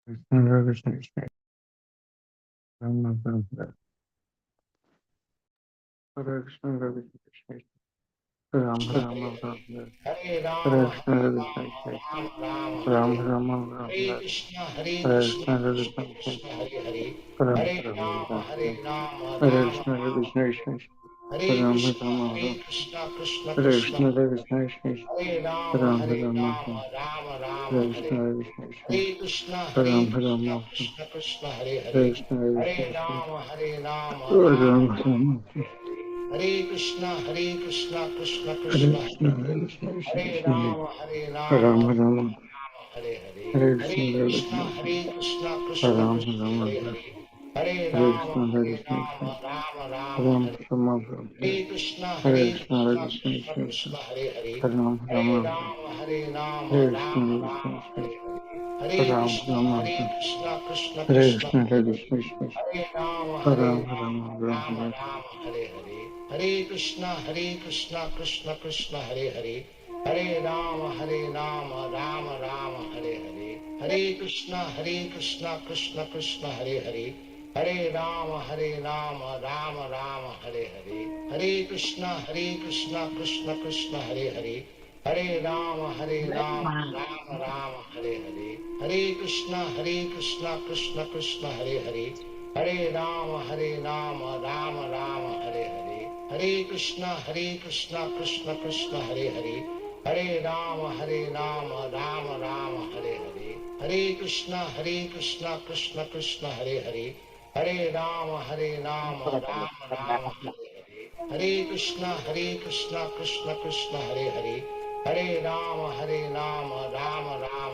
Hare Krishna, Krishna Rama Rama, Hare Krishna, Hare Krishna, Krishna Rama Rama Rama, Hare Hare Ram, Krishna, Hare Hare Ram, Krishna, Krishna Ram Ram, Hare Rama Hare. Rama Hare Rama, Krishna, Hare Hare Krishna, Krishna, Hare Krishna Krishna, Krishna Krishna, Hare Hare. Rama Hare Rama Ram, Hare Rama, Ram, Hare Ram Krishna, Hare Ram. Krishna, Krishna Hare Rama Krishna, Rama Hare Rama, Krishna, Krishna Hare Krishna. Krishna, Hare Krishna, Krishna Hare Ram, Rama Hare Rama Ram, Rama, Ram Ram, Hare Hare. Krishna, Hare Krishna, Krishna Hare Krishna, Hare Rama Krishna, Rama Rama, Krishna Krishna, Hare Hare Hare. Krishna, Hare Hare Krishna, Krishna Ram, Hare Ram, Ram. Rama Rama, Hare Krishna, Hare Krishna, Krishna Hare Krishna. Krishna, Hare Krishna, Hare Krishna Ram, Hare Ram, Rama Rama, Rama Hare Hare. Hare Hare Krishna, Hare Krishna, Krishna, Hare Krishna, Krishna Rama Krishna, Hare Rama, Hare. Hare Hare Ram, Krishna, Hare Hare Krishna, Ram, Rama Rama Ram Hare. Rama, Hare Krishna, Hare Hare Krishna, Hare Krishna, Krishna, Krishna Krishna, Hare Hare. Ram Hare Rama, Ram, Hare Ram, Hare Krishna, Rama Hare Rama Krishna, Hare Hare. Hare Ram Krishna, Rama, Hare Krishna, Krishna Hare Krishna, Krishna, Hare Hare Hare. Krishna, Hare Rama, Hare Ram Rama, Rama, Rama Rama, Hare Hare. Hare Krishna, Hare Krishna, Krishna Krishna, Hare Hare. Hare Rama, Hare Rama, Rama Rama, Hare Hare. Hare Krishna, Hare Krishna, Krishna Krishna, Hare Hare. Hare Rama, Hare Rama, Rama Rama, Hare Hare. Hare Krishna, Hare Krishna, Krishna Krishna, Hare Hare. Hare Rama, Hare Rama, Rama Rama, Hare Hare. Hare Krishna, Hare Krishna, Krishna Krishna, Hare Hare. Hare Rama, Hare Rama, Rama Rama, Hare Hare. Hare Krishna, Hare Krishna, Krishna Krishna, Hare Hare. Hare Rama, Hare Rama, Rama Rama, Hare Hare. Hare Krishna, Hare Krishna, Krishna Krishna, Hare Hare. Hare Rama, Hare Rama, Rama Rama, Hare Hare. Hare Krishna, Hare Krishna, Krishna Krishna, Hare Hare. Hare Rama, Hare Rama, Rama Rama,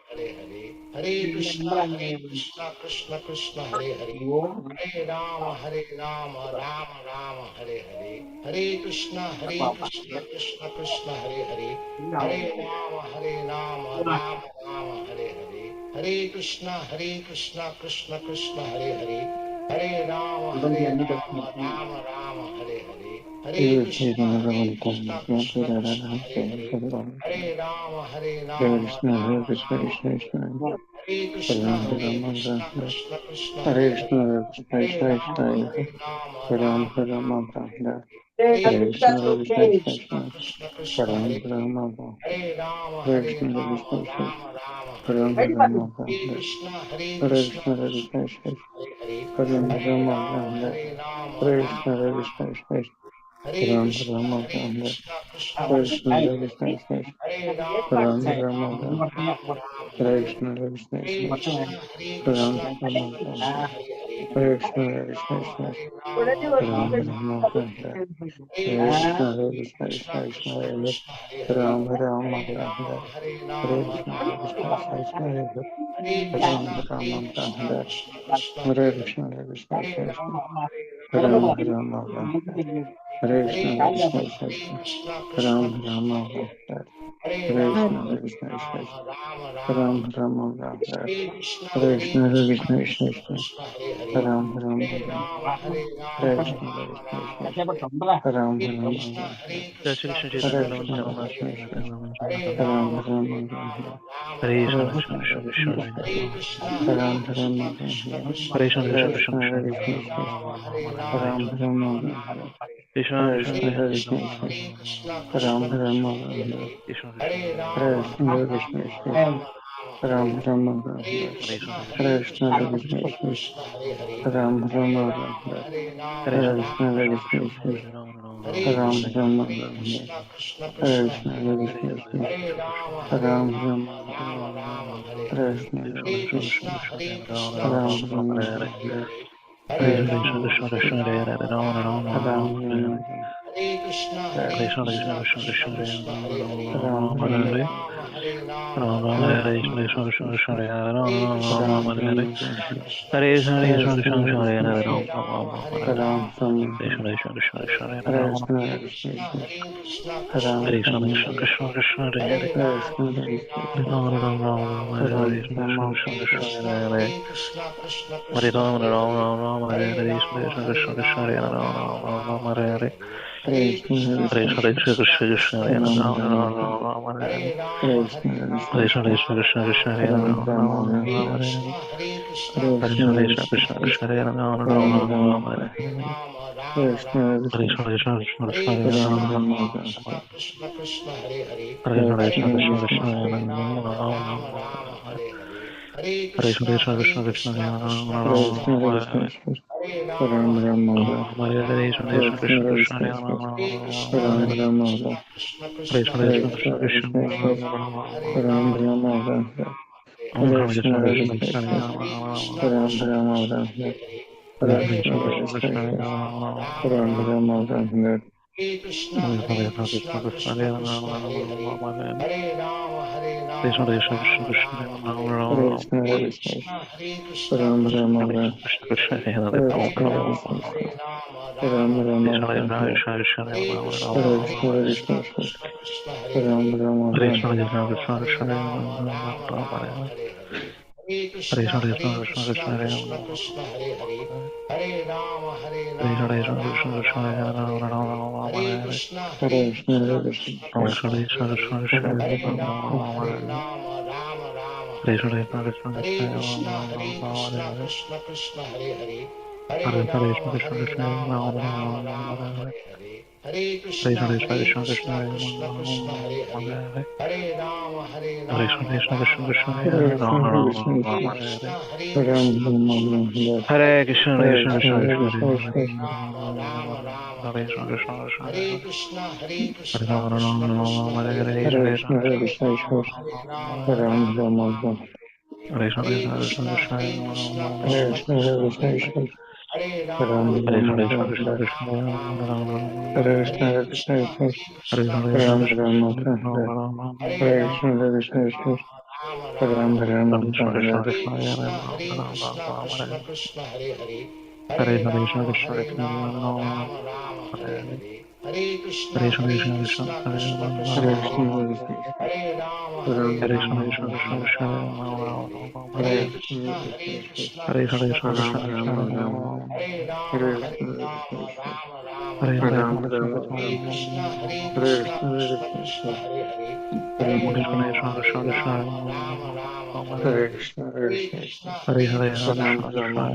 Hare Hare. Hare Krishna, Hare Krishna, Krishna Krishna, Hare Hare. Hare Rama, Hare Rama, Rama Rama, Hare Hare. Hare Krishna, Krishna Krishna, Hare Hare. Hare Rama, Hare Rama, Rama Rama, Hare Hare. Hare Krishna, Krishna Krishna, Hare Hare. Hare Rama, Hare Rama, Rama Rama, Hare Hare. Hare Krishna, Krishna Krishna, Hare Hare. Hare Rama, Hare Rama, Rama Rama, Hare Hare. Hare Krishna, Krishna Krishna, Hare Hare. Hare Rama, Hare Rama, Rama Rama, Hare Hare. Hare Krishna, Krishna Krishna, Hare Hare. Hare Rama, Hare Rama, Rama Rama, Hare Hare. Hare Krishna, Krishna Krishna, Hare Hare. Hare Rama, Hare Rama, Rama Rama, Hare Hare. Hare Krishna, Krishna Krishna, Hare Hare. Hare Rama, Hare Rama, Rama Rama, Hare Krishna, Krishna Krishna, Hare Hare. Hare Rama, Hare Rama, Rama Rama, Hare Hare. Hare Krishna, Krishna Krishna, Hare Hare. Hare Rama, Hare Rama, Rama Rama, Hare Hare. Hare Krishna, Krishna Krishna, Hare Hare. Hare Rama, Hare Rama, Rama Rama, Hare Hare. Hare Krishna, Krishna Krishna, Hare Hare. Hare Rama, Hare Rama, Ram Rama Rama Rama, Ram Hare Hare. Hare Hare Krishna Krishna, Krishna Krishna Krishna Ram Krishna, Rama Hare Ram Hare. Hare Hare Rama, Krishna Hare Krishna Krishna Rama, Rama Rama, Ram Rama Ram Hare Krishna, Hare Krishna Krishna Krishna Krishna Hare Hare. Ram Rama Hare Ram Rama, Hare Hare Rama, Krishna Rama Rama, Krishna Hare Krishna Ram Hare Rama Krishna, Ram Jai Shri Krishna Krishna Hare Chaitanya Krishna, Krishna Nityananda Hare Krishna Hare. Krishna Hare Ram Rama, Hare Rama Rama, Ram Rama Hare Rama, Hare Krishna Krishna Hare Krishna Krishna Krishna Hare. Krishna Hare Krishna, Ram Krishna Rama Krishna, Ram Krishna Hare Hare Krishna Hare Hare. Krishna Krishna Hare Krishna Krishna Krishna Rama, Hare Ram Rama, Rama Rama Rama, Ram Hare Hare. Krishna Hare Krishna Krishna Hare Krishna Krishna Krishna, Krishna Krishna Ram Krishna, Rama Hare Ram Hare. Krishna Hare Krishna Rama, Hare Hare Krishna Krishna Rama, Krishna Rama Rama, Hare Ram Hare. Rama Hare Ram Hare Krishna, Krishna Hare Krishna Krishna Krishna Krishna Krishna, Hare Hare. Ram Hare Rama Rama, Ram Hare Hare Rama, Hare Krishna Krishna Rama Krishna Rama, Krishna Hare Hare Hare. Rama Hare Ram Krishna, Rama Krishna Hare Krishna, Krishna Hare Hare Hare. Krishna Krishna Hare Rama, Hare Ram Rama, Rama Rama Rama, Hare Hare Hare. Krishna Hare Krishna Krishna, Krishna Ram Krishna, Rama Krishna Hare Hare. Hare Hare Krishna Rama, Hare Krishna Rama, Rama Rama, Ram Hare Hare. Rama Hare Krishna, Krishna Krishna, Hare Hare. Ram Hare Rama Rama, Hare Rama, Hare Rama Krishna Rama, Krishna Hare Hare. Krishna Hare Krishna, Ram Rama Krishna Krishna, Hare Hare Krishna Hare. Hare Hare Krishna Rama, Hare Ram Rama, Rama Rama Rama, Hare Hare. Hare Krishna Hare Hare Krishna, Krishna Krishna Ram Krishna, Rama Hare Hare. Hare Hare Rama, Krishna Hare Hare Rama, Krishna Rama Rama, Hare Ram Hare. Rama Hare Krishna, Krishna Hare Krishna, Rama Hare Rama Hare. Rama Hare Hare Hare Rama, Krishna Hare Krishna Krishna Hare Rama, Rama Rama Rama Rama, Hare Hare Hare Hare. Hare Krishna, Hare Krishna Hare Krishna Krishna, Krishna Krishna Hare Krishna, Rama Rama Hare Rama Rama Hare Krishna, Krishna Hare Krishna, Krishna Krishna Krishna Hare Ram Rama Ram Rama Ram Rama Ram, Hare Hare Krishna, Hare Krishna Hare Krishna, Krishna Krishna Hare Rama Ram Rama Ram Rama Ram, Hare Hare Krishna, Hare Krishna Hare Krishna, Krishna Krishna Hare Hare Krishna, Rama Ram Rama Ram Rama Ram, Krishna Krishna, Hare Hare, Hare Hare Hare Krishna, Krishna Krishna, Krishna Hare Hare Rama Rama, Rama Rama Rama, Rama Hare Hare, Hare Hare Krishna, Hare Krishna Hare Krishna Krishna, Hare Krishna Rama Krishna, Rama Hare Hare Hare, Hare Rama, Hare Rama, Hare Rama Krishna Rama, Krishna Hare Krishna Hare, Hare Rama Hare Rama Krishna, Hare Hare Krishna, Krishna Hare Krishna, Hare Hare Krishna Hare, Krishna Krishna Hare Rama Rama, Hare Rama Rama, Rama Om Hare Hare Hare, Krishna Hare Krishna Krishna, Krishna Hare Rama Krishna, Krishna Krishna, Hare Hare, Hare Hare Krishna Krishna, Krishna Krishna Hare Rama, Rama Rama, Hare Krishna, Hare Krishna, Krishna Krishna, Hare Hare, Hare Rama, Hare Rama, Rama Rama, Hare Hare, Hare Krishna, Hare Krishna, Krishna Hare Rama, Hare Rama, Rama Rama, Hare Hare, Hare Krishna, Hare Krishna, Krishna Krishna, Hare Hare, Hare Rama, Hare Rama, Rama Rama, Hare Hare, Hare Krishna, Krishna Krishna, Hare Hare, Hare Rama, Hare Rama, Rama Rama, Hare Hare, Hare Krishna, Krishna Krishna, Hare Hare, Hare Rama, Hare Rama, Rama Rama, Hare Hare, Hare Krishna, Krishna Krishna, Hare Hare, Hare Rama, Hare Rama, Rama Rama, Hare Hare, Hare Krishna, Krishna Krishna, Hare Hare, Hare Rama, Hare Rama, Rama Rama, Hare Hare, Hare Krishna, Krishna Krishna Krishna, Hare Hare Hare, Krishna, Hare Krishna, Hare Krishna Krishna, Rama, Hare Hare Rama, Rama Rama, Hare Hare Krishna, Hare, Krishna Hare Krishna, Krishna, Hare Krishna Rama, Krishna Krishna, Hare Hare Hare, Krishna, Krishna Hare Rama, Hare Rama, Rama Rama, Hare Krishna, Hare Krishna Krishna, Krishna, Krishna Krishna Krishna, Hare Hare, Hare Rama, Hare Hare Krishna, Rama, Krishna Rama Krishna, Rama, Hare Hare, Hare Hare Krishna, Hare Krishna Hare Krishna Krishna, Krishna, Hare Hare Rama, Hare Rama, Rama Rama, Hare Hare, Krishna, Krishna Hare Krishna, Krishna, Krishna Krishna, Hare Hare, Hare Hare Hare Rama, Krishna, Hare Krishna Rama, Krishna, Rama Rama, Hare Hare Hare, Hare Krishna, Hare Krishna, Krishna Krishna, Hare Hare, Hare Rama, Hare Hare Rama, Rama Rama, Hare Hare, Hare Krishna, Krishna Krishna, Hare Hare, Hare Rama, Hare Rama,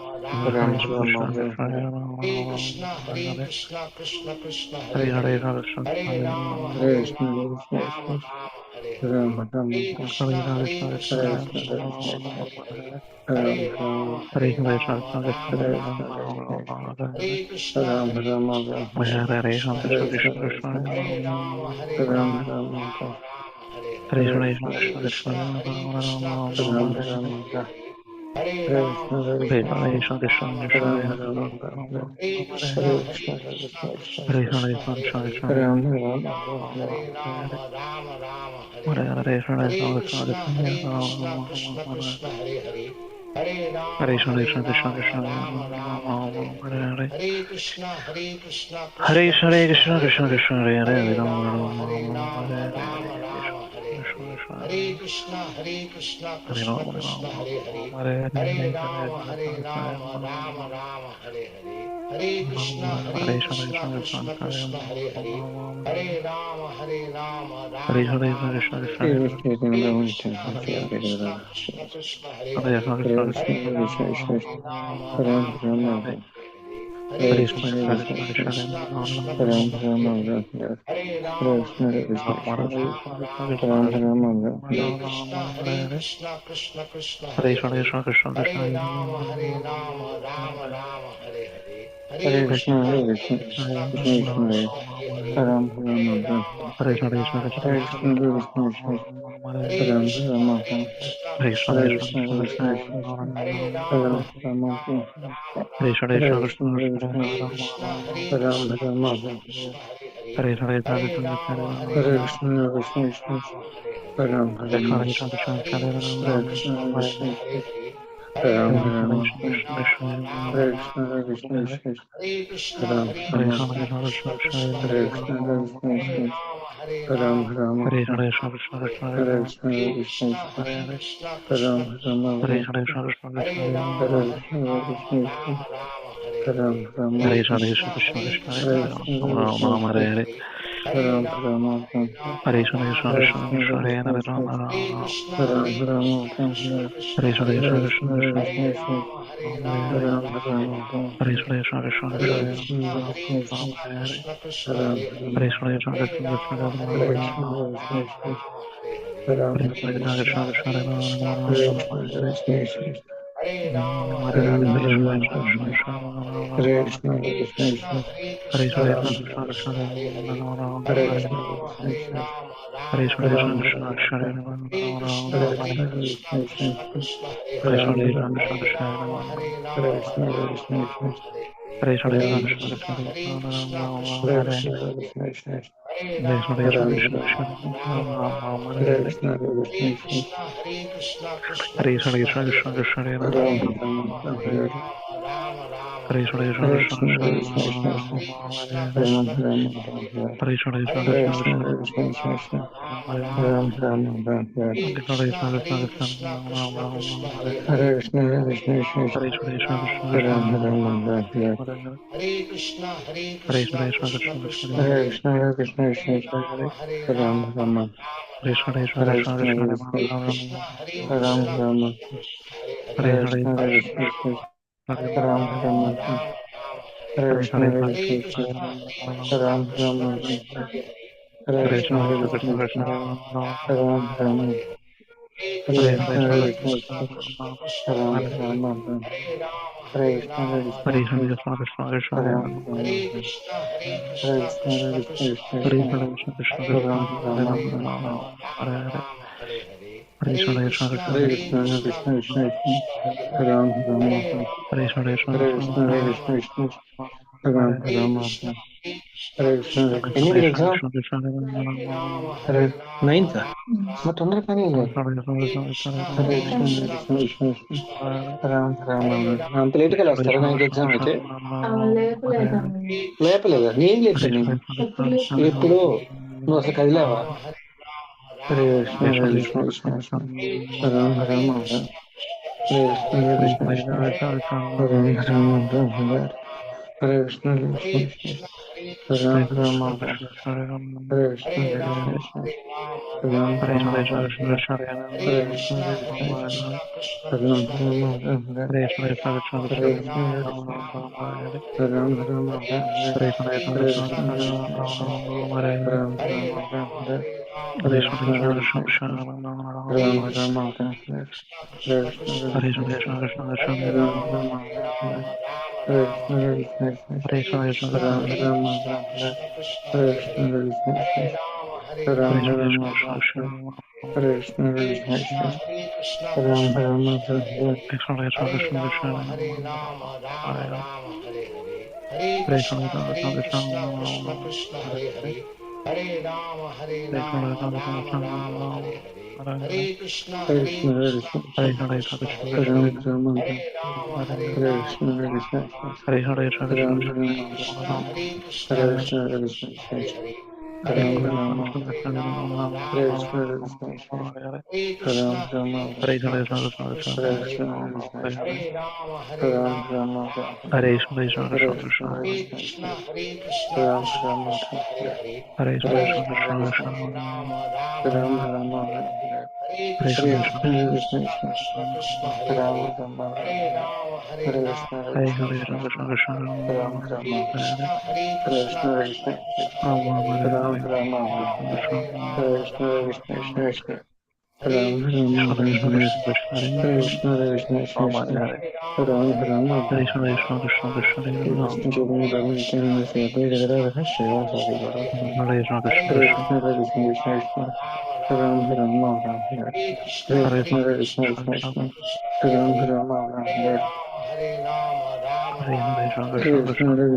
Rama Rama, Hare Hare, Hare Krishna, Krishna Krishna, Hare Hare, Hare Rama, Hare Rama, Rama Rama, Hare Hare, Hare Krishna, Krishna Krishna, Hare Hare, Hare Rama, Hare Rama, Rama Rama, Hare Hare, Hare Krishna, Krishna Krishna, Hare Hare, Hare Rama, Hare Rama, Rama Rama, Hare Hare, Hare Krishna, Krishna Krishna, Hare Hare, Hare Rama, Hare Rama, Rama Rama, Hare Hare, Hare Krishna, Krishna Krishna Krishna, Hare Hare, Hare Rama, Hare Rama, Rama Rama, Hare Hare, Hare Krishna, Krishna Krishna, Hare Hare, Hare Rama, Hare Rama, Rama Rama, Hare Hare, Hare Krishna, Krishna Krishna, Hare Hare, Hare Rama, Hare Rama, Rama Rama, Hare Hare, Hare Krishna, Krishna Krishna, Hare Hare, Hare Rama, Hare Rama, Rama Rama, Hare Hare, Hare Krishna, Hare Krishna Hare Krishna, Krishna, Hare Krishna Hare, Krishna, Hare Hare Hare Rama Rama, Rama Hare Rama, Rama, Hare Rama Hare Rama, Hare Krishna Hare, Krishna, Hare Krishna, Hare Krishna Rama Krishna, Rama Hare Hare, Rama, Hare Hare Hare Rama, Hare Hare Hare Rama, Rama Rama Rama, Hare Hare, Hare Krishna, Hare Krishna Krishna Krishna, Hare Krishna, Hare Hare, Hare Rama, Hare Rama, Hare Rama Hare Rama, Krishna Hare Krishna, Hare, Hare Hare Krishna, Krishna Krishna, Hare Hare Hare, Krishna Krishna, Hare Rama, Hare Rama, Rama Rama, Hare Hare, Hare Hare Krishna Krishna, Krishna Krishna Krishna, Krishna, Hare Hare, Hare Rama, Hare Rama, Rama Rama, Hare Hare, Hare Krishna, Krishna Krishna, Hare Hare, Hare Rama, Rama Rama, Hare Hare, Hare Krishna, Krishna Krishna, Hare Hare, Hare Rama, Krishna Rama Rama, Hare Hare, Hare Krishna, Krishna Krishna, Hare Hare, Hare Rama, Rama Rama, Hare Hare, Hare Krishna, Krishna Krishna, Hare Hare, Hare Rama, Rama Rama, Hare Hare, Hare Krishna, Krishna Krishna, Hare Hare, Hare Rama, Rama Rama, Hare Hare, Hare Krishna, Krishna Krishna, Hare Hare, Hare Rama, Hare Rama Hare Krishna Rama, Krishna Hare Krishna, Hare, Hare Hare Krishna, Hare Krishna Krishna, Hare Hare Krishna Hare, Krishna Krishna, Hare Hare Rama, Rama Rama, Hare Ram Rama Hare Ram Krishna, Krishna Krishna, Hare Hare Hare, Krishna Rama Hare Rama, Krishna Rama Hare Hare, Ram Rama Ram Hare Krishna, Krishna Hare Krishna, Krishna Krishna Hare Hare Hare, Krishna Rama Rama, Ram Hare Rama Ram Krishna, Hare Krishna Krishna Krishna, Hare Krishna Krishna Rama Hare Hare, Ram Rama Ram Hare Krishna, Krishna Krishna, Hare Hare Krishna Rama Hare Krishna Rama Hare Hare, Ram Hare Rama Krishna, Krishna Krishna, Hare Hare Rama Krishna Rama Hare Hare, Krishna Ram Hare Rama Krishna, Krishna Krishna, Hare Rama Hare Rama Krishna Hare Hare Hare, Krishna Hare Ram Krishna, Rama Krishna Krishna, Ram Hare Rama Hare Rama Krishna Hare, Hare Krishna Hare Krishna, Ram Krishna Krishna, Hare Rama Hare Rama Hare, Krishna Hare Krishna Hare Krishna, Krishna Ram Krishna, Rama Hare Ram Rama Hare Rama Hare, Krishna Hare Krishna Hare Ram Krishna, Rama Krishna Krishna, Hare Rama Hare Rama Krishna Hare, Hare Krishna Hare Krishna, Ram Krishna Rama Krishna, Hare Rama Hare Hare, Krishna Hare Krishna Hare Krishna, Krishna Ram Krishna, Rama Hare Rama Hare Hare, Krishna Hare Krishna Hare Krishna, Krishna Krishna, Hare Ram Rama Rama Hare, Hare Hare Krishna, Krishna Hare Krishna, Krishna Hare Hare Krishna Rama Hare, Ram Rama Hare Hare Krishna, Krishna Hare Krishna, Krishna Krishna Hare Krishna Hare, Ram Rama Hare Hare Krishna, Krishna Krishna, Rama Hare, Hare Krishna Hare Hare Krishna Krishna, Krishna Krishna, Ram Rama Hare Hare, Hare Hare Krishna, Krishna, Krishna Krishna Krishna, Krishna, Hare Hare Krishna Hare Krishna Hare, Ram Rama Hare Krishna, Krishna Hare Krishna, Krishna Krishna Hare Rama Ram Hare, Rama Hare Hare Hare Krishna Hare Krishna, Krishna Hare Ram Rama, Rama Hare Hare Krishna Hare Hare Krishna, Krishna Hare Ram Rama Hare Hare Krishna Krishna, Hare Krishna Krishna, Krishna Hare Ram Rama Hare Hare Hare Krishna Hare Krishna, Krishna Rama Ram Hare, Rama Hare Krishna Hare Hare Krishna Krishna, Krishna Krishna, Hare Ram Rama, Rama Hare Krishna Hare Hare Krishna Krishna, Krishna Krishna, Ram Hare Rama Rama, Hare Hare Krishna, Krishna Krishna, Hare Hare Krishna Hare Rama, Krishna Ram Rama Hare Krishna, Hare Krishna Krishna Krishna, Hare Hare Krishna Ram Rama, Rama Hare Krishna Hare ఎన్ని Krishna, మీరు Krishna exam Krishna, Hare Rama, అరే ninth మరి తొందరగా కానీ Hare Krishna, Krishna Hare Krishna, Krishna Hare Krishna Vishnu Vishnu Hare Ram Ram అంత లేట్గా లేస్తారా ninth exam అయితే లేపలేదా నేను లేపాను నేను ఎప్పుడు నువ్వు అసలు కదిలేవా హరే కృష్ణ హరే కృష్ణ విష్ణు విష్ణు రామ్ రామ్ హరే కృష్ణ హరే కృష్ణ విష్ణు రామ్ రామ్ హరే హరే కృష్ణ హరే కృష్ణ విష్ణు రామ్ రామ్ హరే కృష్ణ హరే కృష్ణ విష్ణు రామ్ రామ్ హరే కృష్ణ హరే కృష్ణ విష్ణు రామ్ రామ్ హరే హరే కృష్ణ హరే కృష్ణ రామ్ రామ్ హరే హరే కృష్ణ హరే కృష్ణ విష్ణు రామ్ రామ్ హరే హరే కృష్ణ హరే కృష్ణ విష్ణు రామ్ రామ్ హరే హరే కృష్ణ హరే కృష్ణ విష్ణు రామ్ రామ్ హరే హరే కృష్ణ హరే కృష్ణ విష్ణు రామ్ రామ్ హరే హరే కృష్ణ హరే కృష్ణ విష్ణు రామ్ రామ్ హరే హరే కృష్ణ హరే కృష్ణ విష్ణు రామ్ రామ్ హరే హరే కృష్ణ హరే కృష్ణ విష్ణు రామ్ రామ్ హరే కృష్ణ హరే కృష్ణ విష్ణు రామ్ రామ్ హరే కృష్ణ హరే కృష్ణ విష్ణు రామ్ రామ్ హరే కృష్ణ హరే కృష్ణ విష్ణు రామ్ రామ్ హరే కృష్ణ హరే కృష్ణ విష్ణు రామ్ రామ్ హరే కృష్ణ హరే కృష్ణ విష్ణు రామ్ రామ్ హరే కృష్ణ హరే కృష్ణ రామ్ రామ్ హరే కృష్ణ హరే కృష్ణ విష్ణు రామ్ రామ్ హరే కృష్ణ హరే కృష్ణ విష్ణు రామ్ రామ్ హరే కృష్ణ హరే కృష్ణ రామ్ రామ్ హరే కృష్ణ హరే కృష్ణ విష్ణు విష్ణు రామ్ రామ్ హరే కృష్ణ హరే కృష్ణ విష్ణు విష్ణు రామ్ రామ్ హరే కృష్ణ చైతన్య నిత్యానంద శ్రీ అద్వైత గదాధర శ్రీవాసాది గౌరవ Hare Krishna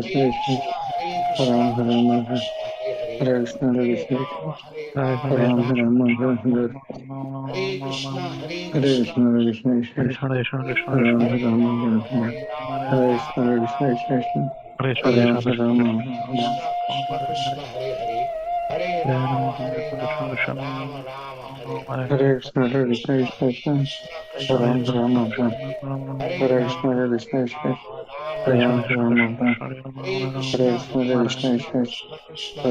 Hare Krishna Vishnu Vishnu Ram Ram Hare Krishna Hare Krishna Vishnu Vishnu Ram Ram Hare Krishna Hare Krishna Vishnu Ram Ram Hare Krishna Hare Krishna Vishnu Ram Ram Hare Krishna Hare Krishna Vishnu Ram Ram Hare Krishna Hare Krishna Vishnu Vishnu Ram Ram Hare Krishna Hare Krishna Vishnu Vishnu Ram Ram Hare Krishna Hare Krishna Vishnu Hare Ram Rama, Ram Ram Hare Krishna, Krishna Krishna, Krishna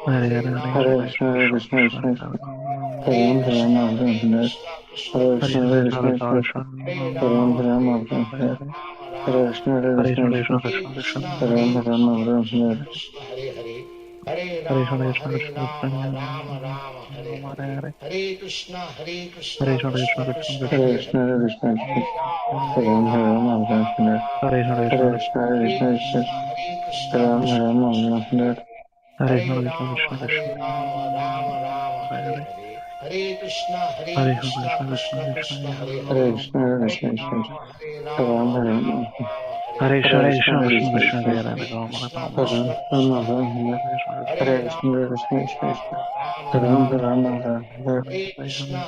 Hare Hare, Hare Rama, Hare Rama, Hare Krishna, Hare Krishna, Krishna Krishna, Hare Rama, Hare Rama, Rama Rama, Hare Hare, Hare Krishna, Krishna Krishna, Hare Hare, Hare Rama, Rama Rama, Hare Hare, Hare Krishna, Krishna Krishna, Hare Hare, Hare Rama, Hare Rama, Rama Rama, Hare Hare, Hare Krishna, Krishna Krishna, Hare Rama, Hare Rama, Rama Rama, Hare Hare. Hare Krishna,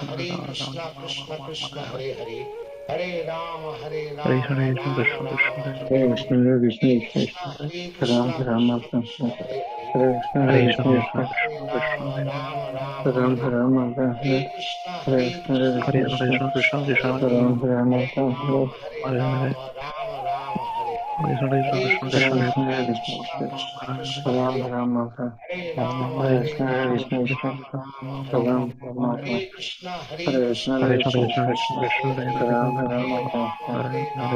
Krishna Krishna, Hare Hare. Hare Rama, Hare Rama, Rama Rama, Hare Hare Hare. Hare Krishna Hare Krishna Krishna Krishna, Hare Krishna Rama Krishna, Krishna Krishna. Hare Rama, Hare Rama, Rama Rama, Hare Hare. Hare Krishna, Krishna Krishna, Hare Hare. Hare Rama, Rama Rama, Hare Hare. Hare Krishna, Krishna Krishna, Hare Hare. Hare Rama, Rama Rama, Hare Hare. Hare Krishna, Krishna Krishna, Hare Hare. Hare Rama, Rama Rama, Hare Hare.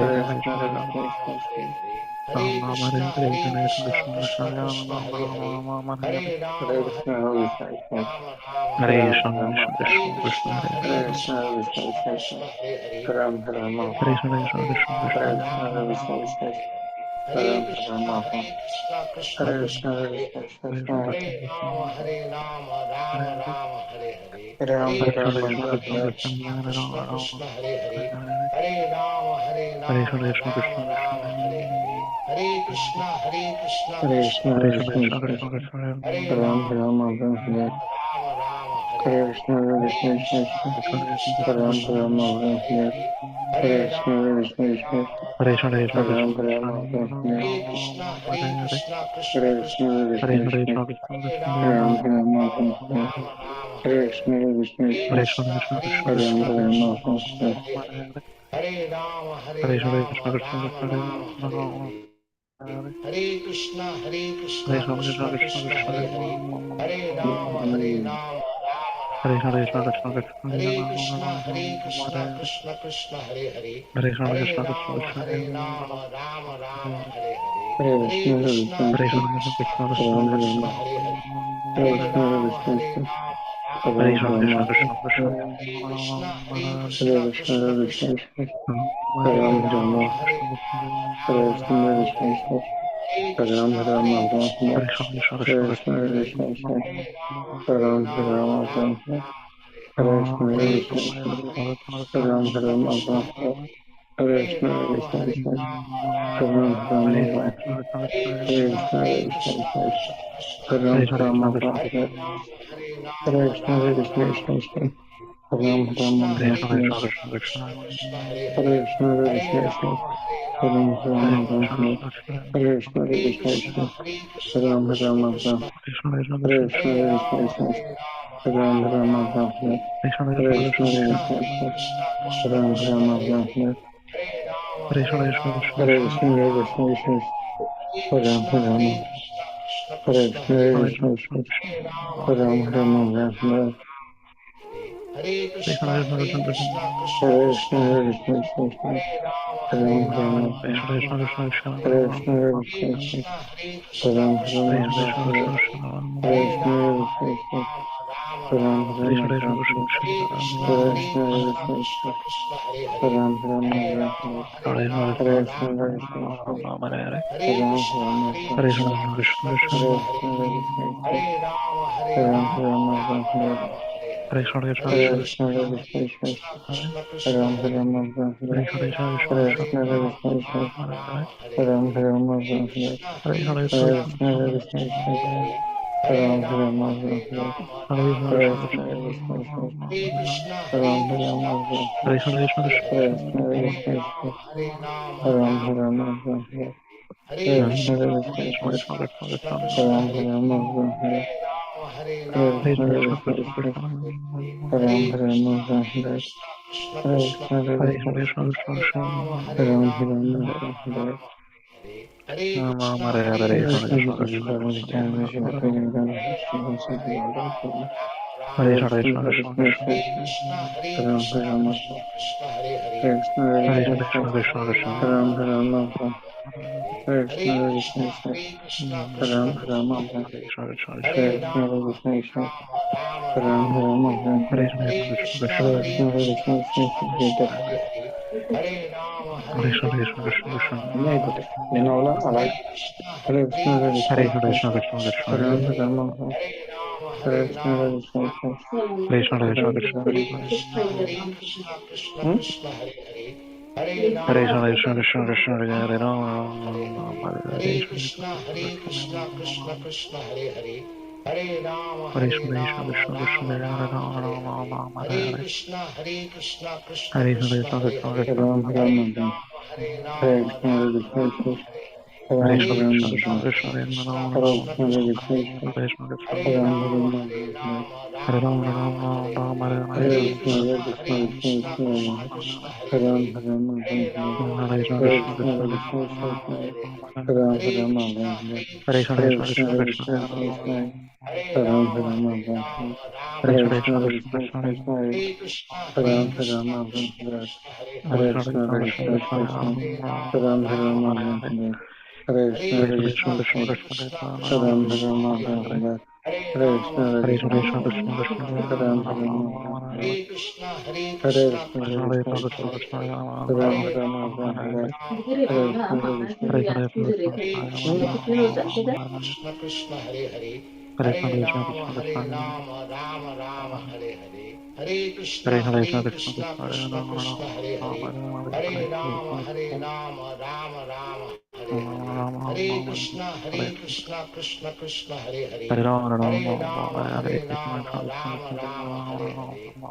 Hare Krishna, Krishna Krishna, Krishna Hare Hare. Hare Rama, Rama Rama, Hare Hare. Hare Krishna, Krishna Krishna, Hare Hare. Hare Rama, Rama Rama, Hare Hare. Hare Krishna, Krishna Krishna, Hare Hare. Hare Rama, Rama Rama, Hare Hare. Hare Krishna, Krishna Krishna, Hare Hare. Hare Rama, Rama Rama, Hare Hare. Hare Krishna, Krishna Krishna, Hare Hare. Hare Rama, Hare Rama, Hare Krishna, Krishna, Hare Hare. Hare Rama, Rama, Hare Hare. Hare Krishna, Krishna Krishna, Hare Hare. Hare Rama, Rama, Hare Hare. Hare Krishna, Krishna, Hare Hare. Hare Rama, Rama, Hare Hare. Hare Krishna, Krishna Krishna, Hare Hare. Hare Rama, Rama, Hare Hare. Hare Krishna, Krishna Krishna, Hare Hare. Hare Rama, Rama, Hare Hare. Hare Krishna, Krishna Krishna, Hare Hare. Hare Rama, Rama Rama, Hare Hare. Hare Krishna, Krishna Krishna, Hare Hare. Hare Rama, Rama Hare Hare. Hare Krishna, Krishna Krishna, Hare Hare. Hare Rama, Rama Hare Hare. Hare Krishna, Krishna Krishna, Hare Rama, Rama Hare Hare. Hare Krishna, Krishna Krishna, Krishna Hare Hare. Hare Rama, Rama Hare Hare. Hare Krishna, Krishna Krishna, Hare Hare. Hare Rama, Rama Hare Hare. Hare Krishna, Krishna Krishna, Hare Hare. Hare Rama, Rama Hare Krishna, Krishna Krishna, Hare Hare. Hare Rama, Rama Hare Krishna, Krishna Krishna, Hare Rama, Rama Krishna, Krishna Hare Hare. Hare Rama, Rama Hare Krishna, Krishna Hare Rama, Hare Krishna, Krishna Krishna, Hare Rama, Rama Hare Hare. Hare Krishna, Krishna Krishna, Hare Rama, Hare Hare. Hare Krishna, Krishna Krishna, Hare Hare. Hare Rama, Rama Hare Hare. Hare Krishna, Krishna Krishna, Hare Hare. Hare Rama, Rama Hare Hare. Hare Krishna, Krishna Krishna, Hare Hare. Hare Rama, Rama Hare Hare. Hare Krishna, Krishna Krishna, Hare Hare. Hare Rama, Hare Hare. Hare Krishna, Krishna Hare Hare. Hare Rama, Hare Hare. Hare Krishna, Krishna Krishna, Hare Hare. Hare Rama, Rama Hare Hare. Hare Krishna, Krishna Hare Krishna Krishna, Hare Hare Hare, Hare, Hare Rama Hare Ram Rama, Ram Rama Hare Rama Hare Hare, Hare Hare Krishna Hare, Hare Hare Krishna Krishna, Krishna Krishna Krishna Krishna, Hare Hare Hare, Hare, Hare Rama Rama Hare Hare Krishna, Hare, Krishna Krishna, Hare Ram Krishna Ram Krishna Krishna Hare Hare, Hare Krishna, Hare Hare Krishna, Rama Ram Rama Ram Hare Krishna, Hare Hare Krishna Krishna, Krishna Ram Krishna Ram Hare Hare, Hare Hare Krishna, Rama Hare Krishna, Ram Rama Hare Ram Hare, Hare Krishna Hare Krishna, Krishna Hare Hare, Hare Rama అన్నీ Rama అయిపోతాయి నేను అవలా అలా Hare Krishna Hare Hare Krishna Hare Krishna Krishna Krishna Krishna Krishna Hare ram Hare, ram Hare Hare Krishna Rama Hare Krishna Krishna ram Hare ram Krishna Krishna Krishna Hare Hare, Hare Rama Hare Hare, Hare Krishna Krishna Krishna Hare Hare, Hare Rama Hare Hare, Hare Krishna Krishna Hare Hare, ram Hare ram Hare Krishna Hare Krishna Krishna Hare ram ram Krishna Hare Krishna Krishna Hare Krishna Krishna Hare Krishna Hare, Hare ram Rama Hare Hare, Hare Krishna Hare Krishna Krishna Krishna Krishna Krishna Hare ram Hare, ram Hare Rama Hare Krishna Hare Krishna Krishna Hare Hare, ram Hare ram Krishna Hare Krishna Krishna Krishna Hare Krishna Krishna Hare Krishna Hare, Hare ram Rama ram Rama Hare Krishna Hare Hare Hare, Krishna Krishna Hare Krishna ram Krishna Krishna Hare Hare Hare, Krishna Hare Hare Krishna Krishna Rama ram Hare Hare, Hare Krishna Hare Hare Krishna Krishna Krishna Krishna ram Krishna Hare Hare, Hare Hare Krishna Rama Hare Krishna ram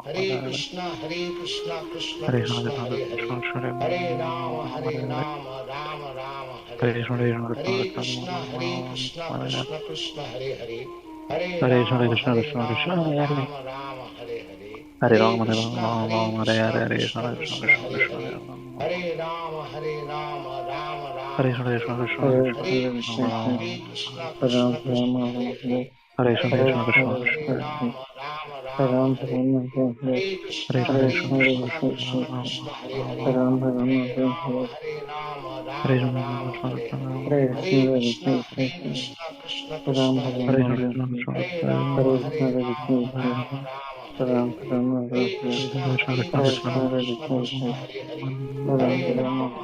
Hare Krishna Hare Krishna Krishna Hare Krishna Krishna Krishna Hare Hare, ram Hare Hare Krishna Hare Krishna Hare Krishna Krishna Hare Hare, Hare Rama Hare Hare, Hare Krishna Krishna Hare Hare, Hare Rama Rama Hare Hare, Hare Krishna Krishna Krishna Hare Hare, Hare Rama Hare Hare, Hare Krishna Krishna Krishna Hare Hare, Hare Rama Hare Hare, Hare Krishna Krishna Krishna Hare Hare, Hare Rama Hare Hare, Hare Krishna Krishna Krishna Hare Hare, Hare Rama Hare Hare Krishna Krishna ram Krishna Krishna Hare Hare, Hare Hare Rama Hare Hare, Hare Krishna Krishna Krishna Hare Hare, Hare Rama Hare Hare, Hare Krishna Krishna Krishna Hare Hare, Hare Rama Hare Hare, Hare Krishna Krishna Krishna Hare Hare, Hare Krishna Hare Hare, Hare Rama Hare Hare, Hare Krishna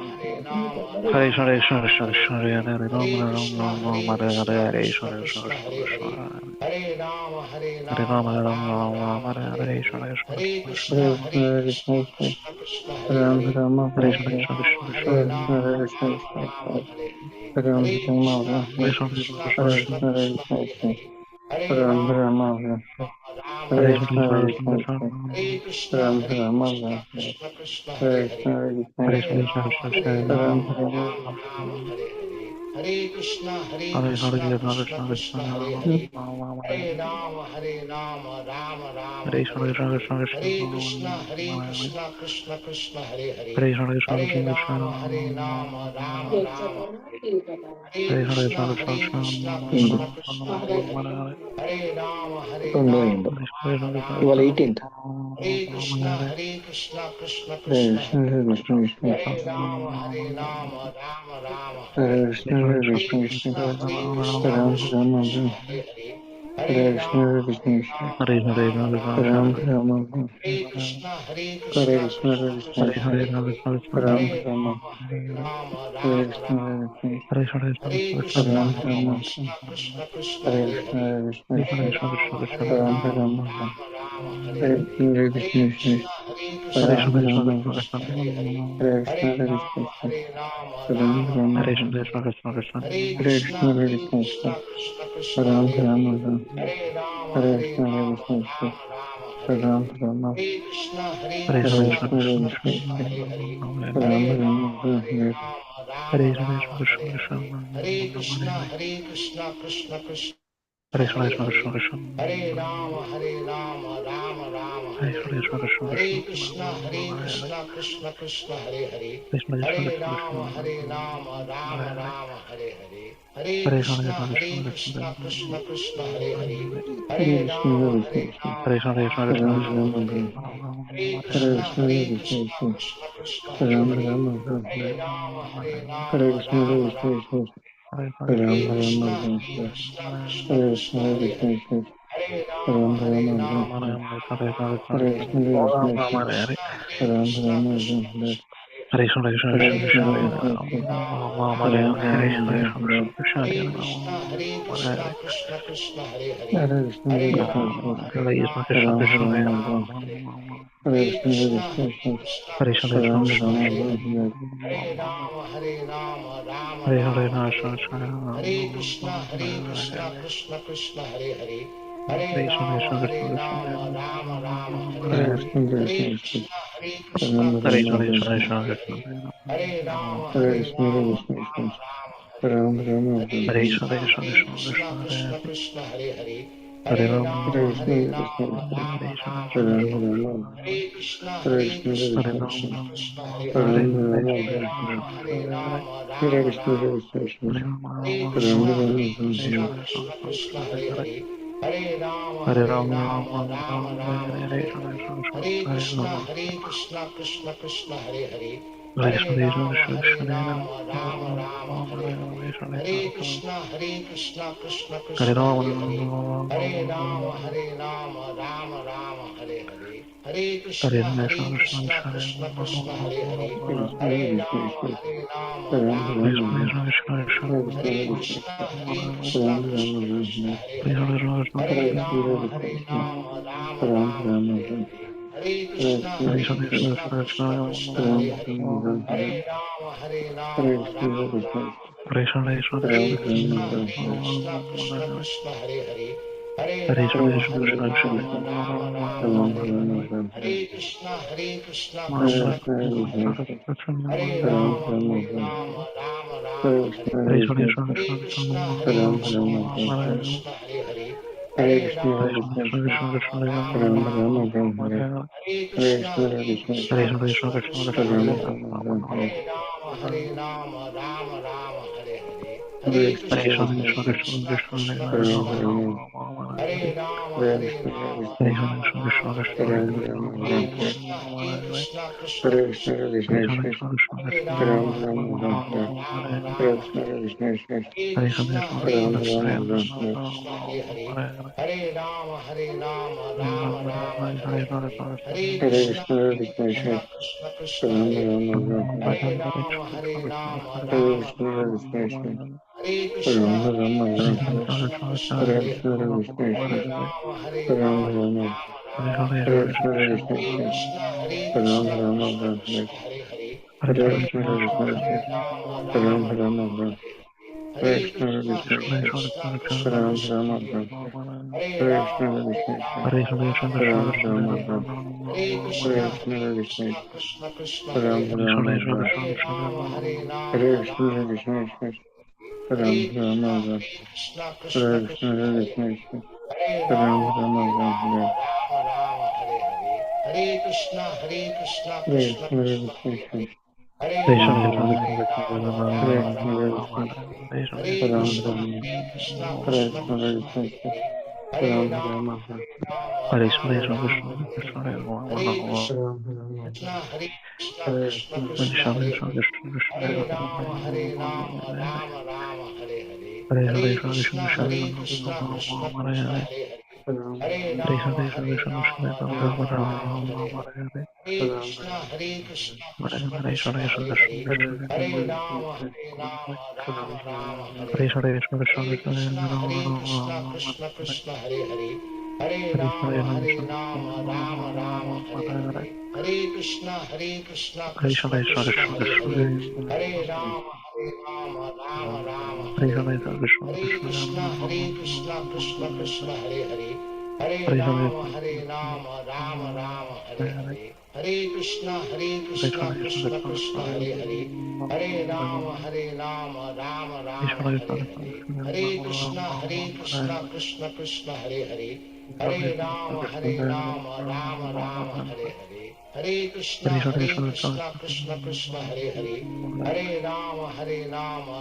Krishna Hare Hare, Hare Rama Hare Hare, Hare Krishna Krishna Krishna Hare Hare, Hare Rama Hare Hare Krishna, Hare, Hare Krishna, Krishna Hare Krishna Ram Krishna Krishna Hare Hare Hare, Krishna, Hare Hare Krishna, Ram Rama Hare Hare, Hare Krishna Krishna Krishna Hare Hare, Hare Rama Rama Hare Hare, Hare Krishna Krishna Krishna Hare Hare, Hare Rama Hare Hare, Hare Krishna Hindu. Krishna Hare Hare, Hare Tondo Hindu. Rama ఇవాళ Hare 18th. Hare, Hare Krishna Hare Krishna Krishna, Hare Hare Hare, Krishna, Krishna Hare Rama Hare Hare Hare, Krishna, Hare Hare Krishna, Krishna Krishna Ram Krishna Ram Hare Hare, Hare Hare Krishna, Hare Krishna, Krishna Ram Hare Ram Hare Krishna Hare Krishna, Hare Krishna, Krishna Krishna Hare Hare, Ram Hare Ram Hare Krishna, Hare Krishna, Hare Krishna Ram Ram Krishna Hare Hare Krishna, Hare, Hare Krishna, Hare Krishna Rama Hare Ram Rama Ram Hare Hare Hare, Krishna, Hare Hare Krishna, Krishna Krishna Ram Ram Hare Hare, Hare Krishna, Hare Hare Rama Krishna, Ram Rama Ram Hare Hare, Hare Hare Krishna, Krishna Hare Krishna, Krishna Ram Hare Hare, Ram Hare Rama Hare Krishna, Hare Krishna, Rama Hare Ram Hare, Ram Hare Krishna Hare Krishna, Hare Krishna Krishna, Hare Hare, Ram Hare Ram Rama Rama Hare Hare, Hare Krishna Krishna Krishna Hare Hare, Hare Rama, Rama Rama, Hare Hare, Hare Krishna, Krishna Krishna, Hare Hare, Hare Rama, Rama Rama, Hare Hare, Hare Krishna, Krishna Hare Hare, Hare Rama, Rama Rama, Hare Hare, Hare Krishna, Krishna Hare Hare, Hare Rama, Rama Rama, Hare Krishna, Krishna Hare Hare, Hare Rama, Rama Hare Hare, Hare Krishna, Krishna Hare Hare, Hare Rama, Rama Hare Hare, Hare Krishna, Krishna Hare Hare, Hare Rama, Rama Rama Hare Hare, Hare Krishna, Krishna Hare Hare, Hare Rama, Rama Hare Hare, Hare Krishna, Krishna Krishna Hare Hare, Hare Rama, Rama Hare Hare, Hare Krishna, Krishna Krishna Hare Hare, Hare Rama, Rama Hare Hare, Hare Krishna, Krishna Hare Hare, Hare Rama, Rama Hare Hare, Hare Krishna, Krishna Hare Hare, Hare Rama, Rama Hare Hare, Hare Krishna, Krishna Hare Hare, Hare Rama, Rama Hare Hare, Hare Krishna, Krishna Krishna Hare Hare, Hare Rama, Rama Hare Hare, Hare Krishna, Krishna Krishna Hare Hare, Hare Rama, Rama Hare Hare, Hare Krishna, Krishna Krishna Hare Hare, Hare Rama, Rama Hare Hare, Hare Krishna, Krishna Krishna Hare Hare, Hare Rama, Rama Hare Hare, Hare Krishna, Krishna Hare Hare, Hare Rama, Rama Hare Krishna, Krishna Hare Hare, Hare Rama, Rama Hare Hare, Hare Krishna, Krishna Hare Hare, Hare Rama, Rama Hare Hare, Hare Krishna, Krishna Hare Hare, Hare Rama, Rama Hare Hare, Hare Krishna, Krishna Hare Hare, Hare Rama, Rama Hare Hare, Hare Krishna, Krishna Hare Hare, Hare Rama, Rama Hare Hare, Hare Krishna, Krishna Hare Rama, Rama Hare Hare, Hare Krishna, Krishna Hare Hare, Hare Rama, Rama Hare Hare, Hare Krishna, Krishna Hare Hare, Hare Rama, Rama Hare Hare, Hare Krishna, Krishna Hare Hare, Hare Rama, Rama Hare Hare, Hare Krishna, Krishna Hare Hare, Hare Rama, Rama Hare Hare, Hare Krishna, Krishna Hare Hare, Hare Rama, Rama Hare Hare, Hare Krishna, Krishna Hare Hare, Hare Rama, Rama Hare Hare, Hare Krishna, Krishna Hare Hare, Hare Rama, Rama Hare Hare, Hare Krishna, Krishna Hare Hare, Hare Rama, Rama Hare Hare, Hare Krishna, Krishna Hare Hare, Hare Rama, Rama Hare Hare, Hare Krishna, Krishna Hare Hare, Hare Rama, Rama Hare Hare, Hare Krishna, Krishna Hare Hare, Hare Rama, Rama Hare Hare, Hare Krishna, Krishna Hare Hare, Hare Rama, Rama Hare Hare, Hare Krishna, Krishna Hare Hare, Hare Rama, Rama Hare Hare, Hare Krishna, Krishna Hare Hare, Hare Rama, Rama Hare Hare, Hare Krishna, Krishna Hare Hare, Hare Rama, Rama Hare Hare, Hare Krishna, Krishna Krishna, Hare Hare, Hare Rama, Rama Rama, Hare Hare, Hare Krishna, Krishna Krishna, Hare Hare, Hare Rama, Rama Rama, Hare Hare, Hare Krishna, Krishna Krishna, Hare Hare, Hare Rama,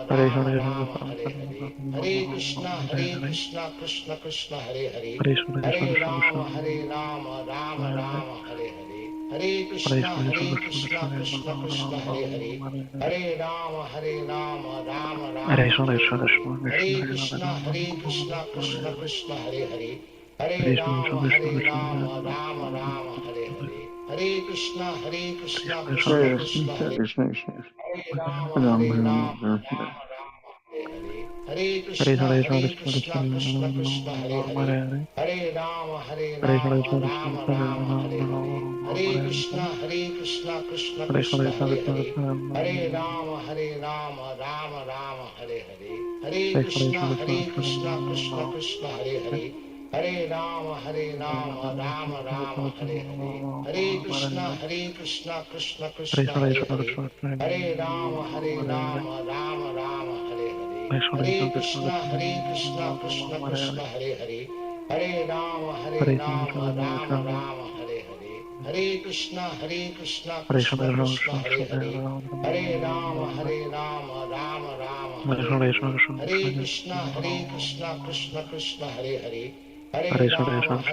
Rama Rama, Hare Hare, Hare Krishna, Krishna Krishna, Hare Hare, Hare Rama, Rama Rama, Hare Hare, Hare Krishna, Krishna Krishna, Hare Hare, Hare Rama, Rama Rama, Hare Hare, Hare Krishna, Krishna Krishna, Hare Hare, Hare Rama, Rama Rama, Hare Hare, Hare Krishna, Krishna Krishna, Hare Hare Rama, Rama Rama, Hare Hare, Hare Krishna, Krishna Krishna, Hare Hare, Hare Rama, Rama Rama, Hare Hare, Hare Krishna, Krishna Krishna, Hare Hare, Hare Rama, Rama Rama, Hare Hare, Hare Krishna, Krishna Krishna, Hare Hare, Hare Rama, Rama Rama, Hare Hare, Hare Krishna, Krishna Krishna, Hare Hare, Hare Rama, Rama Rama, Hare Hare, Hare Krishna, Krishna Krishna, Hare Hare, Hare Rama, Rama Rama, Hare Hare, Hare Krishna, Krishna Krishna, Hare Hare, Hare Rama, Rama Rama, Hare Hare, Hare Krishna, Krishna Krishna, Hare Hare, Hare Rama,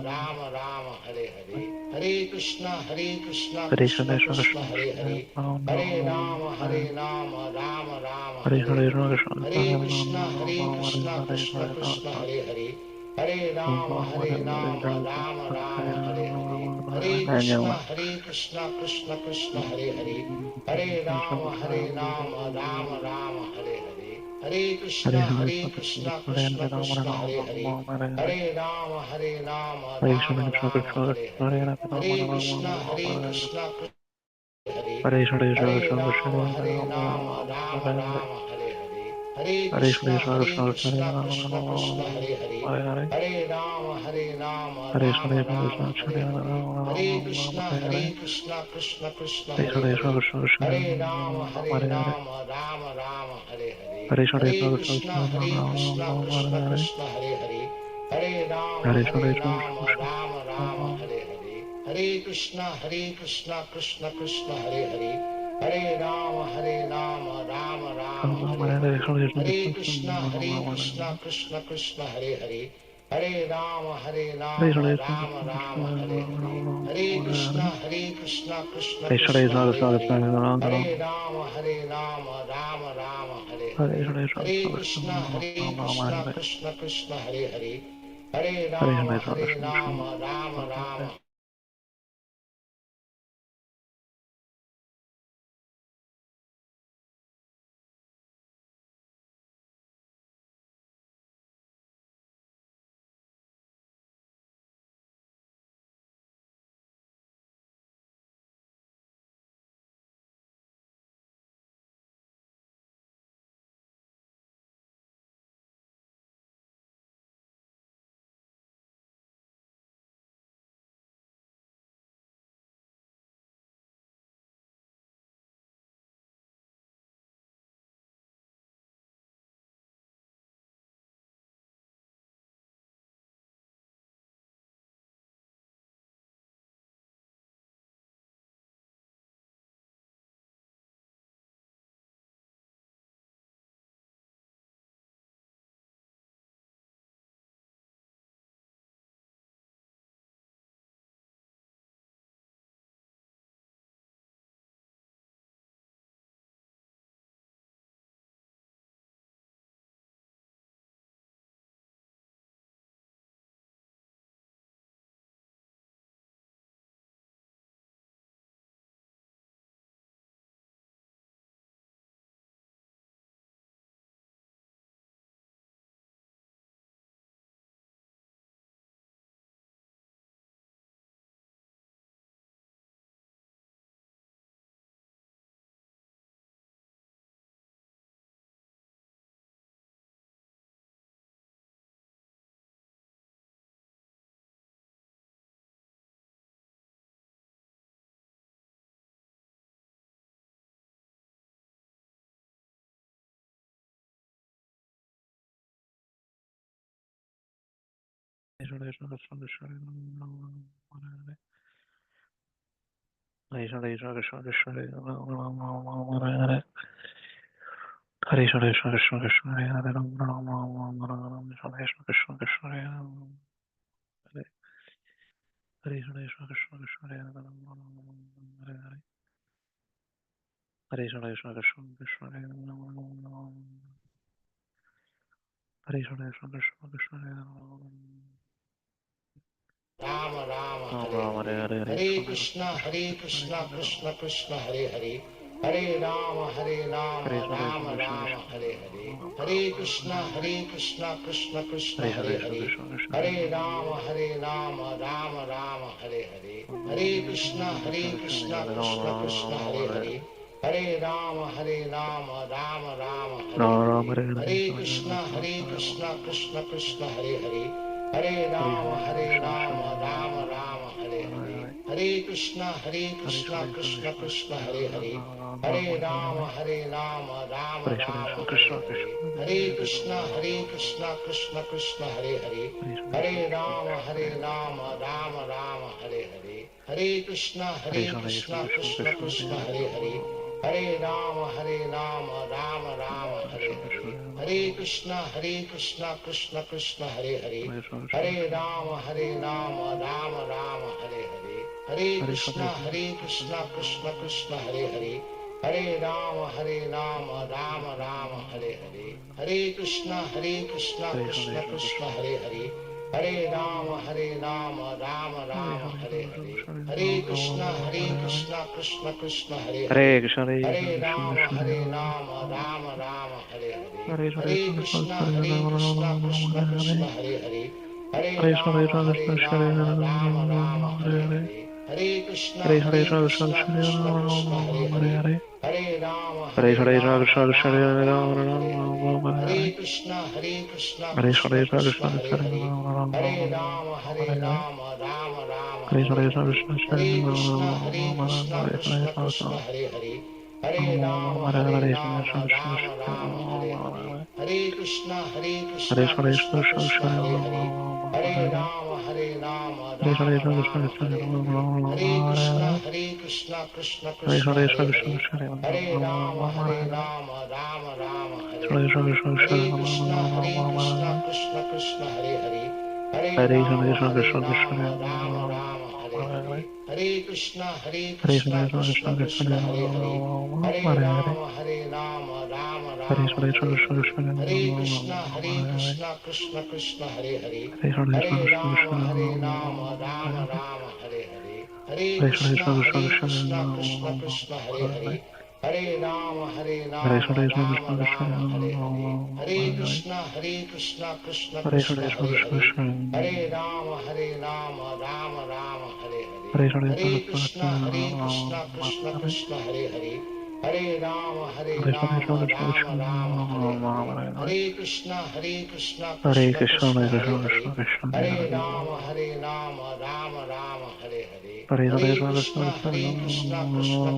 Rama Rama, Hare Hare, Hare Krishna, Krishna Krishna, Hare Hare, Hare Rama, Rama Rama, Hare Hare, Hare Krishna, Krishna Krishna, Hare Hare, Hare Rama, Rama Rama, Hare Hare, Hare Krishna, Krishna Krishna, Hare Hare, Hare Rama, Rama Rama, Hare Hare, Hare Krishna, Krishna Krishna, Hare Hare, Hare Rama, Rama Rama, Hare Hare, Hare Krishna, Krishna Hare, Hare Rama, Rama Rama, Hare Hare, Hare Krishna, Krishna Krishna, Hare Hare, Hare Rama, Rama Rama, Hare Hare, Hare Krishna, Krishna Krishna, Hare Hare, Hare Rama, Rama Rama, Hare Hare, Hare Krishna, Krishna Krishna, Hare Hare, Hare Rama, Rama Rama, Hare Hare, Hare Krishna, Krishna Krishna, Hare Hare, Hare Rama, Rama Rama, Hare Hare, Hare Krishna, Krishna Krishna, Hare Hare, Hare Rama, Rama Rama, Hare Hare, Hare Krishna, Krishna Krishna, Hare Hare, Hare Rama, Rama Rama, Hare Hare, Hare Krishna, Krishna Krishna, Hare Hare, Hare Rama, Rama Rama. Ram Ram Hare Hare Hare Krishna Krishna Krishna Hare Hare Hare Ram Ram Hare Hare Hare Krishna Krishna Krishna Hare Hare Hare Ram Ram Hare Hare Hare Krishna Krishna Krishna Hare Hare Hare Ram Ram Hare Hare Hare Krishna Krishna Krishna Hare Hare Hare Ram Ram Hare Hare Hare Krishna Krishna Krishna Hare Hare Hare Ram Hare Hare Hare Krishna Krishna Krishna Hare Hare Hare Ram Hare Hare Hare Krishna Krishna Krishna Hare Hare Hare Ram Hare Hare Hare Krishna Krishna Krishna Hare Hare Hare Ram Hare Hare Hare Krishna Krishna Krishna Hare Hare Hare Ram Hare Hare Hare Krishna Krishna Krishna Hare Hare Hare Ram Hare Hare Hare Krishna Krishna Krishna Hare Hare Hare Ram Hare Hare Hare Krishna Krishna Hare Hare Hare Ram Hare Hare Hare Krishna Krishna Hare Hare Hare Ram Hare Hare Hare Krishna Krishna Hare Hare Hare Ram Hare Hare Hare Krishna Krishna Hare Hare Hare Ram Hare Hare Hare Krishna Krishna Hare Hare Hare Ram Hare Hare Hare Krishna Krishna Hare Hare Hare Ram Hare Hare Hare Krishna Krishna Hare Hare Hare Ram Hare Hare Hare Krishna Krishna Hare Hare Hare Ram Hare Hare Hare Krishna Krishna Hare Hare Hare Ram Hare Hare Hare Krishna Krishna Hare Hare Hare Ram Hare Hare Hare Krishna Krishna Hare Hare Hare Ram Hare Hare Hare Krishna Krishna Hare Hare Hare Ram Hare Hare Hare Krishna Krishna Hare Hare Hare Ram Hare Hare Hare Krishna Krishna Hare Hare Hare Ram Hare Hare Hare Krishna Krishna Hare Hare Hare Ram Hare Hare Hare Krishna Hare Ram, Hare Ram, Ram Ram, Hare Hare, Hare Krishna Krishna, Hare Hare Krishna, Hare Krishna Krishna, Hare Hare Ram, Ram Hare Hare Hare Hare Krishna, Krishna Krishna,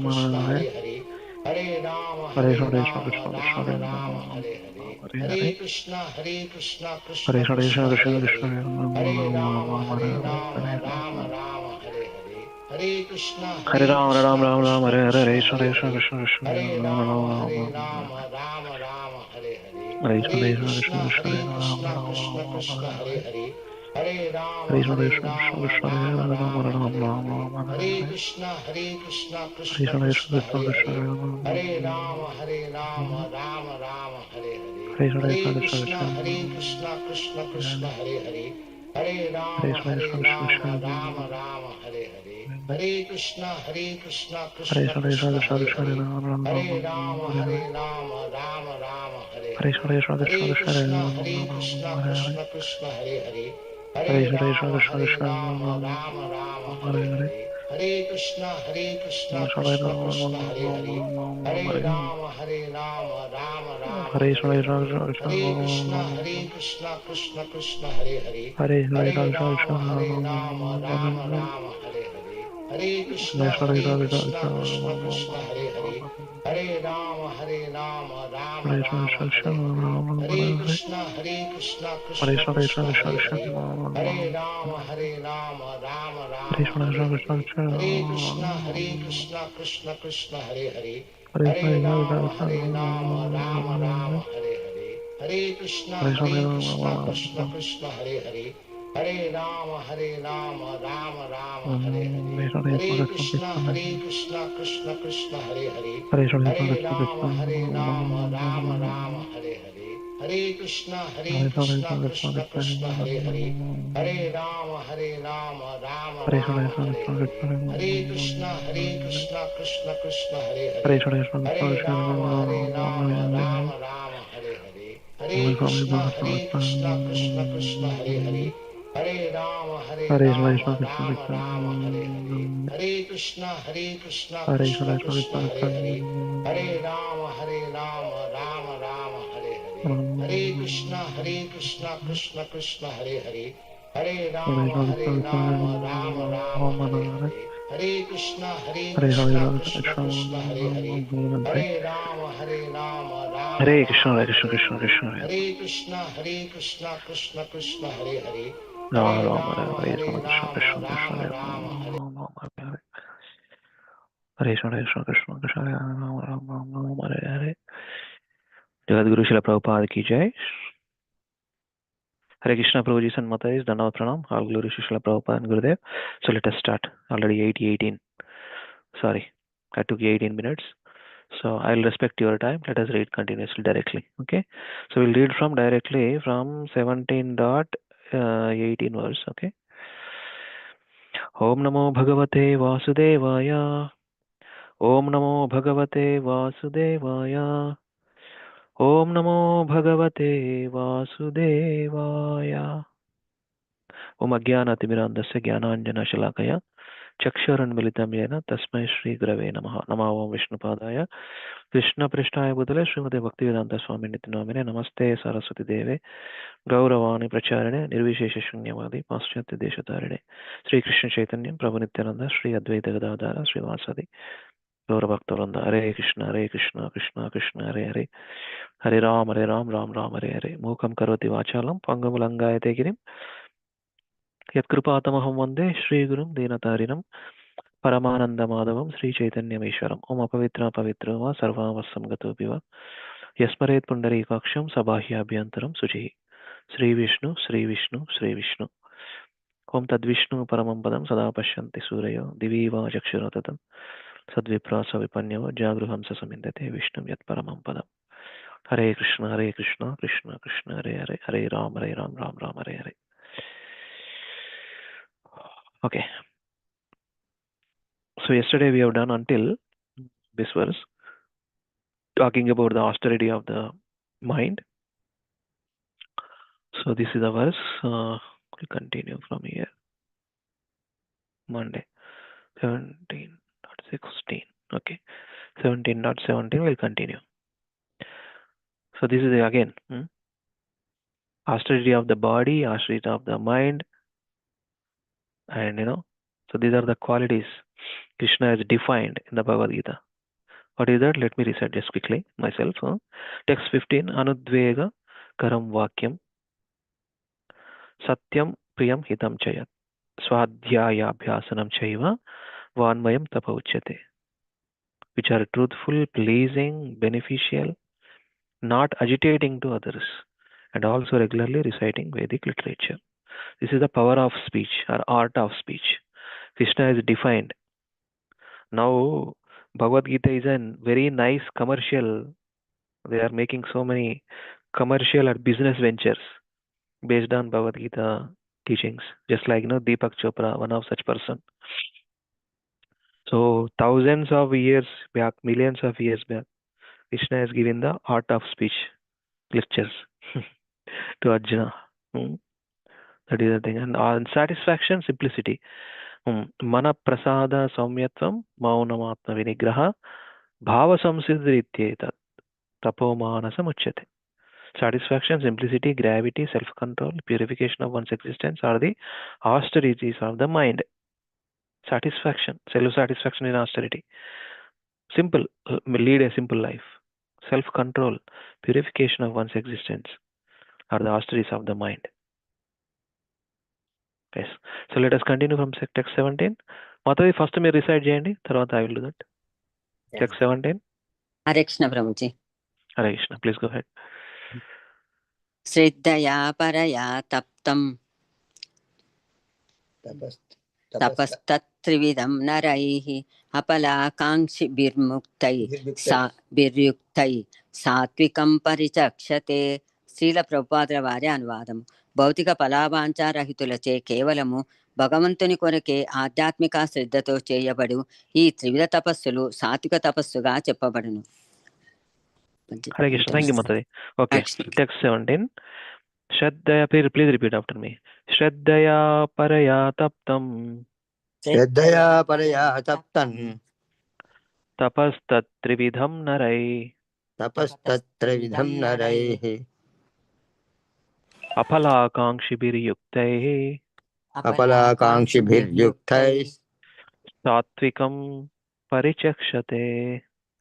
Hare Ram, Krishna Hare Hare Hare Hare Krishna, Krishna, Ram Hare Ram, Hare Hare Hare Hare Hare Krishna Hare Krishna, Krishna Krishna, Hare Krishna, Hare Hare Hare Ram, Ram Hare Hare Hare Krishna, Hare Krishna, Krishna Krishna, Krishna Hare Hare Hare Hare Krishna, Ram Hare Hare Hare Krishna Hare Krishna Krishna, Hare Krishna, Hare Hare Ram Hare Hare Hare Krishna Krishna Hare Hare Hare Ram Hare Hare Hare Krishna Krishna Hare Hare Hare Ram Hare Hare Hare Krishna Krishna Hare Hare Hare Ram Hare Hare Hare Krishna Krishna Krishna Hare Hare, Hare Rama Rama Rama Hare Hare, Hare Krishna Krishna Krishna Hare Hare, Hare Rama Rama Rama Hare Hare, Hare Krishna Krishna Krishna Hare Hare, Hare Rama Rama Rama Hare Hare, Hare Krishna Krishna Krishna Hare Hare, Hare Rama Rama Rama Hare Hare, Hare Krishna Krishna Krishna Hare Hare, Hare Rama Rama Rama Hare Hare, Hare Krishna Krishna Krishna Hare Hare, Hare Rama Rama Rama Hare Hare, Hare Krishna Krishna Krishna Hare Hare, Hare Rama Rama Rama Hare Hare, Hare Krishna Krishna Krishna Hare Hare, Hare Rama Rama Rama Hare Hare, Hare Krishna Krishna Krishna Hare Hare, Hare Rama Rama Rama Hare Hare, Hare Krishna Krishna Krishna Hare Hare, Hare Rama Rama Rama Hare Hare, Hare Krishna Krishna Krishna Hare Hare, Hare Rama Rama Hare Rama Krishna, Hare Hare Krishna, Krishna Hare, Krishna, Hare Hare Krishna Krishna Krishna Hare Hare, Hare Rama Rama, Rama Hare Rama, Krishna Krishna Krishna, Rama Hare Rama Hare. Rama, Hare Hare Krishna, Krishna Krishna Krishna, Hare Rama, Rama Rama, Hare Hare. Jagadguru Srila Prabhupada ki jai. Hare Krishna, Prabhuji and Mataji, Dandavat Pranam, all glory to Srila Prabhupada and Gurudev. So let us start. Already 18. Sorry, I took 18 minutes. So I'll respect your time. Let us read continuously directly. Okay. So we'll read from directly from 17.18 verse. Okay. Om Namo Bhagavate Vasudevaya. Om Namo Bhagavate Vasudevaya. Om Namo Bhagavate Vasudevaya. Om Ajnanatimirandasya Jnananjana Shalakaya Chaksharanmilitam Yena Tasmai Shri Gurave Namaha. Namo Om Vishnupadaya Krishna Prishtaya Bhutale Srimate Bhaktivedanta Swami Nityanamine Namaste Saraswati Deve Gauravani Pracharine Nirvishesha Shunyavadi Paschatya Deshatarine Sri Krishna Chaitanya Prabhu Nityananda Sri Advaita Gadadara Sri Vasadi Gaurabhaktavranda Hare Krishna Krishna Krishna Hare Hare Hare Ram Ram Ram Hare Hare Mukam Karoti Vachalam Pangamulangayate Girim Yatkrupatamaham Vande Sri Gurum Dinatarinam Paramanandamadavam Sri Chaitanyameshwaram Om Apavitra Pavitra Va Sarvavasam Gatopiva Yasmaret Pundarikaksham Sabahya Suchihi Sri Vishnu Sri Vishnu Sri Vishnu Om Tadvishnu Paramam Padam Sada Pashyanti Surayo Diviva Chakshuratatam Sadviprasa Vipanyava Jagruhamsa Samindate Vishnum Yat Paramam Padam Hare Krishna Krishna Krishna Hare Hare Hare Ram Ram Hare Hare. Okay, so yesterday we have done until this verse talking about the austerity of the mind. So this is the verse. We'll continue from here. Monday 17.16. Okay, 17.17 will continue. So this is again austerity of the body, austerity of the mind, and so these are the qualities Krishna has defined in the Bhagavad Gita. What is that? Let me recite just quickly myself. Text 15. Anudvega karam vakyam satyam priyam hitam chayat swadhyaya abhyasanam chaiva vanmayam tapa uchyate, which are truthful, pleasing, beneficial, not agitating to others, and also regularly reciting Vedic literature. This is the power of speech or art of speech. Krishna is defined. Now, Bhagavad Gita is a very nice commercial. They are making so many commercial or business ventures based on Bhagavad Gita teachings, just like Deepak Chopra, one of such person. So thousands of years back, millions of years back, Krishna has given the art of speech lectures to Arjuna. That is the thing. And on satisfaction, simplicity. Mana prasada saumyatvam maunamatma vinigraha bhava samsiddhrityetat tapomanasam uchyate. Satisfaction, simplicity, gravity, self-control, purification of one's existence are the austerities of the mind. satisfaction, self-satisfaction in austerity. Simple, lead a simple life. Self-control, purification of one's existence are the austerities of the mind. Yes. So let us continue from text 17. Mataji, first me recite cheyandi, tarvata I will do that. Text 17. Hare Krishna Prabhuji. Hare Krishna, please go ahead. Sriddhaya paraya taptam tapastat-trividam naraihi apalakankshivirmuktai biryuktai సాత్వికం పరిచక్షతే. శ్రీల ప్రభుపాదుల వారి అనువాదం. భౌతిక ఫలావాంఛారహితులచే కేవలము భగవంతుని కొరకే ఆధ్యాత్మిక శ్రద్ధతో చేయబడు ఈ త్రివిధ తపస్సులు సాత్విక తపస్సుగా చెప్పబడును. Hare Krishna, thank you Mataji. Okay, text 17. Shraddhaya, please repeat after me. Shraddhaya paraya taptam Shraddhaya paraya taptam tapastat-trividham narai tapastat-trividham naraihi apalakankshibiryuktai सात्विकं परिचक्षते.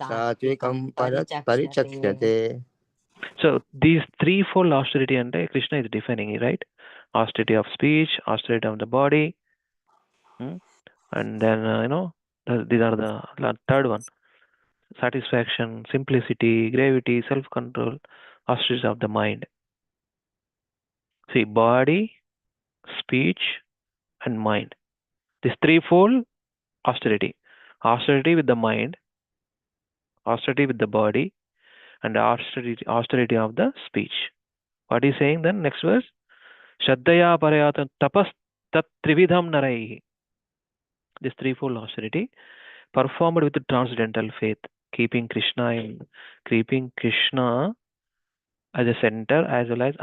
सात्विकं परिचक्षते. So these threefold austerity and Krishna is defining it, right? Austerity of speech, austerity of the body, and then these are the third one: satisfaction, simplicity, gravity, self-control, austerity of the mind. See, body, speech, and mind. This threefold austerity. Austerity with the mind, austerity with the body, and austerity of the speech. What is saying then? Next verse. Shraddhaya parayata tapas tat trividham naraihi. This threefold austerity performed with transcendental faith, keeping Krishna as a center, as well as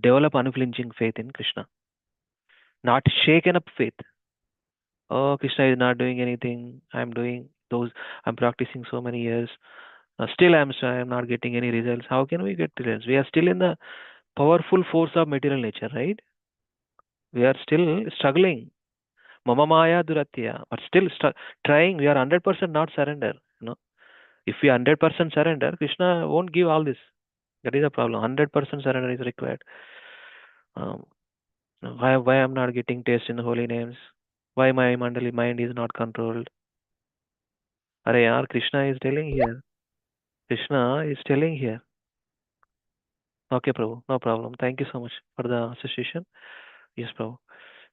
develop unflinching faith in Krishna. Not shaken up faith. Oh, Krishna is not doing anything. I'm practicing so many years. Still I'm not getting any results. How can we get results? We are still in the powerful force of material nature, right? We are still struggling. Mama Maya Duratya. But still trying. We are 100% not surrender. If we 100% surrender, Krishna won't give all this. That is a problem. 100% surrender is required. Why I'm not getting taste in the holy names? Why my mandali mind is not controlled? Are yaar, Krishna is telling here. Krishna is telling here. Okay, Prabhu, no problem. Thank you so much for the association. Yes, Prabhu.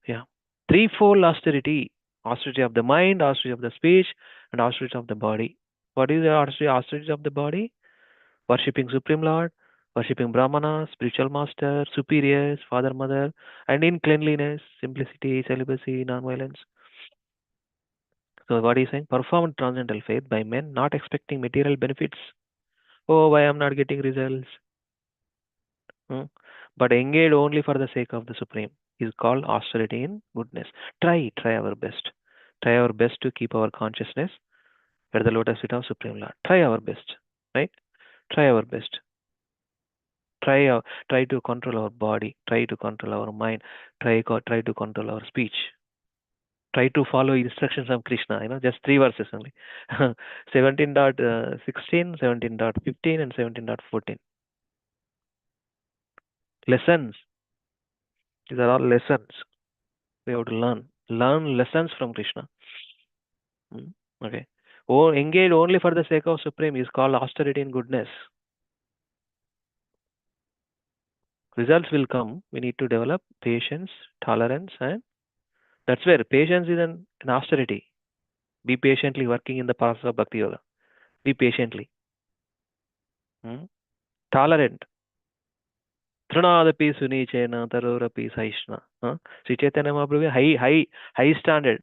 Yeah. Threefold austerity. Austerity of the mind, austerity of the speech, and austerity of the body. What is the austerity of the body? Worshipping Supreme Lord, worshipping Brahmana, spiritual master, superiors, father, mother, and in cleanliness, simplicity, celibacy, non-violence. So what is saying? Perform transcendental faith by men not expecting material benefits. Oh, why I'm not getting results? But engage only for the sake of the Supreme is called austerity in goodness. Try our best. Try our best to keep our consciousness at the lotus feet of Supreme Lord. Try our best, right? Try our best. Try to control our body. Try to control our mind. Try to control our speech. Try to follow instructions of Krishna. Just 3 verses only. 17.16, 17.15, and 17.14. Lessons. These are all lessons. We have to learn lessons from Krishna. Okay. Engage only for the sake of Supreme is called austerity in goodness. Results will come. We need to develop patience, tolerance, and that's where patience is an austerity. Be patiently working in the process of Bhakti Yoga. Be patiently. Tolerant. Trinadapi Sunichena Tarorapi Saishna. Sri Chaitanya Mahaprabhu, high standard.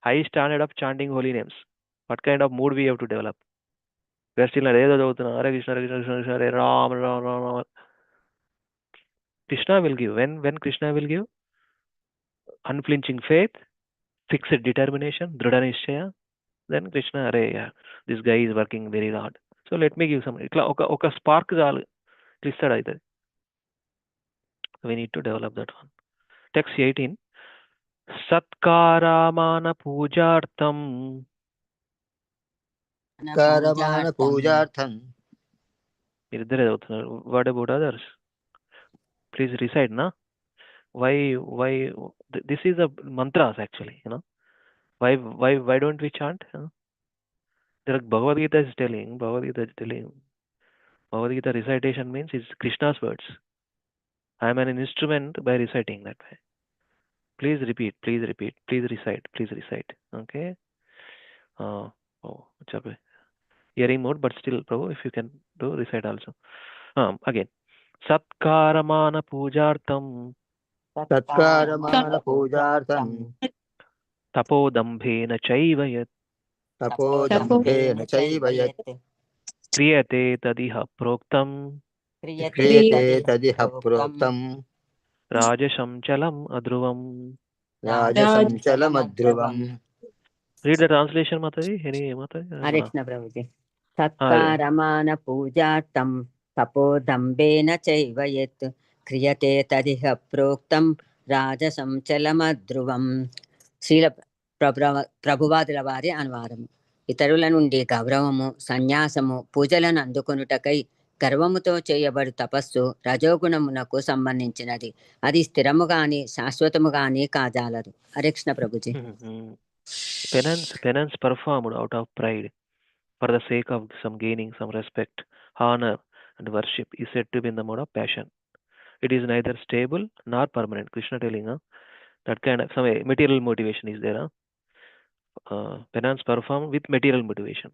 High standard of chanting holy names. What kind of mood we have to develop? We are still not Hare Krishna, Hare Krishna, Hare Ram. Krishna will give. When Krishna will give? Unflinching faith, fixed determination, Dhrida Nishchaya. Then Krishna, this guy is working very hard. So let me give some. Oka spark we need to develop that one. Text 18. సత్కారమాన పూజార్థం Karamana pujartham. మీరిద్దరే చదువుతున్నారు. What about others? Please reside నా. Why this is a mantras actually, why don't we chant? There Bhagavad Gita is telling, Bhagavad Gita recitation means it's Krishna's words. I am an instrument by reciting that way. Please repeat, please recite. Okay. It's okay. Hearing mode, but still, Prabhu, if you can do recite also. Again. Satkaramana pujartam Tatkaramana pujartham. tapodambhena chaiva yat Tapodambhena chaiva yat क्रियते तदिह प्रोक्तम् kriyate tadiha proktam राजसं चलम् अध्रुवम्. rajasam chalamadhruvam. Read the translation, Mataji. Any Mataji? Hare Krishna Prabhuji. Satkaramana pujartam tapodambena chaiva yat kriyate tadiha proktam rajasam chalamadhruvam. Srila ప్రభువాదుల వారి అనువాదము. ఇతరుల నుండి గౌరవము, సన్యాసము, పూజలను అందుకొనుటకై గర్వముతో చేయబడు తపస్సు రజోగుణమునకు సంబంధించినది. అది స్థిరము గాని శాశ్వతము గాని కాజాలదు. Hare Krishna Prabhuji. Penance performed out of pride for the sake of some gaining some respect, honor and worship is said to be in the mode of passion. It is neither stable nor permanent. Krishna telling that kind of some material motivation is there. Penance performed with material motivation.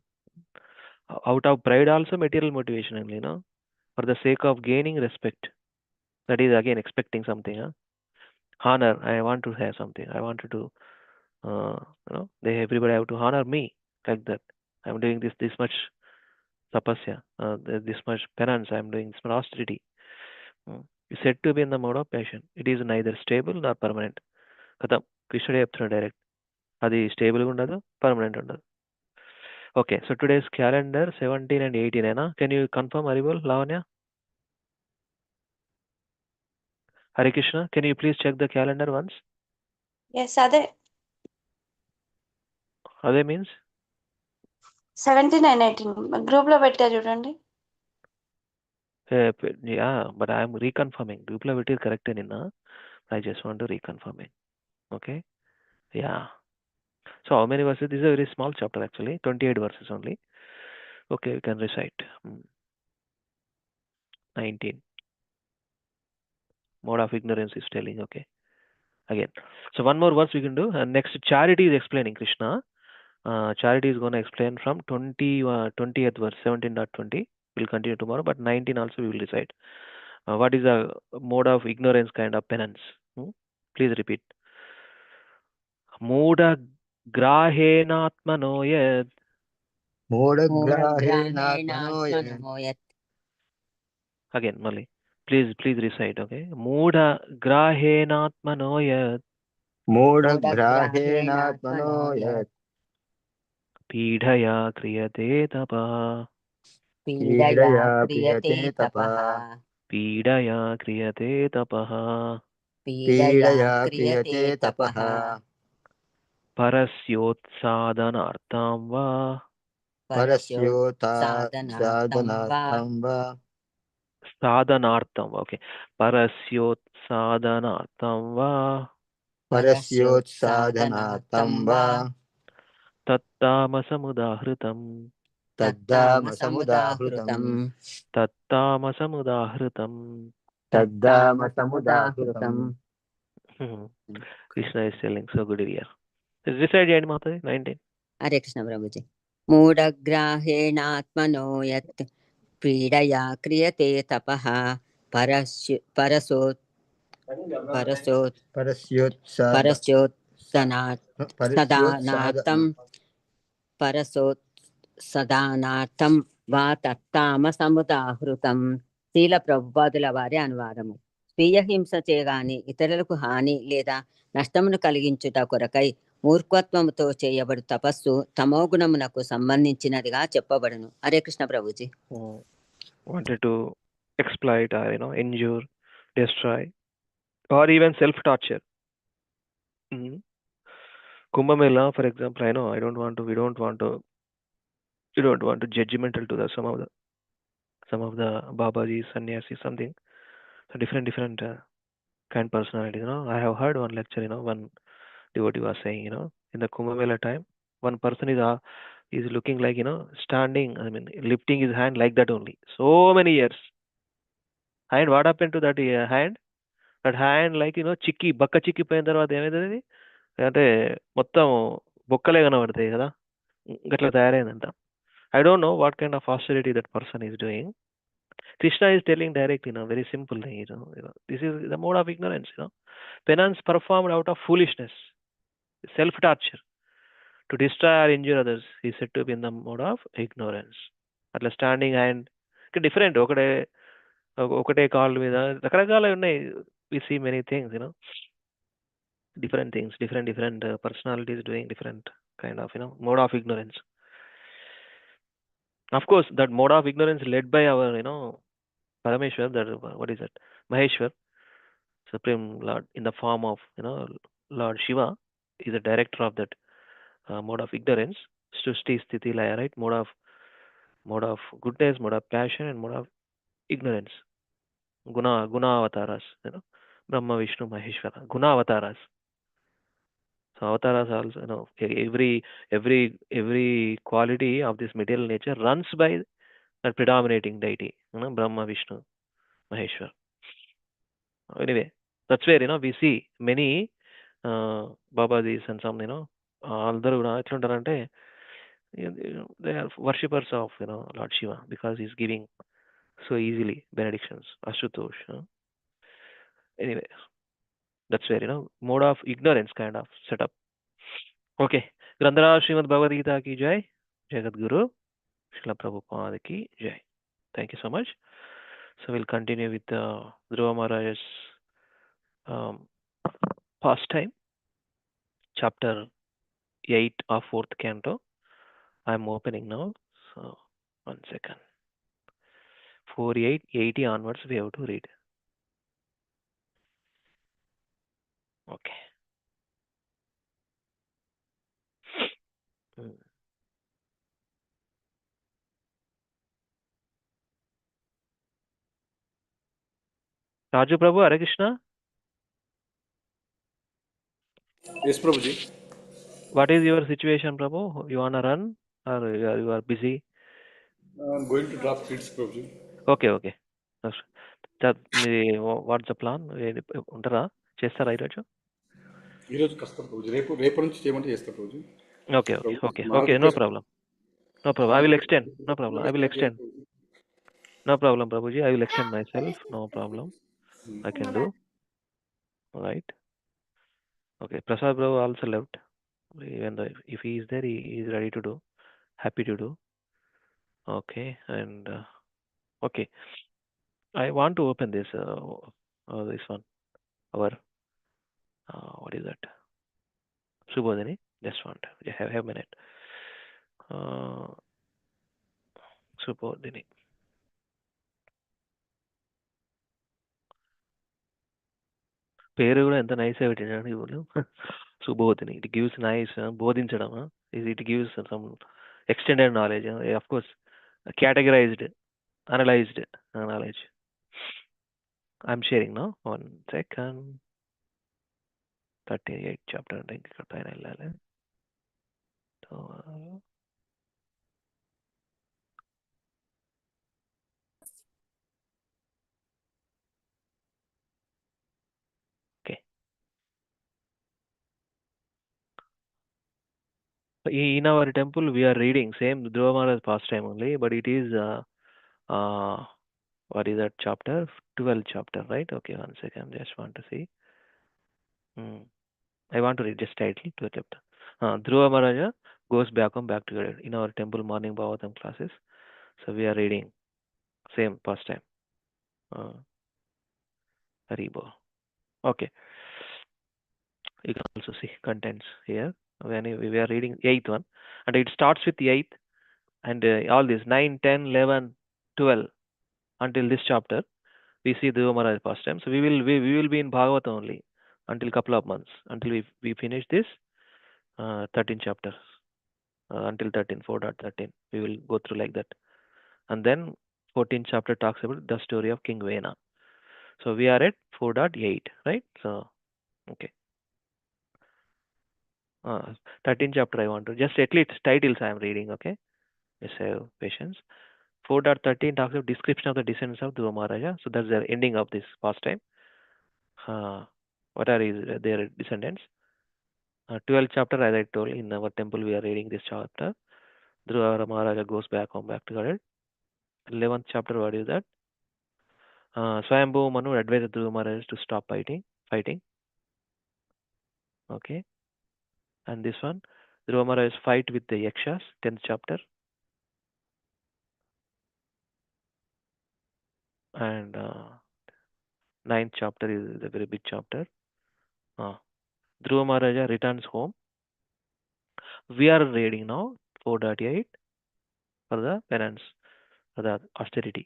Out of pride also material motivation only, for the sake of gaining respect. That is again expecting something. Honor, I want to have something. I wanted to, everybody have to honor me like that. I'm doing this much tapasya, this much penance. I'm doing this much austerity. It's said to be in the mode of passion. It is neither stable nor permanent. Katham Krishna చెప్తున్నాడు direct. అది stable ఉండదు, permanent ఉండదు. Okay, so today's calendar 17 and 18. Can you confirm, Haribol, Lavanya? Hare Krishna, can you please check the calendar once? Yes, Ade. Ade means 17 and 18 group లో పెట్టారు చూడండి. yeah, but I am reconfirming. Dupla is correct in I just want to reconfirming. Okay, yeah. So how many verses? This is a very small chapter actually, 28 verses only. Okay, we can recite. 19. Mode of ignorance is telling. Okay, again. So one more verse we can do. And next, Charity is explaining Krishna. Charity is going to explain from 20th verse, 17.20. We'll continue tomorrow, but 19 also we will recite. What is the mode of ignorance kind of penance? Please repeat. Moda grahenatmano yad. Moda grahenatmano yad. Again, Mali. Please recite, okay? Moda grahenatmano yad. Moda grahenatmano yad. Pidhaya kriyate tapa. Pidhaya kriyate tapa. Pidhaya kriyate tapa. Pidhaya kriyate tapa. Parasyotsādanārtam va. Parasyotsādanārtam va. Sadhanārtam, okay. Parasyotsādanārtam va. Parasyotsādanārtam va. Tattamasamudahritam. Taddamasamudahritam. Tattamasamudahritam. Taddamasamudahritam. Krishna is telling so good here. Recite Jayant Mataji, 19. Hare Krishna Prabhuji. మూఢగ్రాహేణాత్మనో యత్ పీడయా క్రియతే తపః పరసోత్సదానార్థం వా తత్తామసముదాహృతం. శీల ప్రభుపాదుల వారి అనువాదము. స్వీయ హింస చేయగాని ఇతరులకు హాని లేదా నష్టమును కలిగించుట కొరకై మూర్ఖత్వముతో చేయబడు తపస్సు తమోగుణమునకు సంబంధించినదిగా చెప్పబడును. Hare Krishna Prabhuji. Wanted to exploit or injure, destroy, or even self-torture. Mhm. Kumbh Mela, for example, I know we don't want to, judgmental to the some of the Babaji, Sannyasi, something. So different kind personalities. I have heard one lecture. One devotee was saying, in the Kumbh Mela time, one person is looking like, standing. I mean, lifting his hand like that only. So many years. And what happened to that hand? That hand like, చిక్కి బక్క చిక్కిపోయిన తర్వాత ఏమైతుంది అంటే మొత్తం బొక్కలే కనబడతాయి కదా గట్లా తయారైందంట. I don't know what kind of austerity that person is doing. Krishna is telling directly, very simple thing, this is the mode of ignorance, penance performed out of foolishness, self-torture, to destroy or injure others is said to be in the mode of ignorance. అట్లా standing hand different ఒకటే call మీద రకరకాల ఉన్నాయి. We see many things, different things, different personalities doing different kind of, mode of ignorance. Of course, that mode of ignorance led by our, Parameshwar, that what is that? Maheshwar, Supreme Lord, in the form of, Lord Shiva, is the director of that mode of ignorance. Srushti Sthiti Laya, right? Mode of goodness, mode of passion, and mode of ignorance. Guna avataras, Brahma, Vishnu, Maheshwara, Guna avataras. So avatars also, every quality of this material nature runs by that predominating deity, Brahma, Vishnu, Maheshwar. Anyway, that's where we see many Babajis and some అందరూ కూడా ఎట్లుంటారంటే they are worshippers of Lord Shiva because he's giving so easily benedictions, Ashutosh. Anyway, that's where mode of ignorance kind of setup. Okay, Grandhara Srimad Bhagavad Gita ki jai, Jagat Guru Srila Prabhupada ki jai. Thank you so much. So we'll continue with Dhruva Maharaj's pastime, chapter 8 of 4th canto. I'm opening now. So 1 second. 48, 80 onwards we have to read. Okay. Raju Prabhu, Hare Krishna. Yes, Prabhuji. What is your situation, Prabhu? You wanna run or you are busy? I'm going to drop kids, Prabhuji. Okay. What's the plan? ఉంటారా చేస్తారా ఈరోజు? ఈరోజు కష్టం ప్రభుజీ, రేపు నుంచి చేయమంటే చేస్తా Prabhuji. Okay, no problem. I will extend. No problem, I will extend. No problem, Prabhuji, I will extend myself. No problem, I can do. All right. Okay, Prasad Prabhu also left. Even though if he is there, he is ready to do, happy to do. Okay, and okay, I want to open this one, our what is that? Subodhini. Just want to have a minute. Subodhini. పేరు కూడా ఎంత నైస్గా పెట్టించండి వాళ్ళు. సుబోధిని, it gives nice బోధించడం, it gives some extended knowledge, of course categorized, analyzed knowledge. I'm sharing now. 1 second. 38 chapter అంటే ఇక్కడ పైన వెళ్ళాలి. Okay. In our temple we are reading same Dhruva Maharaj pastime only, but it is what is that chapter? 12th chapter, right? Okay, 1 second. Just want to see. I want to read just title to the chapter. Dhruva Maharaja goes back together in our temple morning Bhagavatam classes. So we are reading same pastime. Haribo. Okay. You can also see contents here. When we are reading 8th one, and it starts with the 8th, and all this 9, 10, 11, 12 until this chapter. We see Dhruva Maharaj pastime. So we will be in Bhagavatam only. until couple of months, until we finish this 13 chapters, until 13, 4.13. We will go through like that. And then 14th chapter talks about the story of King Vena. So we are at 4.8, right? So, okay. 13th chapter I want to, just at least titles I am reading, okay? Just have patience. 4.13 talks about description of the descendants of Dhruva Maharaja. So that's the ending of this pastime. What are their descendants? 12th chapter, as I told, in our temple we are reading this chapter. Dhruva Maharaja goes back home, back to Godhead. 11th chapter, what is that? Swayambhu Manu advised Dhruva Maharaja to stop fighting. Okay. And this one, Dhruva Maharaja's fight with the Yakshas, 10th chapter. And 9th chapter is a very big chapter. Dhruva Maharaja returns home. We are reading now 4.8 for the penance, for the austerity.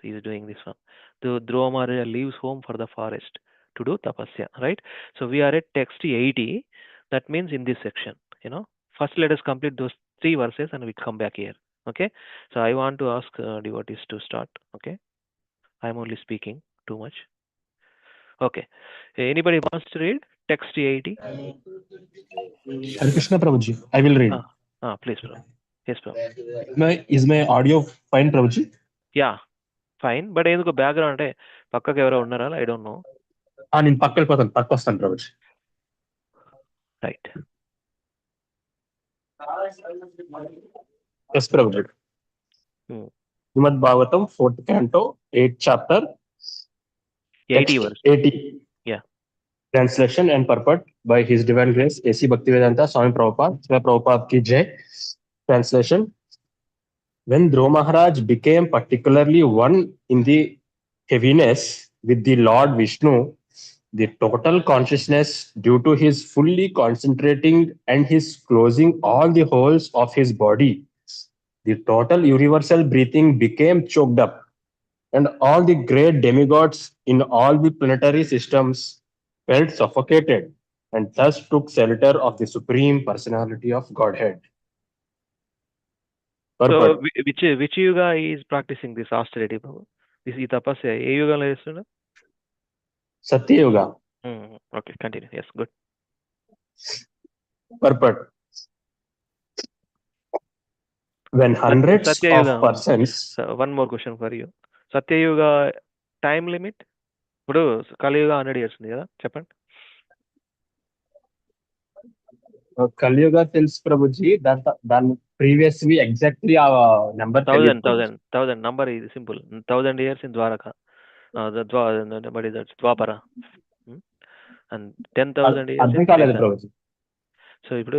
He is doing this one. The Dhruva Maharaja leaves home for the forest to do tapasya, right? So we are at text 80. That means in this section, First let us complete those 3 verses and we come back here. Okay. So I want to ask devotees to start. Okay. I'm only speaking too much. Okay. Anybody wants to read text 80? Hare Krishna Prabhuji, I will read. Please, Prabhu. Yes, Prabhu. Is my audio fine, Prabhuji? Yeah, fine. But ఎందుకు background అంటే పక్కకు ఎవరో ఉన్నారా? I don't know. నేను పక్క వెళ్ళిపోతాను, పక్క వస్తాను Prabhuji. Right. Yes, Prabhuji. Srimad Bhagavatam, 4th canto, 8th chapter, 80 verse. 80. Yeah. Translation and purport by His Divine Grace A.C. Bhaktivedanta Swami Prabhupada. Swami Prabhupada ki jai. Translation. When Dhruva Maharaj became particularly one in the heaviness with the Lord Vishnu, the total consciousness, due to his fully concentrating and his closing all the holes of his body, the total universal breathing became choked up, and all the great demigods in all the planetary systems felt suffocated and thus took shelter of the Supreme Personality of Godhead. So, which yuga is practicing this austerity, Prabhu? This is tapasya. ఏ యుగంలో చేస్తున్నా? Satya Yuga. Okay, continue. Yes, good. Purport. When hundreds of persons... So, one more question for you. Satya Yuga time limit? ఇప్పుడు కలియుగ 100 years ఉంది కదా, చెప్పండి. కలియుగ తెలుసు ప్రభుజీ, దాని ప్రీవియస్లీ ఎగ్జాక్ట్లీ ఆ నెంబర్ 1000 నంబర్ ఇది simple. 1000 years in Dwaraka. What is that? Dwapara. And 10,000 years in Treta. So ఇప్పుడు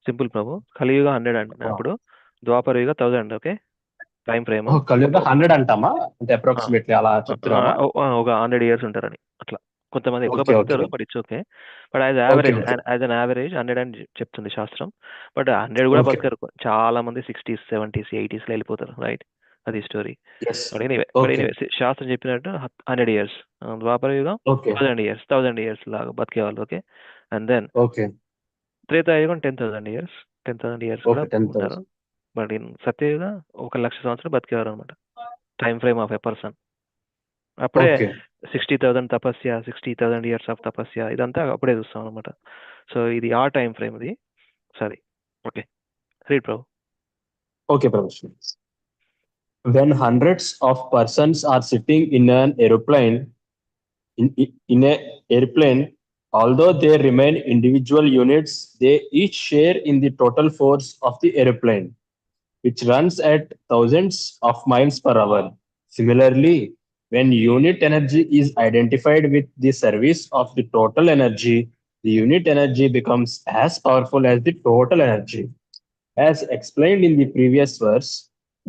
సింపుల్ ప్రభు, కలియుగ 100 అంటున్నప్పుడు ద్వాపర యుగ 1000. Okay, time frame. కలియుగ 100 అంటామా అంటే అప్రాక్సిమేట్లీ అలా చెప్తున్నామా? ఒక 100 years ఉంటారని అట్లా. కొంతమంది ఎక్కువ బతుకుతారు, but it's okay. But as an average 100 అని చెప్తుంది శాస్త్రం. బట్ 100 కూడా బతకరు, చాలా మంది 60s 70s 80s లో వెళ్ళిపోతారు, రైట్? అది స్టోరీ. బట్ ఎనీవే శాస్త్రం చెప్పినట్టు 100 years ద్వాపర యుగం, 1000 years లాగా బతికేవాళ్ళు. Okay. And then Tretayugam 10,000 years. 10,000 years కూడా ఉంటారు. బట్ ఇన్ సత్యయుగ 1,00,000 సంవత్సరాలు బతికేవారు అనమాట, time frame of a person. అప్పుడే 60,000 తపస్య, 60,000 years ఆఫ్ తపస్య, ఇదంతా అప్పుడే చూస్తాం అనమాట. సో ఇది ఆ టైం ఫ్రేమ్ ఇది. సరే, okay, read Prabhu. Okay Prabhu. When hundreds of persons are sitting in an aeroplane, although they remain individual units, they each share in the total force of the aeroplane, which runs at thousands of miles per hour. Similarly, when unit energy is identified with the service of the total energy, the unit energy becomes as powerful as the total energy. As explained in the previous verse,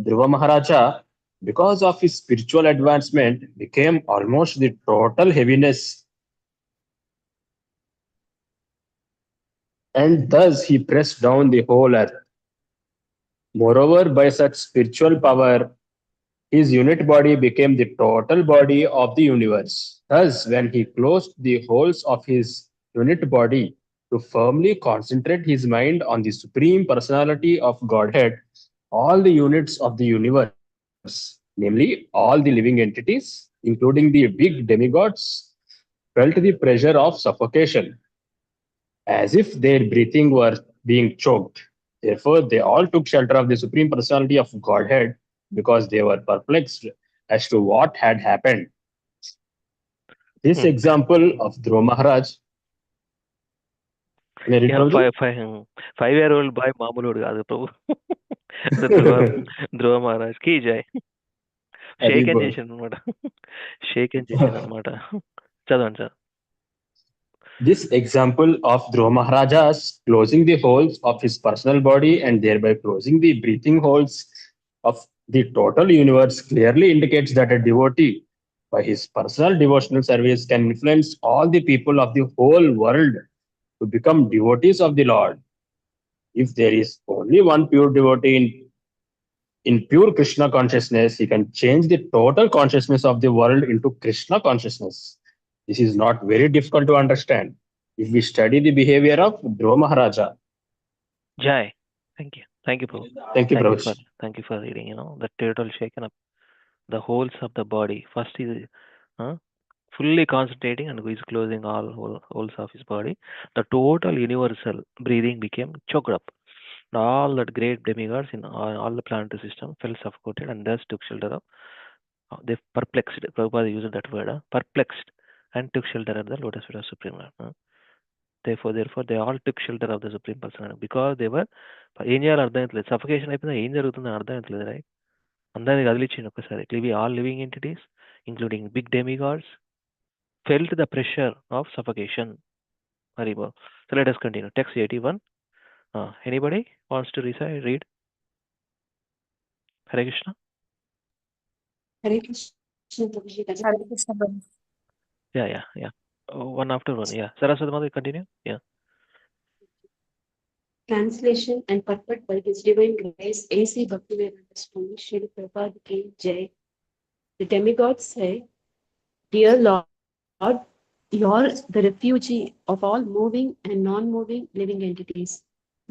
Dhruva Maharaja, because of his spiritual advancement, became almost the total heaviness, and thus he pressed down the whole earth. Moreover, by such spiritual power, his unit body became the total body of the universe. Thus, when he closed the holes of his unit body to firmly concentrate his mind on the Supreme Personality of Godhead, all the units of the universe, namely all the living entities, including the big demigods, felt the pressure of suffocation as if their breathing were being choked. Therefore, they all took shelter of the Supreme Personality of Godhead because they were perplexed as to what had happened. This example of Dhruva Maharaj. May I read, Yeah, Prabhuji? 5-year-old boy మామూలుడు కాదు ప్రభు. ధ్రువ మహారాజ్ కి జై. Shake hand చేశాను అనమాట. Shake hand చేశాను అనమాట. చదవండి sir. This example of Dhruva Maharaja's closing the holes of his personal body and thereby closing the breathing holes of the total universe clearly indicates that a devotee, by his personal devotional service, can influence all the people of the whole world to become devotees of the Lord. If there is only one pure devotee in pure Krishna consciousness, he can change the total consciousness of the world into Krishna consciousness. This is not very difficult to understand if we study the behavior of Dhruva Maharaja. Jai. Thank you. Thank you, Prabhu. Thank you, Prabhu. Thank you for reading, the total shaken up, the holes of the body. First is fully concentrating and is closing all holes of his body. The total universal breathing became choked up. All that great demigods in all the planetary system fell suffocated and thus took shelter of. They perplexed. Prabhupada used that word, perplexed, and took shelter at the lotus feet of Supreme Lord. Therefore, they all took shelter of the Supreme Personality because they were ఏం చేయాలి అర్థం అవుతలేదు. Suffocation అయిపోయిందా ఏం జరుగుతుందో అర్థం అవుతలేదు, right? అందరినీ కదిలిచ్చింది ఒకసారి. All living entities, including big demigods, felt the pressure of suffocation. Haribol. So let us continue. Text 81. Anybody wants to read? Hare Krishna. Hare Krishna. Hare Krishna. Yeah. One after one. Yeah. Saraswati Mother, continue. Yeah. Translation and purport by His Divine Grace A.C. Bhaktivedanta Swami Srila Prabhupada Ki Jai. The demigods say, "Dear Lord, you're the refugee of all moving and non-moving living entities.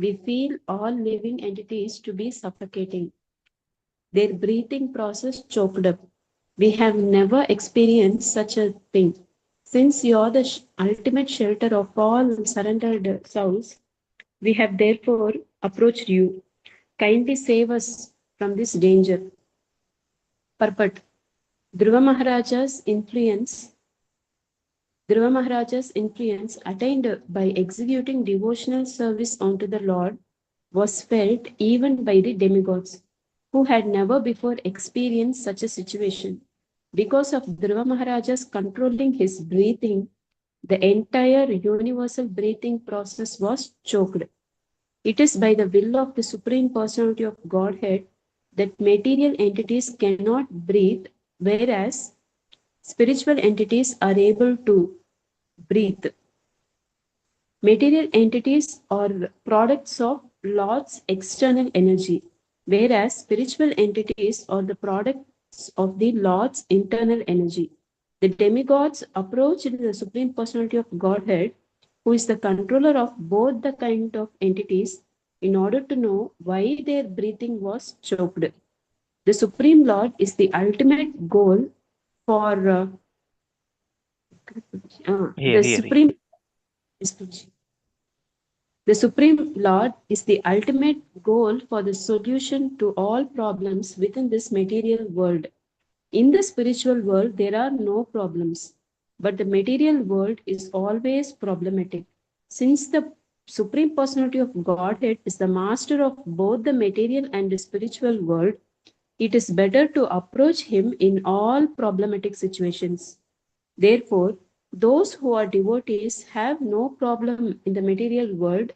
We feel all living entities to be suffocating. Their breathing process choked up. We have never experienced such a thing. Since you're the ultimate shelter of all surrendered souls, we have therefore approached you. Kindly save us from this danger." Purport. Dhruva Maharaja's influence attained by executing devotional service unto the Lord was felt even by the demigods, who had never before experienced such a situation. Because of Dhruva Maharaja's controlling his breathing, the entire universal breathing process was choked. It is by the will of the Supreme Personality of Godhead that material entities cannot breathe, whereas spiritual entities are able to breathe. Material entities are products of Lord's external energy, whereas spiritual entities are the products of the Lord's internal energy. The demigods approached the Supreme Personality of Godhead, who is the controller of both the kind of entities, in order to know why their breathing was choked. The Supreme Lord is the ultimate goal for The Supreme Lord is the ultimate goal for the solution to all problems within this material world. In the spiritual world, there are no problems, but the material world is always problematic. Since the Supreme Personality of Godhead is the master of both the material and the spiritual world, it is better to approach him in all problematic situations. Therefore, those who are devotees have no problem in the material world.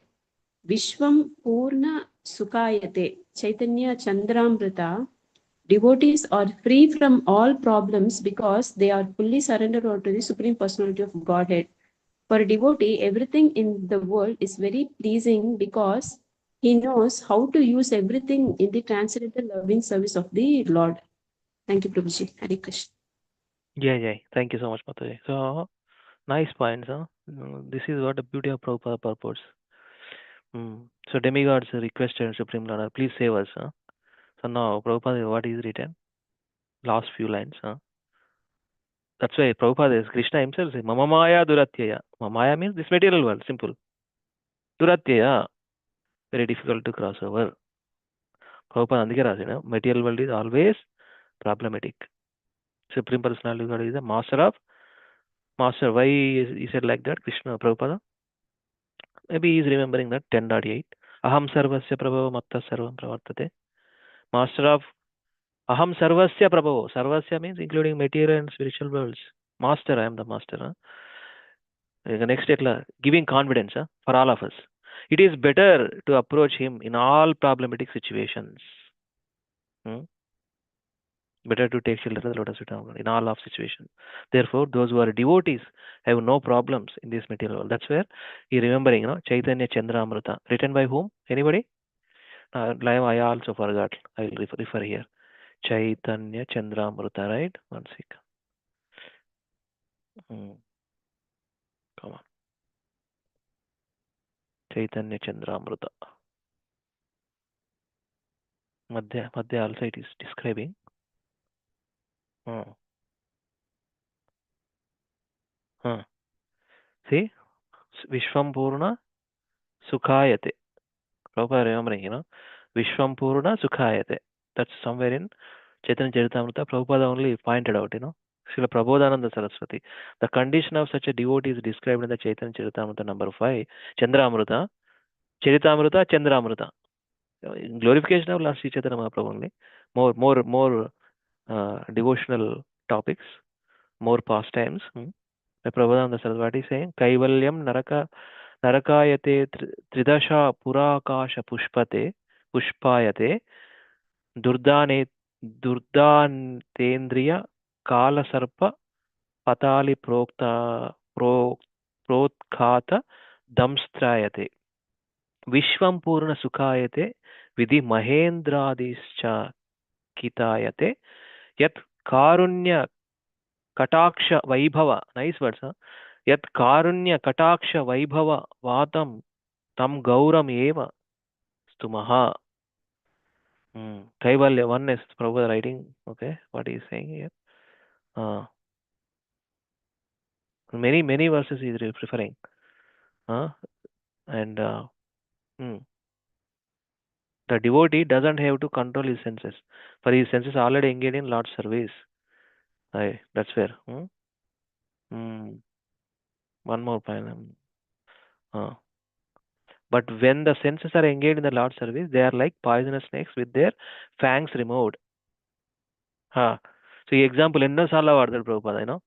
Vishwam Purna Sukhayate, Chaitanya Chandramrita. Devotees are free from all problems because they are fully surrendered to the Supreme Personality of Godhead. For a devotee, everything in the world is very pleasing because he knows how to use everything in the transcendental loving service of the Lord. Thank you, Prabhuji. Hare Krishna. Yeah. Thank you so much, Mataji. So, nice points, huh? This is what the beauty of Prabhupada purpose. So, demigods requested Supreme Lord, please save us, huh? So now, Prabhupada, what is written? Last few lines, huh? That's why Prabhupada is Krishna himself says, Mama Maya Duratyaya. Maya means this material world, simple. Duratyaya, very difficult to cross over. Prabhupada andike rasina, material world is always problematic. Supreme Personality God is the master. Why he said like that, Krishna Prabhupada? Maybe he is remembering that 10.8. Aham sarvasya prabhava matta sarvam pravartate. Master of Aham sarvasya prabhava. Sarvasya means including material and spiritual worlds. Master, I am the master. Huh? The next giving confidence for all of us. It is better to approach him in all problematic situations. Better to take shelter of the lotus feet in all of situations. Therefore, those who are devotees have no problems in this material world. That's where he remembering, Chaitanya Chandramrita. Written by whom? Anybody? I also forgot. I will refer here. Chaitanya Chandramrita, right? One second. Come on. Chaitanya Chandramrita. Madhya also it is describing. See? Vishwam Purna Sukhayate. Prabhupada remembering, Vishwam Purna Sukhayate. That's somewhere in Chaitanya Charitamrita. Prabhupada only pointed out, Srila Prabodhananda Saraswati. The condition of such a devotee is described in the Chaitanya Charitamrita number 5. Chandramrita. Charitamrita, Chandramrita. Glorification of Lord Sri Chaitanya Mahaprabhu only. More devotional topics, more pastimes. Prabodhananda Saraswati is saying, Kaivalyam Narakayate Tridasha Purakasha Pushpayate Durdantendriya Kalasarpa Patali Protkata Damstrayate Vishwam Purna Sukhayate Vidhi Mahendradischa Kitayate Yat Karunya Kataksha Vaibhava. Nice words, huh? Yat Karunya Kataksha Vaibhava Vatam Tam Gauram Eva Stumaha. Kaivalya, oneness, Prabhupada writing, okay, what he is saying here. Many verses he is referring. And the devotee doesn't have to control his senses. For his senses already engaged in Lord's service. That's where. One more point. But when the senses are engaged in the Lord's service, they are like poisonous snakes with their fangs removed. So, example, ఎన్నోసార్లు వాడతాడు Prabhupada,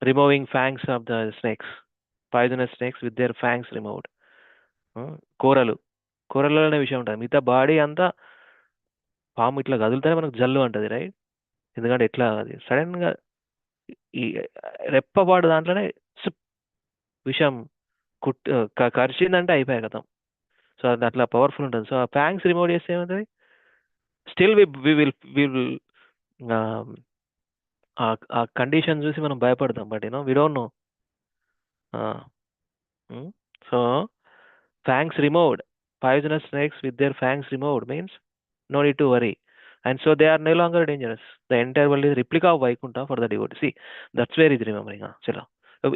removing fangs of the snakes, poisonous snakes with their fangs removed. కూరలు అనే విషయం ఉంటుంది. మిగతా body అంతా పాము ఇట్లా కదులుతానే మనకు జల్లు అంటది, రైట్? ఎందుకంటే ఎట్లా అది సడన్ గా ఈ రెప్పపాటు దాంట్లోనే విషం కరిచిందంటే అయిపోయాయి కదా. సో అది అట్లా పవర్ఫుల్ ఉంటుంది. సో ఆ ఫ్యాంగ్స్ రిమూవ్ చేస్తే ఏమవుతుంది? స్టిల్ వి విల్ ఆ కండిషన్ చూసి మనం భయపడతాం. But we don't know. So fangs removed, poisonous snakes with their fangs removed means no need to worry, and so they are no longer dangerous. The entire world is replica of Vaikuntha for the devotee. See, that's where he's remembering. Chalo.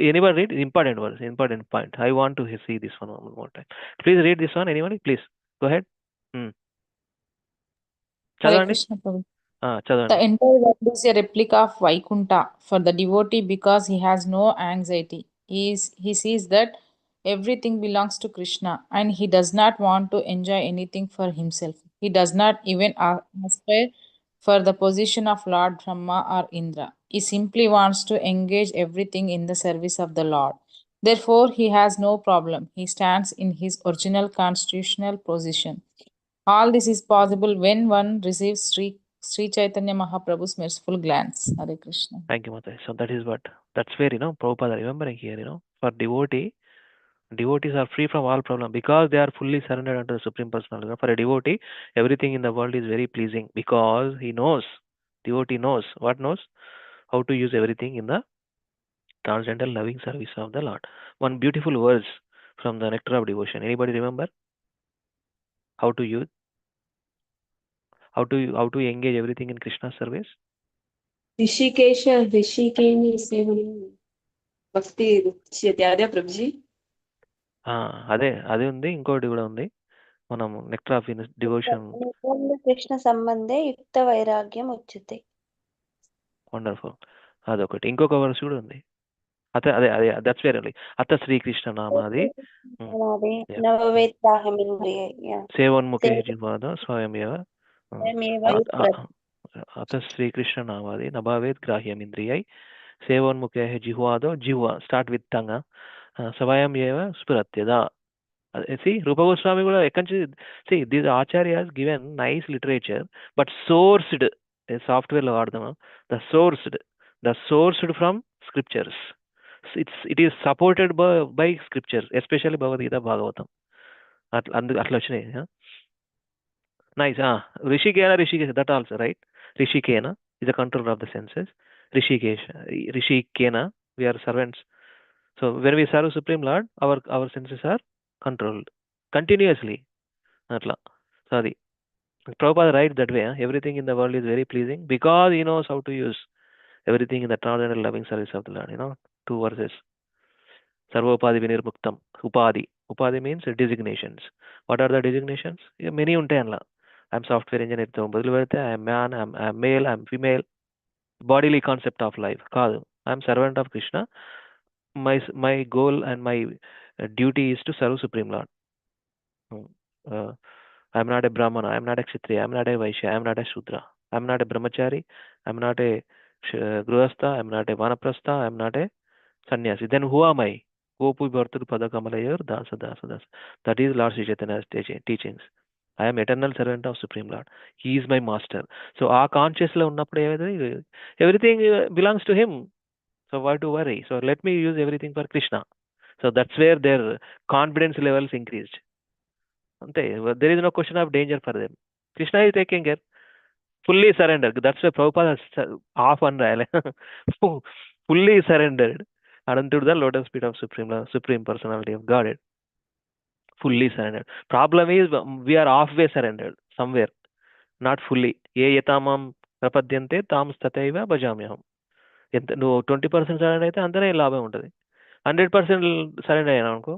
Anybody read? Important words, important point. I want to see this one more time. Please read this one. Anybody? Please go ahead. Hare చదవండి. Krishna Prabhu. చదవండి. The entire world is a replica of Vaikuntha for the devotee because he has no anxiety. He sees that everything belongs to Krishna and he does not want to enjoy anything for himself. He does not even aspire for the position of Lord Brahma or Indra. He simply wants to engage everything in the service of the Lord. Therefore, he has no problem. He stands in his original constitutional position. All this is possible when one receives Sri Chaitanya Mahaprabhu's merciful glance. Hare Krishna. Thank you, Mata. So that's where, Prabhupada remembering here, for devotees are free from all problem because they are fully surrendered unto the Supreme Personality. For a devotee, everything in the world is very pleasing because he knows. Devotee knows. What knows? how to use everything in the transcendental loving service of the Lord. One beautiful verse from the Nectar of Devotion. Anybody remember how to use, how to engage everything in Krishna's service? ऋषिकेश ऋषिकेन सेवनं భక్తి రుచ్యతే అదే ప్రభుజీ. అదే ఉంది, ఇంకోటి కూడా ఉంది. మనం నెక్టర్ ఆఫ్ డివోషన్. కృష్ణ సంబంధే యుక్త వైరాగ్యం ఉచ్యతే. వండర్ఫుల్. అదొకటి. ఇంకొక వర్స్ కూడా ఉంది. అదే అదే అదే దట్స్ వేర్ ఓన్లీ. అత శ్రీకృష్ణ నామాది సేవోన్ముఖే జిహ్వాద స్వయమేవ అత శ్రీకృష్ణ నామాది నభావేత్ గ్రాహ్యమింద్రియై సేవోన్ముఖే జిహ్వాదో జిహ్వ స్టార్ట్ విత్ టంగ్ స్వయం ఏవ స్ఫురత్యదా. See, Rupa Goswami కూడా ఎక్కడి నుంచి, see, these acharyas given nice literature, but sourced, సాఫ్ట్వేర్లో వాడదాము, the sourced from scriptures. It is supported by scriptures, especially Bhagavad Gita, Bhagavatam. అట్లా వచ్చినాయి. Nice. Rishikena, that also, right? Rishikena is a controller of the senses. Rishikena, we are servants. So when we serve Supreme Lord, our senses are controlled continuously. Atla. Sorry. Prabhupada writes that way. Everything in the world is very pleasing because he knows how to use everything in the transcendental loving service of the Lord. 2 verses. Sarvopadi vinirmuktam. Upadi means designations. What are the designations? Many ఉంటాయి అలా. I'm software engineer తో బదులు పెడితే I'm man, I'm male, I'm female. Bodily concept of life. కాదు. I'm servant of Krishna. My goal and my duty is to serve Supreme Lord. I'm not a Brahmana, I'm not a Kshatriya, I'm not a Vaishya, I'm not a Shudra, I'm not a Brahmachari, I'm not a Grihastha, I'm not a Vanaprastha, I'm not a Sannyasi. Then who am I? Gopu Bhartur Padakamalayur Dasa Dasa Dasa. That is Lord Sri Chaitanya's teachings. I am eternal servant of Supreme Lord. He is my master. So our consciously ఉన్నప్పుడు everything belongs to him. So why to worry? So let me use everything for Krishna. So that's where their confidence levels increased. There is no question of danger for them. Krishna is taking care. Fully surrendered. That's why Prabhupada half unreal. Fully surrendered unto the lotus feet of Supreme Personality of Godhead. Fully surrendered. Problem is we are halfway surrendered somewhere. Not fully. Ye yatamam prapadyante tam stataiva bhajamyaham. నువ్వు 20% surrender అయితే అంతనే లాభం ఉంటుంది. 100% surrender అయినా అనుకో,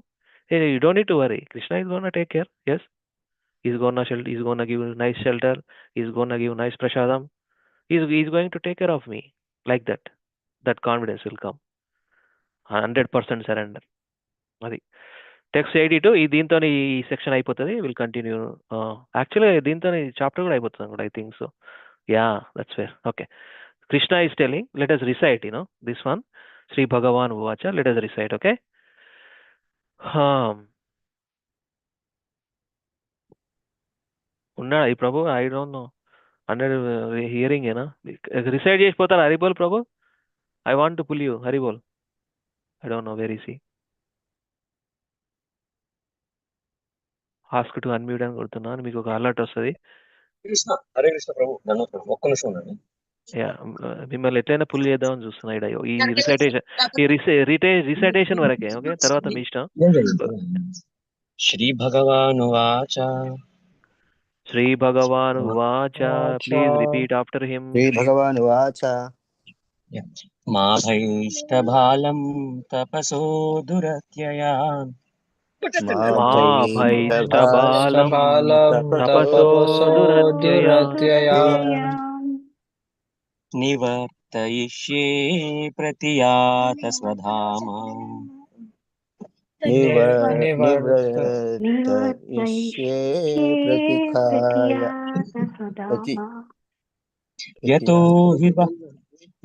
you don't need to worry. Krishna is gonna take care. Yes, is gonna give nice shelter, is gonna give nice prasadam, is going to take care of me. Like that confidence will come. 100% surrender. అది text 82. దీంతో ఈ section అయిపోతుంది. Will continue. Actually దీంతో chapter కూడా అయిపోతుంది కూడా, I think so. Ya, that's where. Okay. Krishna is telling, let us recite, this one. Sri Bhagavan Uvacha, let us recite, okay? Unnada ee Prabhu? I don't know. Under hearing, recite chesipotara Haribol Prabhu? I want to pull you, Haribol. I don't know, where is he? Ask to unmute and కొడుతున్నాను, మీకు ఒక alert వస్తుంది. హరే కృష్ణ ప్రభు, ఒక్క నిమిషం ఉండండి. మిమ్మల్ని ఎట్లయినా pull చేద్దామని చూస్తున్నా. ఈ రిసైటేషన్ వరకే, ఓకే? తర్వాత మీ ఇష్టం. శ్రీ భగవానువాచ. శ్రీ భగవానువాచ. Please repeat after him. Shri భగవానువాచ. మాభైష్టభాలం తపసో దురత్యయాన్. మాభైష్టభాలం తపసో దురత్యయాన్ నివర్తయిష్యే ప్రతియాత స్వధామ. నివర్తయిష్యే ప్రతికాయ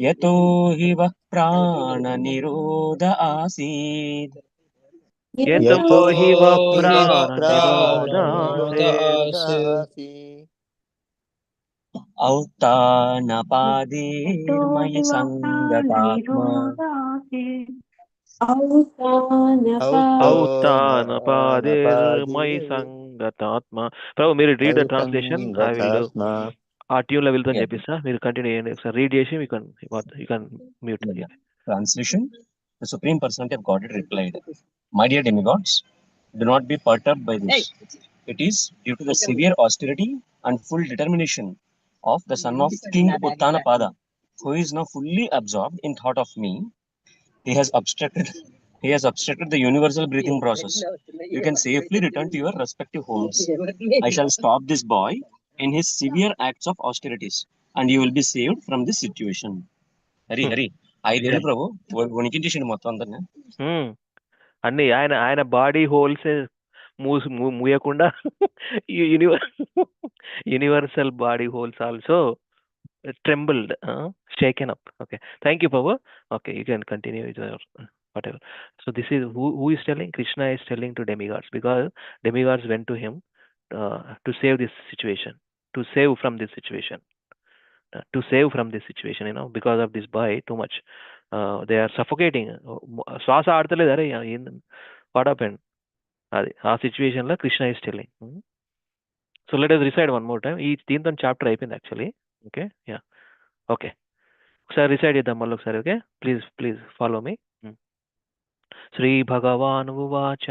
యతో హి వః ప్రాణ నిరోధ ఆసీద్. యతో హి వః ప్రాణ నిరోధ ఔత్తానపాదేర్మయి సంగతాత్మా. ఔత్తానపాదేర్మయి సంగతాత్మా. ప్రభు, మీరు read the translation. I will do. ఆ ట్యూన్లో వెళ్తాను Yeah. చెప్పిస్తా, మీరు కంటిన్యూ చేయండి. ఒకసారి రీడ్ చేసి you can mute. Translation: The Supreme Personality of Godhead replied, "My dear demigods, do not be perturbed by this. It is due to the severe austerity and full determination of the son of King Uttanapada, who is now fully absorbed in thought of me. He has obstructed the universal breathing process. You can safely return to your respective homes. I shall stop this boy in his severe acts of austerities, and you will be saved from this situation." Hari 5 ఏళ్ళు ప్రభు వణికించేసిండు మొత్తం అందరిని. అన్ని ఆయన body holes మూయకుండా universal body holes also trembled, shaken up. Okay, thank you, Prabhu. Okay, you can continue with your whatever. So this is who is telling? Krishna is telling to demigods, because demigods went to him to save this situation, to save from this situation, because of this boy too much. They are suffocating. శ్వాస ఆడతలేదు, అరే what happened, అది ఆ సిచ్యువేషన్లో Krishna is telling. So let us recite one more time. ఈ దీంతో chapter అయిపోయింది actually. Okay, ya, okay, ఒకసారి recite చేద్దాం మళ్ళీ ఒకసారి. Okay, please follow me. Shri Bhagavan ఉవాచ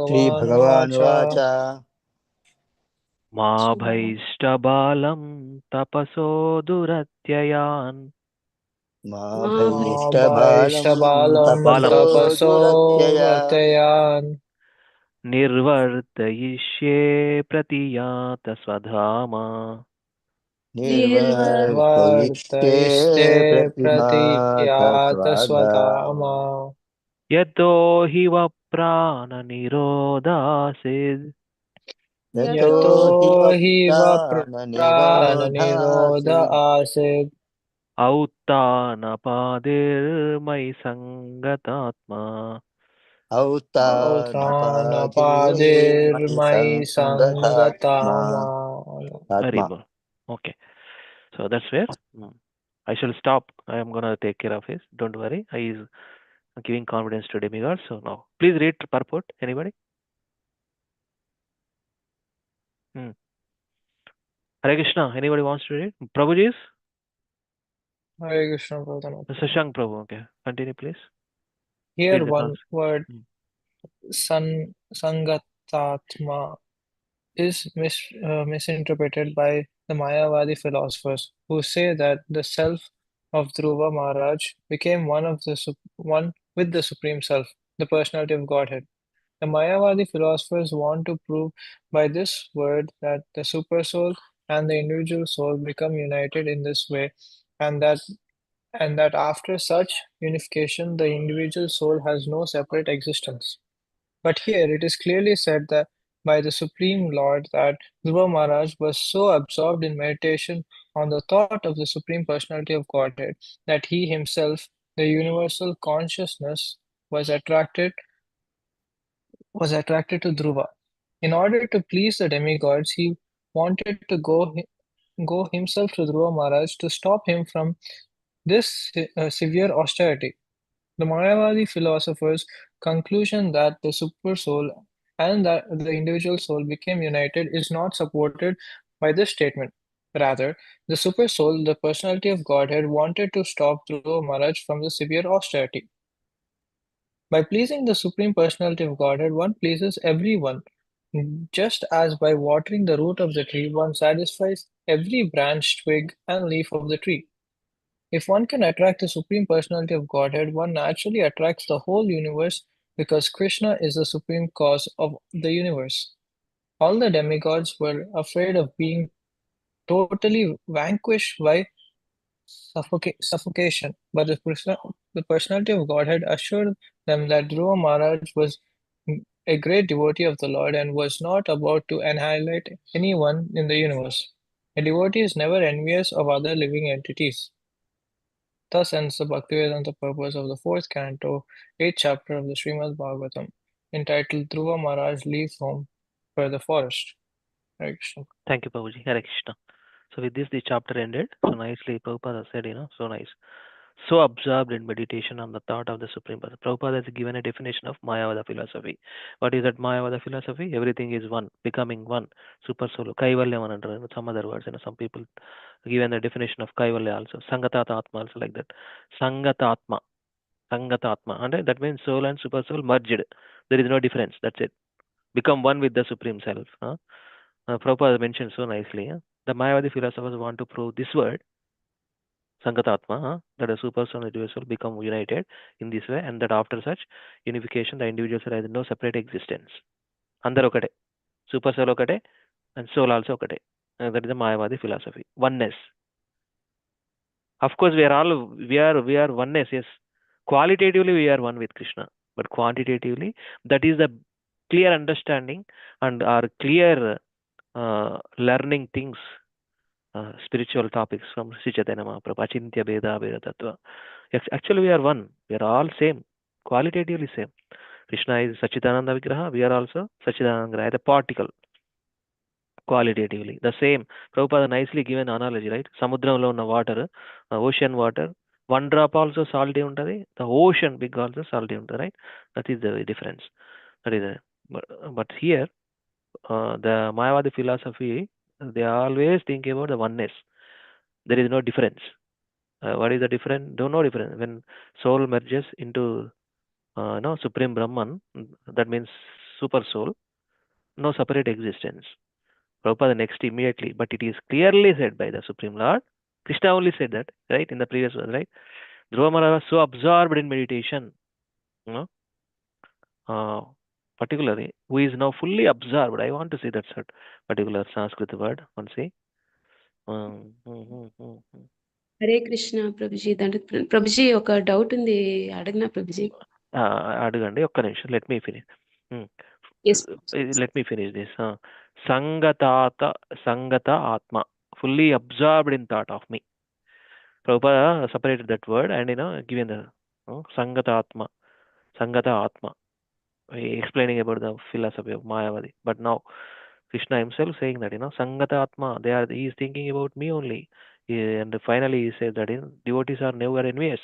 श्रीभगवानुवाच మా భైష్టబాలం తపసో దురత్యయాన్ मा भैष्टबालं भैष्टबालं तपसो दुरत्यया तपसोऽवर्तयान् నిర్వర్తయిష్యే ప్రతియాత స్వధామా निर्वर्तयिष्ये वर्तयिष्ये प्रतिमात प्रतियात स्वधाम स्वधामा యతో హి ప్రాణ నిరోధాసిద్ यतो हि प्राणनिरोध वप्राणनिरोधासीत् आसीत् ఔత్తానపాదిర్మయి సంగతాత్మా औत्तानपादिर्मयि औत्थानपादिर्मयि सङ्गतात्मा. सङ्गतामा. Okay, so that's where I shall stop. I am gonna take care of it. Don't worry. I is giving confidence to demigods. So now, please read purport. Anybody? Hare Krishna. Anybody wants to read? Prabhuji's? Hare Krishna, Pradhan. Shashank Prabhu. Okay, continue, please. Here Read the one word, sangatatma, is misinterpreted by the Mayavadi philosophers, who say that the self of Dhruva Maharaj became one with the Supreme Self, the personality of Godhead. The Mayavadi philosophers want to prove by this word that the super soul and the individual soul become united in this way, and that after such unification, the individual soul has no separate existence. But here it is clearly said that by the Supreme Lord that Dhruva Maharaj was so absorbed in meditation on the thought of the Supreme Personality of Godhead that he himself, the universal consciousness, was attracted to Dhruva. In order to please the demigods, he wanted to go himself to Dhruva Maharaj to stop him from this severe austerity. The Mayavadi philosophers' conclusion that the super soul and that the individual soul became united is not supported by this statement. Rather, the super soul, the personality of Godhead, wanted to stop Dhruva Maharaj from the severe austerity. By pleasing the Supreme Personality of Godhead, one pleases everyone, just as by watering the root of the tree, one satisfies every branch, twig, and leaf of the tree. If one can attract the Supreme Personality of Godhead, one naturally attracts the whole universe because Krishna is the supreme cause of the universe. All the demigods were afraid of being totally vanquished by suffocation, but the personality of Godhead assured them that Dhruva Maharaj was a great devotee of the Lord and was not about to annihilate anyone in the universe. A devotee is never envious of other living entities. Thus ends the Bhaktivedanta purpose of the 4th canto, 8th chapter of the Srimad Bhagavatam, entitled Dhruva Maharaj Leaves Home for the Forest. Hare Krishna. Thank you, Prabhuji. Hare Krishna. So with this, the chapter ended. So nicely, Prabhupada said, so nice. so absorbed in meditation on the thought of the Supreme Person. Prabhupada has given a definition of Mayavada philosophy. What is that Mayavada philosophy? Everything is one, becoming one, super solo, Kaivalyam and some other words. Some people given the definition of Kaivalya also. Sangatata Atma also like that. Sangatatma. Sangatatma. And that means soul and super soul merged. There is no difference. That's it. Become one with the Supreme Self. Prabhupada mentioned so nicely. The Mayavadi philosophers want to prove this word, Sangatatma, that a super soul and individual become united in this way, and that after such unification, the individuals have no separate existence. Andar okate, super soul okate, and soul also okate. That is the Mayavadi philosophy. Oneness. Of course, we are oneness. Yes, qualitatively we are one with Krishna, but quantitatively, that is the clear understanding and our clear learning things, spiritual topics from Sri Chaitanya Mahaprabhu, Achintya Beda Beda Tattva. Yes, actually we are one. We are all same, qualitatively same. Krishna is Sachidananda Vigraha. We are also Sachidananda Vigraha, the particle, qualitatively. The same. Prabhupada nicely given analogy, right? Samudramlo ఉన్న water, ocean water, one drop also salty untadi. The ocean big also salty untadi, right? That is the difference. That is but here, the Mayavadi philosophy, they always think about the oneness. There is no difference. What is the difference? No difference. When soul merges into Supreme Brahman, that means super soul, no separate existence. Prabhupada next immediately, but it is clearly said by the Supreme Lord. Krishna only said that, right, in the previous verse, right? Dhruva Maharaj was so absorbed in meditation, you know, particularly, who is now fully absorbed. I want to say that particular Sanskrit word, one say. Hare Krishna Prabhuji. దాంట్లో ప్రభుజీ ఒక doubt ఉంది, అడగనా ప్రభుజీ? అడగండి, ఒక్క నిమిషం. Let me finish. Yes. Let me finish this. Sangata Atma, fully absorbed in thought of me. Prabhupada separated that word and given the Sangata Atma, explaining about the philosophy of Mayavadi. But now Krishna himself saying that Sangata Atma, he is thinking about me only. And finally he says that devotees are never envious.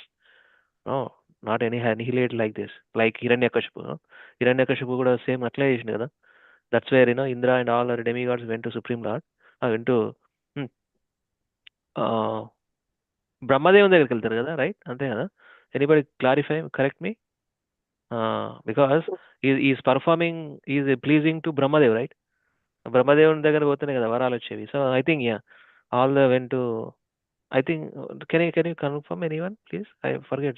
No, not annihilate like this, like Hiranyakashipu. Hiranyakashipu kuda same atle chesinu kada. That's where Indra and all other demigods went to Supreme Lord, went to Brahmadevan దగ్గరికి వెళ్తారు కదా, right? అంతే కదా? Anybody clarify, correct me? Because he is performing, he is pleasing to Brahmadev, right? బ్రహ్మదేవుని దగ్గర పోతేనే కదా వరాలు వచ్చేవి. So I think all the went to, I think, can you confirm anyone, please? I forget.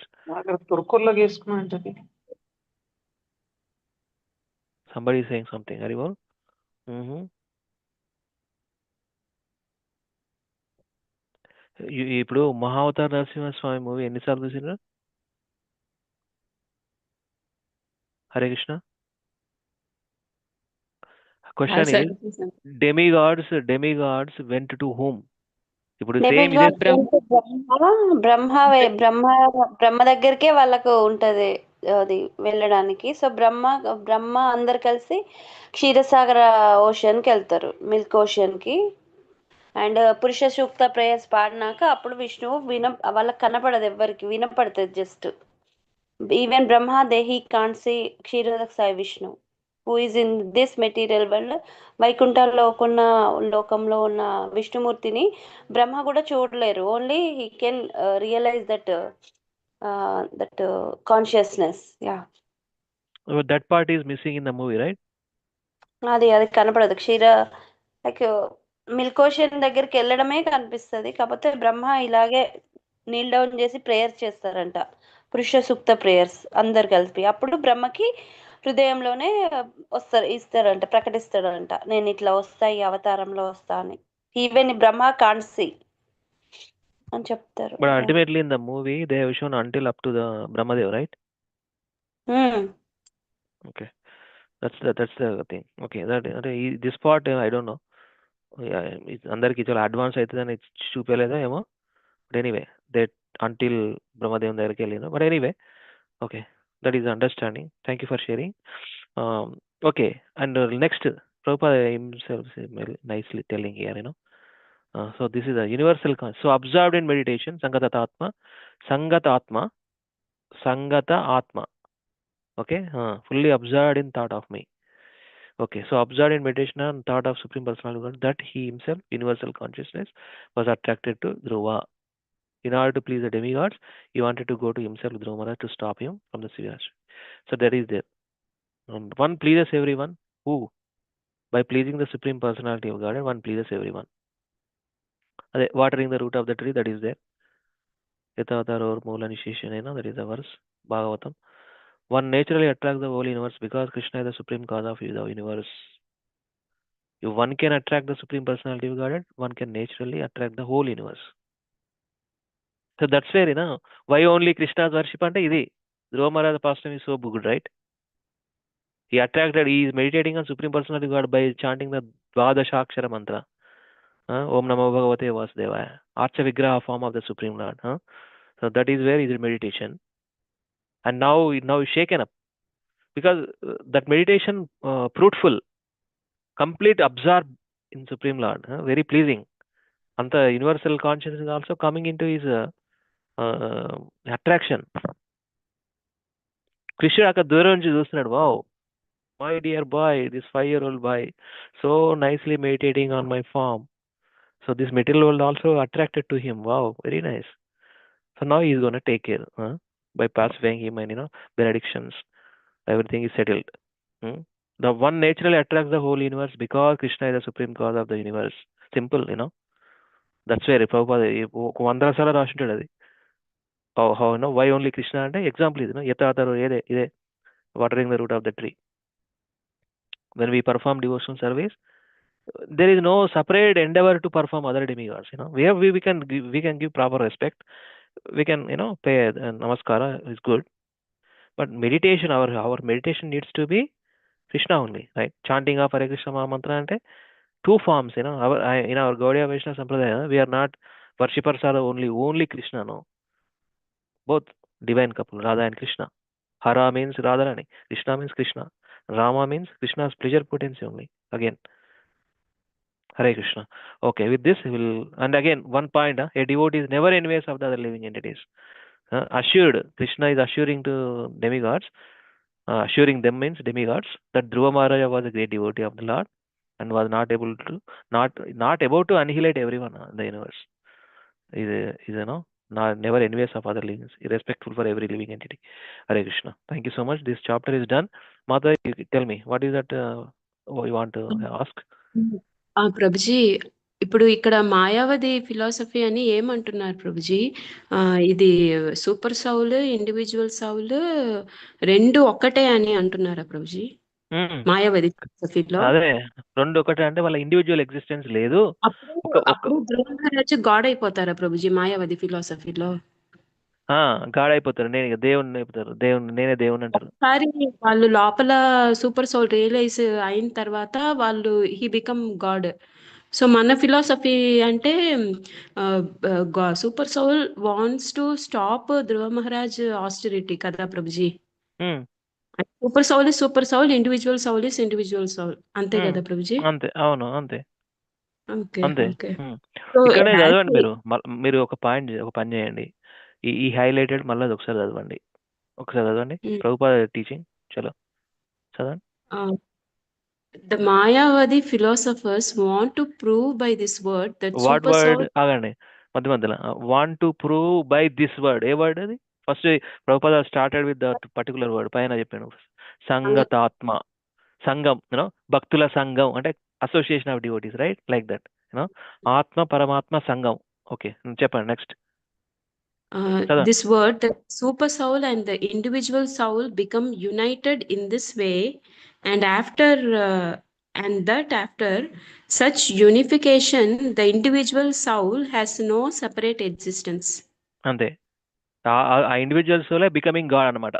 Somebody is saying something. Haribol. ఇప్పుడు Mahavatar Narasimhaswamy movie ఎన్నిసార్లు చూసినారు? Hare Krishna. Question is demigods went to whom? ఇప్పుడు సేమ్ ఇదే బ్రహ్మ దగ్గరికే వాళ్ళకు ఉంటది అది వెళ్ళడానికి. సో బ్రహ్మ అందరు కలిసి క్షీరసాగర ఓషన్ కి వెళ్తారు, మిల్క్ ఓషన్ కి. అండ్ పురుష సూక్త ప్రేయర్స్ పాడినాక అప్పుడు విష్ణువు వాళ్ళకి కనపడదు, ఎవరికి వినపడుతుంది just. Even Brahma he can't see క్షీరసాగర సాయి Vishnu who is in this material world. వైకుంఠంలో ఉన్న లోకంలో ఉన్న విష్ణుమూర్తిని బ్రహ్మ కూడా చూడలేరు. Only he can realise that consciousness. Ya, that part is missing in the movie, right? అది కనపడదు. లైక్ మిల్క్ ఓషన్ దగ్గరికి వెళ్ళడమే కనిపిస్తుంది. కాకపోతే బ్రహ్మ ఇలాగే నీల్ డౌన్ చేసి ప్రేయర్స్ చేస్తారంట, పురుష సూక్త ప్రేయర్స్ అందరు కలిపి. అప్పుడు బ్రహ్మకి హృదయంలోనే ఇస్తారంట, ప్రకటిస్తాడంట, నేను ఇట్లా వస్తా, ఈ అవతారంలో వస్తా అని. ఈవెన్ బ్రహ్మ కాంట్ సీ అని చెప్తారు. But ultimately in the movie they have shown until up to the Brahmadev, right? Okay, that's the thing. Okay, this part I don't know. అందరికి చాలా అడ్వాన్స్ అవుతుందని చూపలేదా ఏమో. But anyway that until Brahmadevam దగ్గరికి వెళ్ళిన. But anyway, okay, that is understanding. Thank you for sharing. Okay, and next Prabhupada himself is nicely telling here, So this is a universal concept. So absorbed in meditation, Sangatatma, Sangatatma, Sangata Atma. Okay, fully absorbed in thought of me. Okay, so absorbed in meditation and thought of Supreme Personality God, that he himself, universal consciousness, was attracted to Dhruva. In order to please the demigods, he wanted to go to himself, Dhruva Maharaj, to stop him from the Sivyas. So that is there. One pleases everyone. Who? By pleasing the Supreme Personality of God, one pleases everyone. Watering the root of the tree, that is there. Yatavatar or Moola Nisheshanena, that is the verse, Bhagavatam. One naturally attracts the whole universe because Krishna is the supreme cause of the universe. If one can attract the Supreme Personality of Godhead, one can naturally attract the whole universe. So that's where, why only Krishna's worship ante idi. Dhruva Maharaj pastime is so good, right? He is meditating on Supreme Personality of God by chanting the Dvadashakshara mantra. Om Namo Bhagavate Vasudevaya. Archa Vigraha form of the Supreme Lord. So that is where is meditation. And now he's shaken up. Because that meditation, fruitful, complete absorb in Supreme Lord, very pleasing. And the universal consciousness is also coming into his attraction. Krishna akka దూరం నుంచి చూస్తున్నాడు. Wow, my dear boy, this 5-year-old boy, so nicely meditating on my form. So this material world also attracted to him. Wow, very nice. So now he is going to take care by pacifying him and benedictions. Everything is settled. The one naturally attracts the whole universe because Krishna is the supreme cause of the universe. Simple, That's where Prabhupada వందల సార్లు రాసింటాడు అది. How why only Krishna అంటే example ఇది యథాతరు ఇదే watering the root of the tree. When we perform devotional service, there is no separate endeavor to perform other demigods. We can give proper respect. We can pay namaskara is good. But meditation, our meditation needs to be Krishna only, right? Chanting of Hare Krishna Maha Mantra ante two forms, in our Gaudiya Vaishnava Sampradaya, we are not worshippers are only Krishna, no. Both divine couple, Radha and Krishna. Hara means Radharani, Krishna means Krishna. Rama means Krishna's pleasure potency only. Again, Hare Krishna. Okay, with this we will, and again one point, a devotee is never envious of the other living entities. Assured, Krishna is assuring to demigods, assuring them means demigods, that Dhruva Maharaja was a great devotee of the Lord and was not about to annihilate everyone in the universe. Is never envious of other livings, irrespectful for every living entity. Hare Krishna. Thank you so much. This chapter is done. Mata, you tell me, what is that you want to ask? Prabhuji, ఇప్పుడు ఇక్కడ Mayawati philosophy అని ఏమంటున్నారు ప్రభుజీ? ఇది super soul, individual Saul రెండు ఒక్కటే అని అంటున్నారా ప్రభుజీ? మాయావతి ఫిలాసఫీలో అదే రెండు ఒకటే అంటే వాళ్ళ ఇండివిజువల్ ఎగ్జిస్టెన్స్ లేదు. అప్పుడు ధ్రువ మహారాజ్ గాడ్ అయిపోతారా ప్రభుజీ మాయావతి ఫిలాసఫీలో? గాడ్ అయిపోతారు. నేను దేవుణ్ణి అయిపోతారు. నేనే దేవుణ్ణి అంటారు. ఒకసారి వాళ్ళు లోపల సూపర్ సోల్ రియలైజ్ అయిన తర్వాత వాళ్ళు హీ బికమ్ గాడ్. సో మన ఫిలాసఫీ అంటే super soul wants to stop Dhruva Maharaj austerity కదా Prabhuji? Super soul is super soul, individual soul is individual soul, అంతే కదా ప్రభుజీ? అంతే, అవును, అంతే ఓకే అంతే. ఓకే. ఇక్కడే చదవండి మీరు ఒక పని చేయండి. ఈ హైలైటెడ్ మళ్ళీ ఒకసారి చదవండి. ప్రభుపాద టీచింగ్ చలో చదవండి. The Mayavadi philosophers want to prove by this word that super soul. ఆగండి, మధ్యలో want to prove by this word. ఏ వర్డ్ అది? First Prabhupada started with that particular word. పైన చెప్పాను, సంగతాత్మ, సంఘం, భక్తుల సంఘం అంటే association of devotees, right? Like that, ఆత్మ పరమాత్మ సంఘం. ఓకే, చెప్పండి next. This word, the super soul and the individual soul become united in this way, and after such unification, the individual soul has no separate existence. అంతే, ఆ individual soul becoming God అన్నమాట.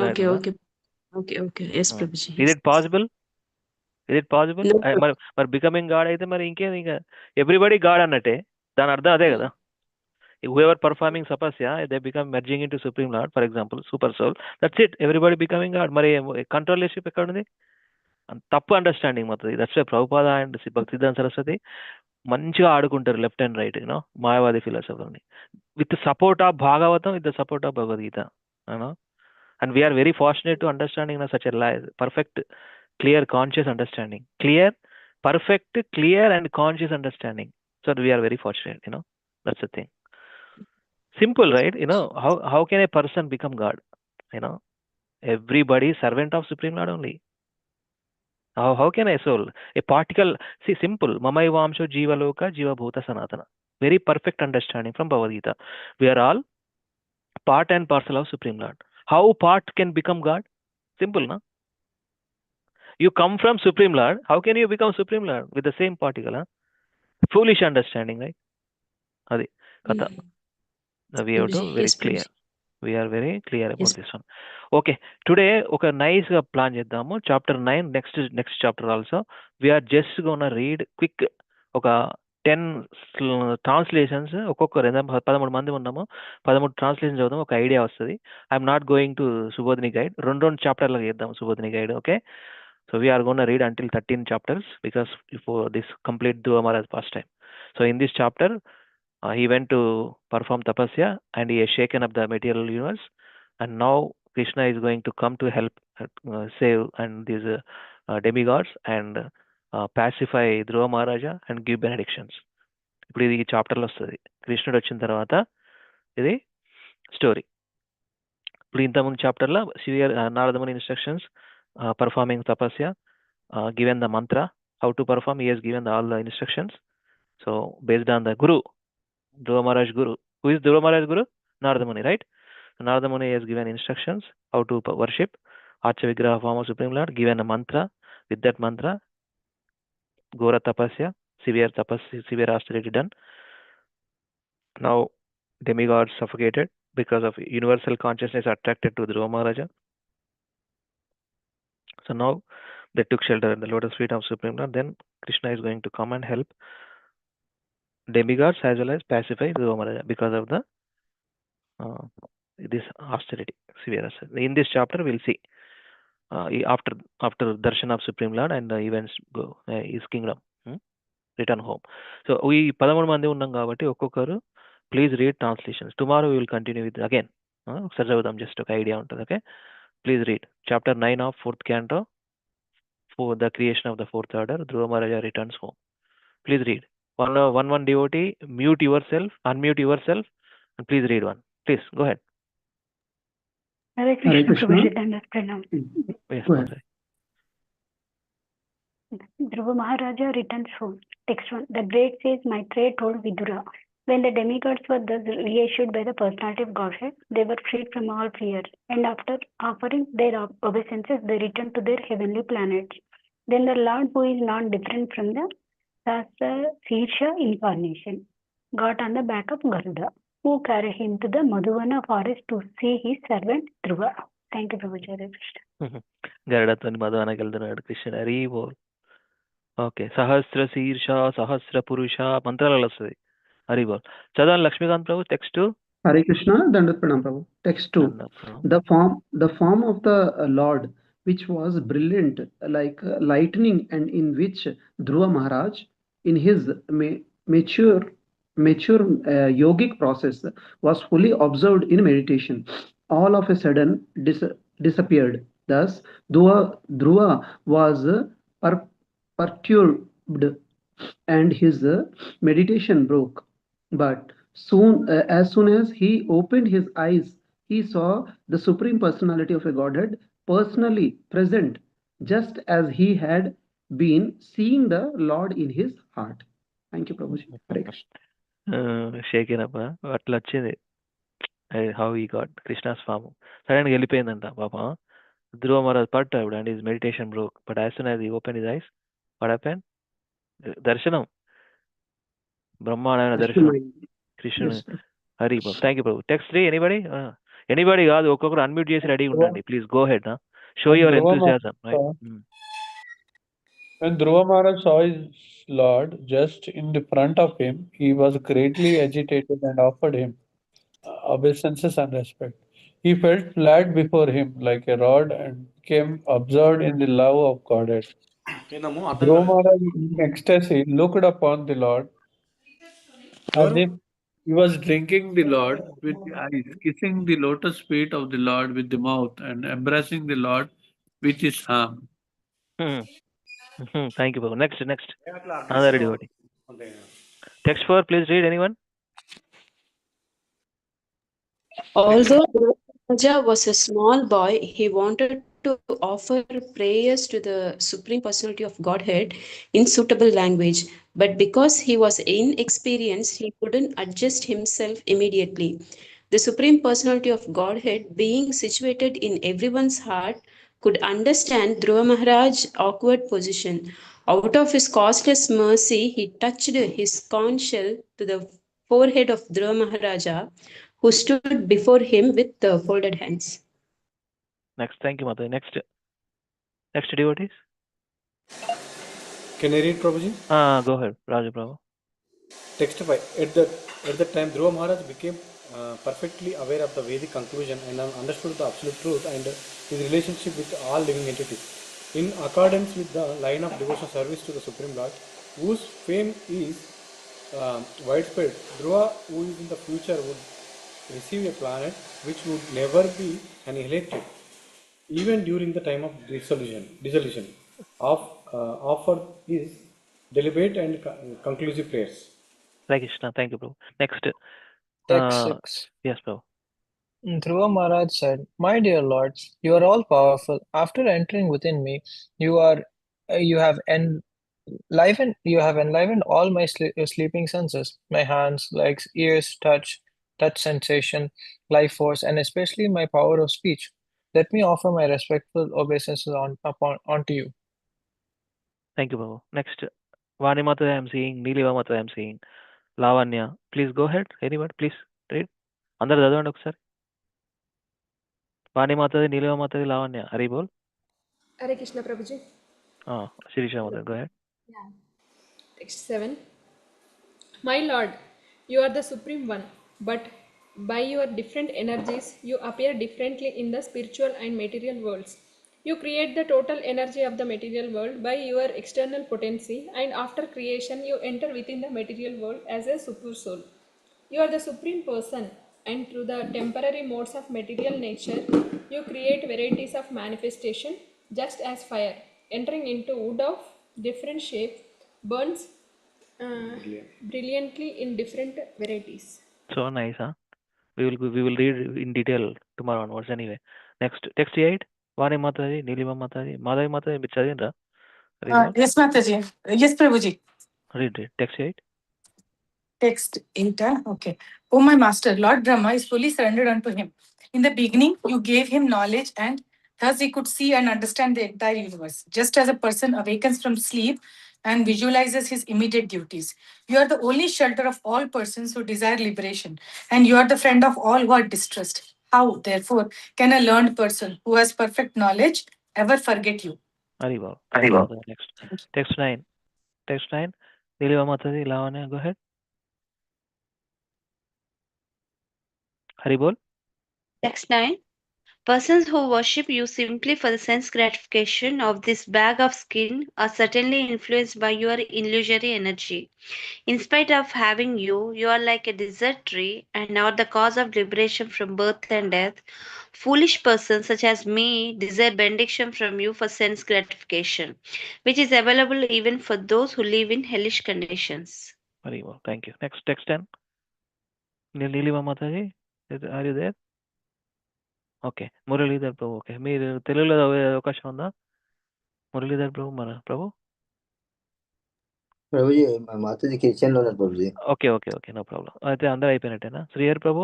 Okay, okay, okay, okay. Yes, Prabhuji. Is it possible? No. మరి becoming God అయితే మరి ఇంకేం, ఇంకా everybody God అన్నట్టే. దాని అర్థం అదే కదా. Whoever performing tapasya, they become merging into Supreme Lord, for example, super soul. That's it. Everybody becoming God. మరి కంట్రోలర్షిప్ ఎక్కడ ఉంది? తప్పు అండర్స్టాండింగ్ మాత్రం. That's why Prabhupada and Bhaktivedanta Saraswati మంచిగా ఆడుకుంటారు లెఫ్ట్ అండ్ రైట్, మాయావాది ఫిలాసఫర్ని, with the support of Bhagavatam, with the support of Bhagavad Gita. And we are very fortunate to understanding such a perfect, clear, conscious understanding. Clear, perfect, clear, and conscious understanding. So we are very fortunate, That's the thing. Simple, right? How can a person become God? Everybody is servant of Supreme Lord only. How can a soul, a particle, see, simple, Mamai Vamsho Jiva Loka, Jiva Bhuta Sanatana. Very perfect understanding from Bhagavad Gita. We are all part and parcel of Supreme Lord. How part can become God? Simple, no? You come from Supreme Lord. How can you become Supreme Lord with the same particle? Foolish understanding, right? Adi Katha. We have to very clear. We are very clear about this one. Okay. Today, okay, nice plan చేద్దాము. Chapter 9, next chapter also. We are just gonna read quick ఒక 10 translations, ఒక్కొక్కరు 13 మంది ఉన్నాము, 13 translation చదువుదాం, ఒక idea వస్తుంది. I'm not going to Subodhini guide, రెండు చాప్టర్లు చేద్దాం Subodhini guide. Okay, so we're gonna read until 13 chapters because before this complete Dhruva Maharaj first time. So in this chapter he went to perform tapasya and he has shaken up the material universe, and now Krishna is going to come to help save and these demigods and pacify Dhruva Maharaja and give benedictions. ఇప్పుడు ఇది ఈ చాప్టర్లో వస్తుంది. కృష్ణుడు వచ్చిన తర్వాత ఇది story. ఇప్పుడు ఇంతకుముందు చాప్టర్లో Naradamuni instructions, performing tapasya, given the mantra, how to perform, he has given all the instructions. So based on the Guru, Dhruva Maharaj Guru. Who is Dhruva Maharaj Guru? Narada Muni, right? Narada Muni has given instructions how to worship Archa Vigraha form of Supreme Lord, given a mantra. With that mantra, Gora Tapasya, severe austerity done. Now demigods suffocated because of universal consciousness attracted to Dhruva Maharaja. So now they took shelter at the lotus feet of Supreme Lord. Then Krishna is going to come and help demigods as well as pacify Dhruva Maharaja because of the this austerity, severe austerity. In this chapter we'll see after darshan of Supreme Lord and events go his kingdom, return home. So we 13 మంది ఉన్నాం కాబట్టి ఒక్కొక్కరు please read translations. Tomorrow we will continue with again. ఒకసారి చదువుదాం, just ఒక idea ఉంటుంది. Okay, please read chapter 9 of 4th canto, for the creation of the 4th order, Dhruva Maharaja returns home. Please read. One devotee, mute yourself, unmute yourself, and please read one. Please go ahead. Hare Krishna. Yes, Madhuri. Dhruva Maharaja returns home. Text 1. The great sage Maitreya told Vidura, when the demigods were thus reissued by the personality of Godhead, they were freed from all fear, and after offering their obeisances, they returned to their heavenly planets. Then the Lord, who is not different from the Sasashirsha incarnation, got on the back of Garuda, who carried him to the Madhuvana forest to see his servant Dhruva. Thank you, Prabhuji. Hare Krishna. Garudatoni Madhuvanaకి వెళ్తున్నాడు కృష్ణుడు. హరి బోల్. Okay, సహస్ర శీర్ష సహస్ర పురుష మంత్రాలలో వస్తుంది. హరి బోల్. చదవండి లక్ష్మీకాంత్ ప్రభు. Text. Hare Krishna, Dandat Pranam Prabhu. Text 2. The form of the Lord, which was brilliant like lightning, and in which Dhruva Maharaj, in his mature yogic process, was fully observed in meditation, all of a sudden disappeared. Thus, Dhruva was perturbed, and his meditation broke. But as soon as he opened his eyes, he saw the Supreme Personality of a Godhead personally present, just as he had been seeing the Lord in his heart. Thank you, Prabhuji. Hare Krishna. షేకిన్ అప్ప అట్లా వచ్చింది. How ఈ got Krishna's form. సడన్గా వెళ్ళిపోయిందంట పాపం. ధ్రువ మహారాజ్ పట్టాడు and his meditation broke. But as soon as he open his eyes, what happen? దర్శనం, బ్రహ్మాండమైన దర్శనం కృష్ణుడు. Hari Babu. Thank you Prabhu. Text 3. Anybody కాదు, ఒక్కొక్కరు అన్మ్యూట్ చేసి రెడీ ఉండండి. Please go ahead. Show your enthusiasm. When Dhruva Maharaj saw his Lord just in the front of him, he was greatly agitated and offered him obeisances and respect. He felt flat before him like a rod and became absorbed in the love of Godhead. Dhruva Maharaj in ecstasy looked upon the Lord Adip, he was drinking the Lord with the eyes, kissing the lotus feet of the Lord with the mouth, and embracing the Lord with his arm. Thank you, Babu. Next. Another devotee. Text 4, please read, anyone? Although Raja was a small boy, he wanted to offer prayers to the Supreme Personality of Godhead in suitable language, but because he was inexperienced, he couldn't adjust himself immediately. The Supreme Personality of Godhead, being situated in everyone's heart, could understand Dhruva Maharaj's awkward position. Out of his causeless mercy, he touched his conch shell to the forehead of Dhruva Maharaja, who stood before him with folded hands. Next. Thank you, Mother. Next devotees. Can I read, Prabhuji? Go ahead, Raja Prabhu. Text 5. At that time, Dhruva Maharaj became perfectly aware of the Vedic conclusion and understood the absolute truth and his relationship with all living entities. In accordance with the line of devotional service to the Supreme Lord, whose fame is widespread, Dhruva, who is in the future, would receive a planet which would never be annihilated, even during the time of dissolution. Offered his deliberate and conclusive prayers. Hare Krishna. Thank you, Prabhu. Next. Text 6. Yes, Prabhu. Dhruva Maharaj said, "My dear Lord, you are all powerful. After entering within me, you are you have enlivened all my sleeping senses, my hands, legs, ears, touch sensation, life force, and especially my power of speech. Let me offer my respectful obeisances onto you." Thank you, Prabhu. Next. Vani Mata I am seeing, Neeliva Mata I am seeing, Lavanya. Please go ahead. Anyone, please read. అందరు చదవండి ఒకసారి. వాణి మాతది, నీలిమ మాతది, లావణ్య. హరి బోల్. Hare Krishna Prabhuji. Shirisha Mata, go ahead. Yeah. Text 7. My Lord, you are the Supreme One, but by your different energies, you appear differently in the spiritual and material worlds. You create the total energy of the material world by your external potency, and after creation, you enter within the material world as a super soul. You are the Supreme Person, and through the temporary modes of material nature, you create varieties of manifestation, just as fire, entering into wood of different shape, burns brilliantly in different varieties. So nice, huh? We will read in detail tomorrow onwards anyway. Next, text 8. Vani Mataji, Neelima Mataji, Madhavi Mataji, మీరు చదివినరా? Yes, Mataji. Yes, Prabhuji. Read. Text 8. Text 8. Okay. Oh, my master, Lord Brahma is fully surrendered unto him. In the beginning, you gave him knowledge, and thus he could see and understand the entire universe. Just as a person awakens from sleep and visualizes his immediate duties, you are the only shelter of all persons who desire liberation, and you are the friend of all who are distressed. How, therefore, can a learned person who has perfect knowledge ever forget you? Hari Bol. Thank you, Mother. Next. Text 9. Text 9. Neelima Mataji, Lavanya, go ahead. Hari Bol. Text 9. Persons who worship you simply for the sense gratification of this bag of skin are certainly influenced by your illusory energy. In spite of having you, you are like a desert tree and are the cause of liberation from birth and death. Foolish persons such as me desire benediction from you for sense gratification, which is available even for those who live in hellish conditions. Very well. Thank you. Next, text 10. Neelima Mataji, are you there? Okay. Muralidhar Prabhu. Okay. మీరు తెలుగులో చదివే అవకాశం ఉందా? మురళీధర్ ప్రభు మన ప్రభు. ప్రభుజీ మా Mataji kitchen లో ఉన్నారు Prabhuji. Okay no problem. అయితే అందరూ అయిపోయినట్టేనా? శ్రీహర్ Prabhu.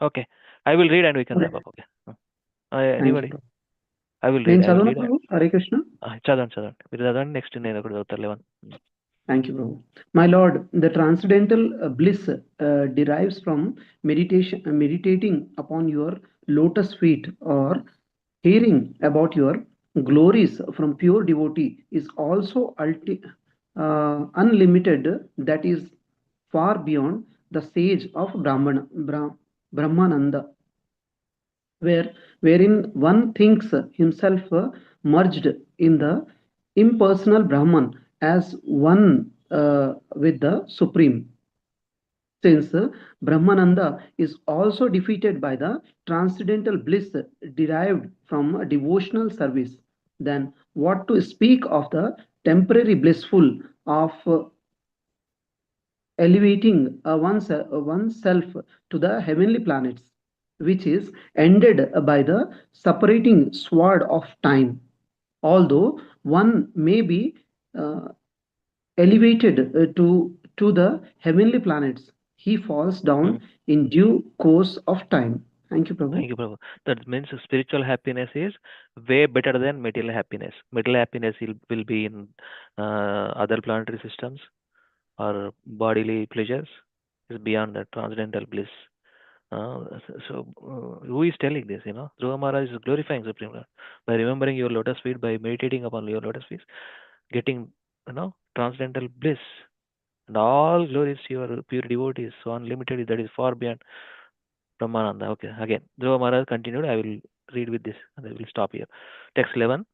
Okay. I will read and we can wrap up. Okay. Anybody? I will read. Hare Krishna. చదవండి. మీరు చదవండి. నెక్స్ట్ నేను ఒకటి చదువుతాను. 11. Thank you, Prabhu. My Lord, the transcendental bliss derives from meditating upon your lotus feet, or hearing about your glories from pure devotee is also unlimited, that is far beyond the stage of Brahmananda, wherein one thinks himself merged in the impersonal Brahman as one with the Supreme. Since Brahmananda is also defeated by the transcendental bliss derived from a devotional service, then what to speak of the temporary blissful of elevating oneself to the heavenly planets, which is ended by the separating sword of time. Although one may be uh, elevated to the heavenly planets, he falls down in due course of time. Thank you, Prabhu. Thank you, Prabhu. That means spiritual happiness is way better than material happiness. Material happiness will be in other planetary systems or bodily pleasures. Is beyond the transcendental bliss. Who is telling this? Dhruva Maharaj is glorifying Supreme Lord by remembering your lotus feet, by meditating upon your lotus feet, getting transcendental bliss, and all glories to your pure devotees, so unlimited that is far beyond Brahmananda. Okay, again, Dhruva Maharaj continued. I will read with this and I will stop here. Text 11,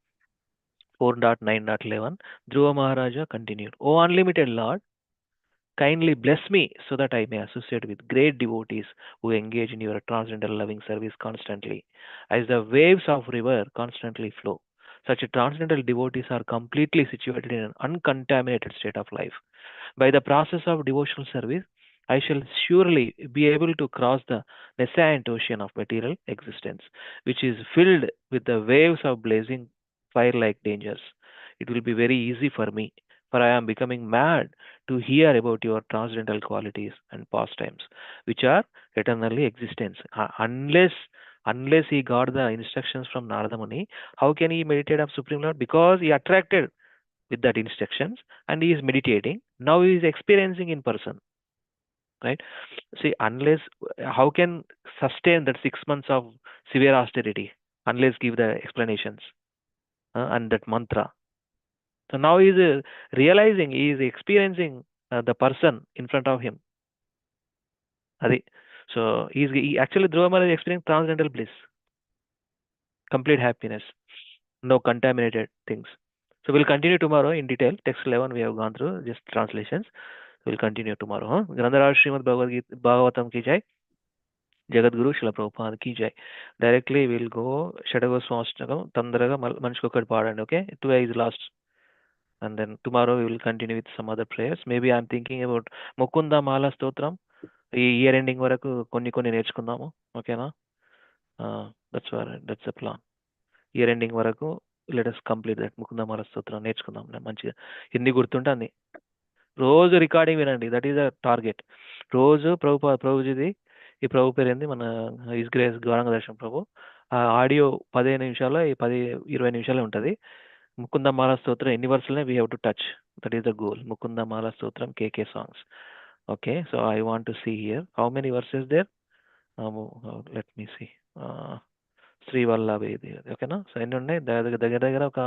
4.9.11. Dhruva Maharaja continued. O unlimited Lord, kindly bless me so that I may associate with great devotees who engage in your transcendental loving service constantly. As the waves of river constantly flow, such transcendental devotees are completely situated in an uncontaminated state of life. By the process of devotional service, I shall surely be able to cross the nascent ocean of material existence, which is filled with the waves of blazing fire like dangers. It will be very easy for me, for I am becoming mad to hear about your transcendental qualities and pastimes, which are eternally existence. Unless he got the instructions from Narada Muni, how can he meditate of Supreme Lord? Because he attracted with that instructions and he is meditating. Now he is experiencing in person. Right? See, unless how can sustain that 6 months of severe austerity unless give the explanations and that mantra. So now he is realizing, he is experiencing the person in front of him. So he actually Dhruva Maharaj is experiencing transcendental bliss, complete happiness, no contaminated things. So we'll continue tomorrow in detail. Text 11 we have gone through, just translations. We'll continue tomorrow. Grandaraj Srimad Bhagavatam ki jai. Jagat Guru Srila Prabhupada ki jai. Directly we'll go Shadagoswastakam Tandaraga Manshkokad Padan. Okay, today is last. And then tomorrow we will continue with some other prayers. Maybe I'm thinking about Mukunda Mala Stotram. ఈ year ending వరకు కొన్ని నేర్చుకుందాము. ఓకేనా? That's the plan. Year ending వరకు let us complete that Mukundamala Stotram నేర్చుకుందాం మంచిగా. ఎన్ని గుర్తుంటే అన్ని. రోజు రికార్డింగ్ వినండి. That is the target. రోజు ప్రభుజీది ఈ ప్రభు పేరు ఏంది, మన ఇస్ గ్రేస్ గౌరంగ దర్శనం ప్రభు. ఆ ఆడియో 15 నిమిషాలు 20 నిమిషాలే ఉంటుంది. ముకుందమాల స్తోత్రం ఎన్ని వర్సులనే we have to touch. That is the goal. Mukundamala Stotram KK songs. Okay, so I want to see here how many verses there. Let me see. Sri Vallabhedi. Okay, no? So ఎన్ని దగ్గర ఒక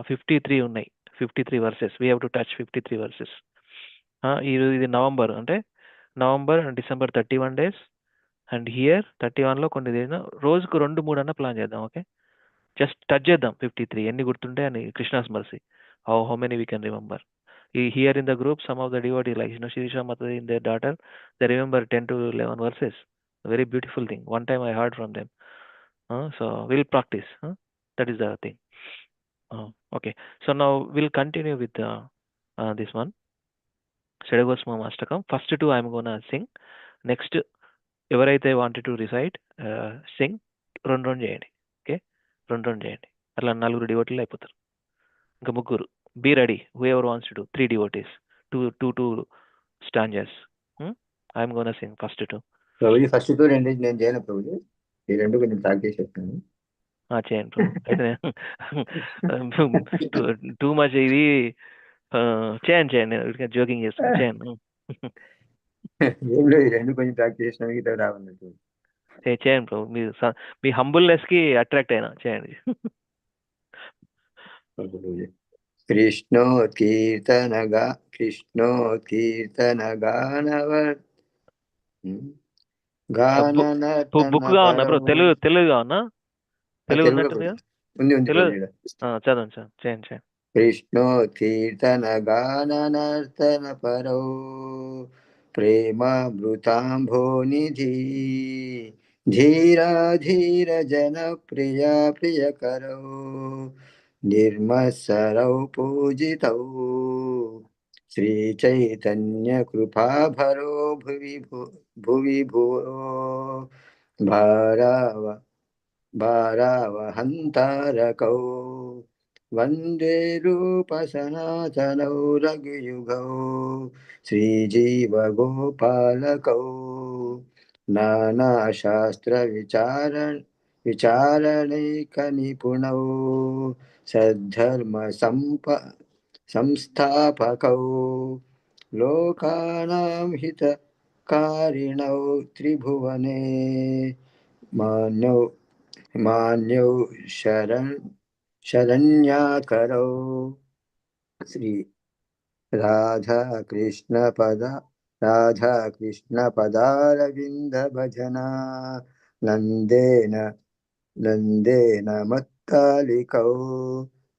53 ఉన్నాయి. 53 verses. We have to touch 53 verses. ఇది November అంటే November and December 31 days. And here 31లో కొన్ని రోజుకు 2-3 అన్న ప్లాన్ చేద్దాం. ఓకే, జస్ట్ టచ్ చేద్దాం 53 ఎన్ని గుర్తుంటే అని. Krishna's mercy, how many we can remember. Here in the group, some of the devotees like Shirisha Matadi and their daughter, they remember 10 to 11 verses. A very beautiful thing. One time I heard from them. So we'll practice. That is the thing. Okay. So now we'll continue with this one. Shadagoswam Ashtakam. First two I'm gonna sing. Next, ఎవరైతే wanted to recite, sing. రెండు చేయండి. Okay, రెండు చేయండి. అట్లా 4 డివోటీలు అయిపోతారు. ఇంకా ముగ్గురు. Be ready, whoever wants to do 3 devotees, two stanzas. I'm gonna sing first two. Prabhuji first two రెండు నేను చేయను ప్రభుజీ, ఈ రెండు కొంచెం ప్రాక్టీస్ చేస్తాను. చేయండి ప్రభు. అయితే టూ మచ్ ఇది చేయండి. జోకింగ్ చేస్తాను, చేయండి. ఏం లేదు, ఈ రెండు కొంచెం ప్రాక్టీస్ చేసిన మిగతా రావన్నట్టు. చేయండి ప్రభు. మీ హంబుల్నెస్ కి అట్రాక్ట్ అయినా చేయండి. కృష్ణోత్కీర్తన బుక్ కావన్నా బ్రో? తెలుగు కావన్నా? తెలుగు ఉన్నట్టుంది కదా. ఉంది. చదవండి చేయండి. कृष्णोत्कीर्तनगाननर्तनपरौ प्रेमामृताम्भोनिधि धीरा धीरजनप्रिया प्रियकरौ निर्मत्सरौ पूजितौ श्रीचैतन्यकृपाभरो भुवि भुवो भारावहन्तारकौ वन्दे रूपसनातनौ रघुयुगौ श्रीजीवगोपालकौ विचारणैकनिपुणौ संस्थापकौ लोकानां हितकारिणौ त्रिभुवने मान्यौ शरण्याकरौ श्री राधा कृष्ण पदारविन्द भजना नन्देन मत्तालिकौ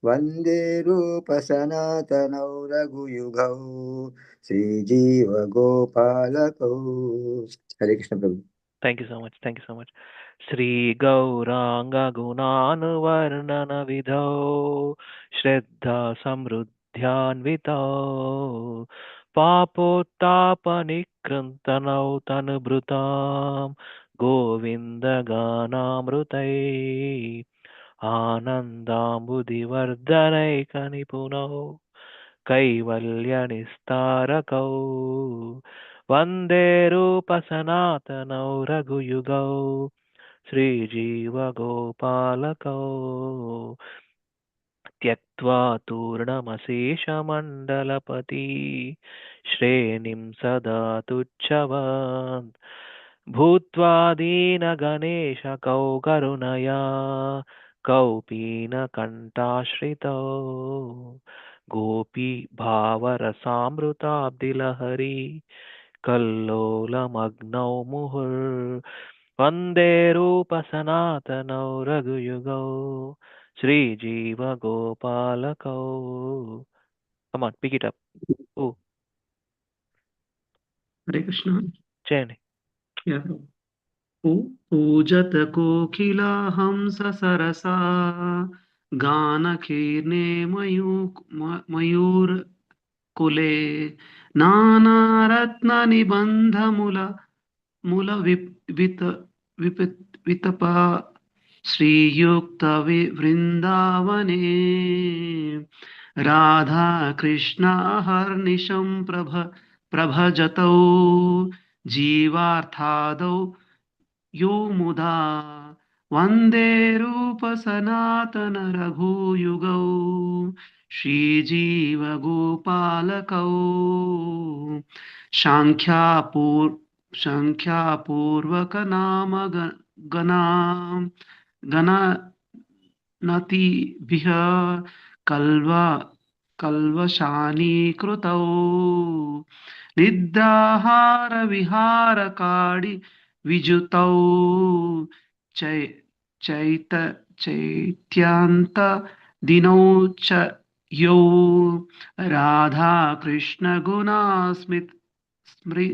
वन्दे रूपसनातनौ रघुयुगौ श्रीजीवगोपालकौ। हरे कृष्ण प्रभु। Thank you so much. Thank you so much. Sri Gauranga Gunanvarnana Vidhau Shraddha Samruddhyanvitau Papottapanikrantanau Tanubrutam Govinda Ganamrutai Anandambudivardhanaikanipuna कैवल्यनिस्तारकौ वन्दे रूपसनातनौ रघुयुगौ श्रीजीवगोपालकौ त्यक्त्वा तूर्णमशेषमण्डलपति श्रेणिं सदा तुच्छवान् भूत्वा दीनगणेशकौ करुणया कौपीनकण्ठाश्रितौ गोपी भावरसामृताब्धिलहरी कल्लोलमग्नौ मुहुर्वन्दे रूपसनातनौ रघुयुगौ श्रीजीवगोपालकौ. Come on, pick it up. Oh, Hare Krishna. Chanting. Yeah. पूजत कोकिला हंस सरसा गानकीर्णे मयूरकुले नानारत्ननिबन्धमुल मूल वितपा श्रीयुक्तवृन्दावने राधा कृष्ण अहर्निशं प्रभजतौ जीवार्थादौ यो मुदा वन्दे रूपसनातन रघुयुगौ श्रीजीवगोपालकौ सांख्यापूर्वकनाम गणनतिभिः कल्वशानीकृतौ निद्राहारविहारकाडि विजुतौ चैत्यान्त दिनौ च यौ राधा कृष्ण गुणा स्मृतर्मधुरिमा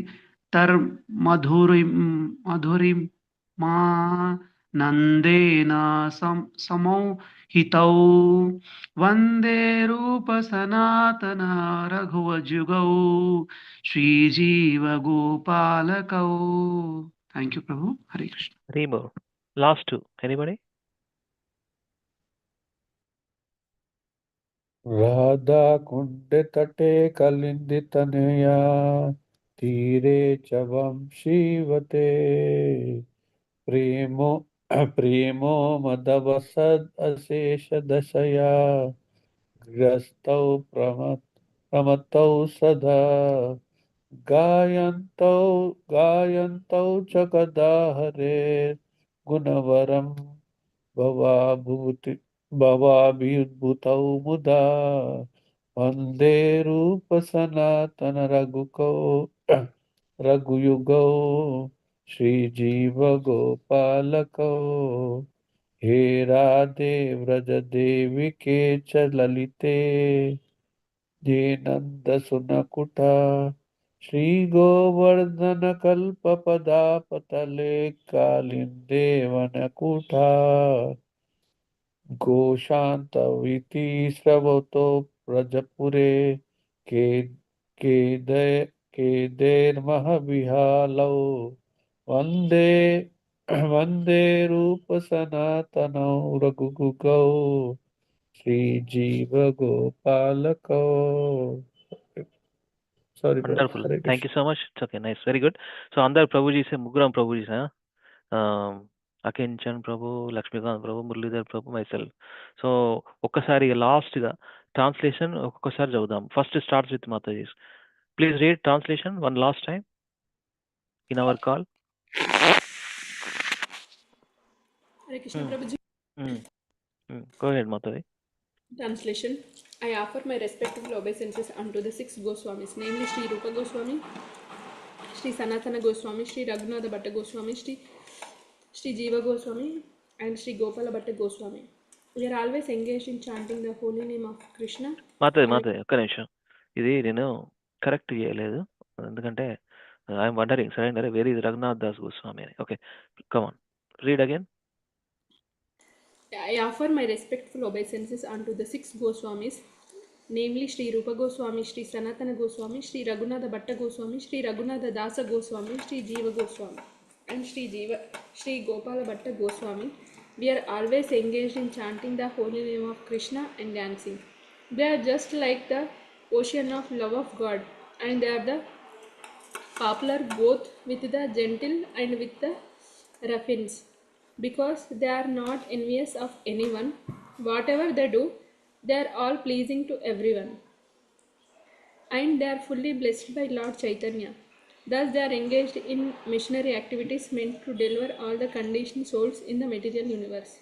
नन्देन समोहितौ वन्दे रूपसनातन रघुवजुगौ श्रीजीवगोपालकौ. Thank you, Prabhu. Hare Krishna. Remo. Last two. Anybody? Radha कुण्डे तटे कलिन्दितनया तीरे च वंशीवते प्रेमो मदवसद् अशेषदशया ग्रस्तौ प्रमत्तौ सदा गायन्तौ च कदा हरे गुणवरं भवाभ्युद्भुतौ मुदा वन्दे रूपसनातन रघुयुगौ श्रीजीवगोपालकौ हे राधे व्रज देवी के च ललिते ये नंद सुन कुटा श्री गोवर्धन कल्प पदापतले कालिंदे वन कुठा गोशान्तविति स्रवतो व्रजपुरे के केदय केदैर्महविहालौ वन्दे वन्दे रूपसनातनौ रघुगुगौ श्रीजीवगोपालकौ. Sorry, brother. Wonderful. Hare Thank you Krishna. so much. It's okay. Nice. Very good. So, అందరు ప్రభుజీ సే ముగ్గురం ప్రభుజీ అకించన్ ప్రభు, లక్ష్మీకాంత్ ప్రభు, మురళీధర్ ప్రభు, మైసెల్ఫ్. సో ఒక్కసారి లాస్ట్గా ట్రాన్స్లేషన్ ఒక్కొక్కసారి చదువుదాం. First starts with Mataji. Please read translation one last time in our call. Hare Krishna Prabhuji. Go ahead, Mataji. Translation. I offer my respectful obeisances unto the six Goswamis, namely Sri Rupa Goswami, Sri Sanatana Goswami, Sri Raghunatha Bhatta Goswami, Sri Jiva Goswami, and Sri Gopala Bhatta Goswami. We are always engaged in chanting the holy name of Krishna. Mataji ఒక్క నిమిషం, ఇది నేను correct చేయలేదు ఎందుకంటే I'm wondering సరే where is Raghunath Das Goswami అని. Okay, come on, read again. I offer my respectful obeisances unto the six Goswamis, namely Sri Rupa Goswami, Sri Sanatana Goswami, Sri Raghunatha Bhatta Goswami, Sri Raghunatha Dasa Goswami, Sri Jiva Goswami, and Sri Gopala Bhatta Goswami. We are always engaged in chanting the holy name of Krishna and dancing. They are just like the ocean of love of God, and they are the popular both with the gentle and with the ruffians, because they are not envious of anyone. Whatever they do, they are all pleasing to everyone, and they are fully blessed by Lord Chaitanya. Thus, they are engaged in missionary activities meant to deliver all the conditioned souls in the material universe.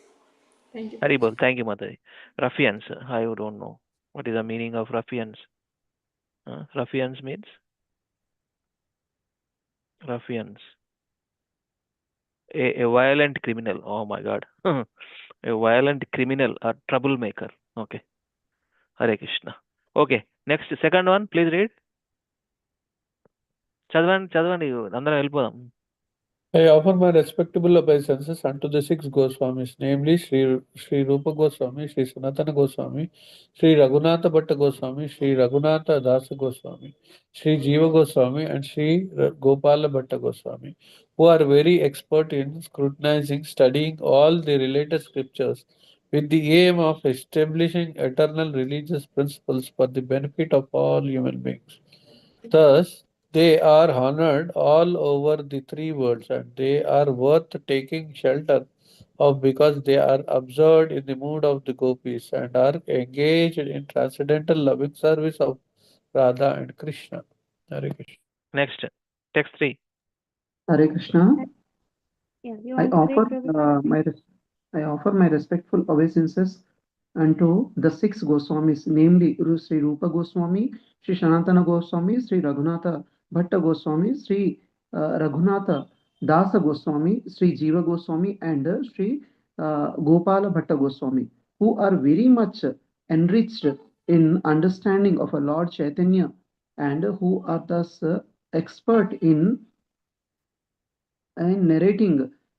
Thank you. Haribol, thank you, Mataji. Ruffians, I don't know what is the meaning of ruffians. Ruffians means ruffians, a violent criminal. Oh my God. A violent criminal or troublemaker. Okay, Hare Krishna. Okay, next, second one, please read. చదవండి అందరం వెళ్ళిపోదాం. I offer my respectable obeisances unto the six Goswamis, namely Sri Rupa Goswami, Sri Sanatana Goswami, Sri Raghunatha Bhatta Goswami, Sri Raghunatha Dasa Goswami, Sri Jiva Goswami, and Sri Gopala Bhatta Goswami, who are very expert in scrutinizing, studying all the related scriptures with the aim of establishing eternal religious principles for the benefit of all human beings. Thus, they are honored all over the three worlds, and they are worth taking shelter of because they are absorbed in the mood of the gopis and are engaged in transcendental loving service of Radha and Krishna. Hare Krishna. Next, text 3. Hare Krishna. Yeah, you I want to read, offer Prabhuji? I offer my respectful obeisances unto the six Goswamis, namely Sri Rupa Goswami, Sri Sanatana Goswami, Sri Raghunatha Bhatta Goswami, Sri Raghunatha Dasa Goswami, Sri Jiva Goswami, and Sri Gopala Bhatta Goswami, who are very much enriched in understanding of a Lord Chaitanya and who are thus expert in and narrating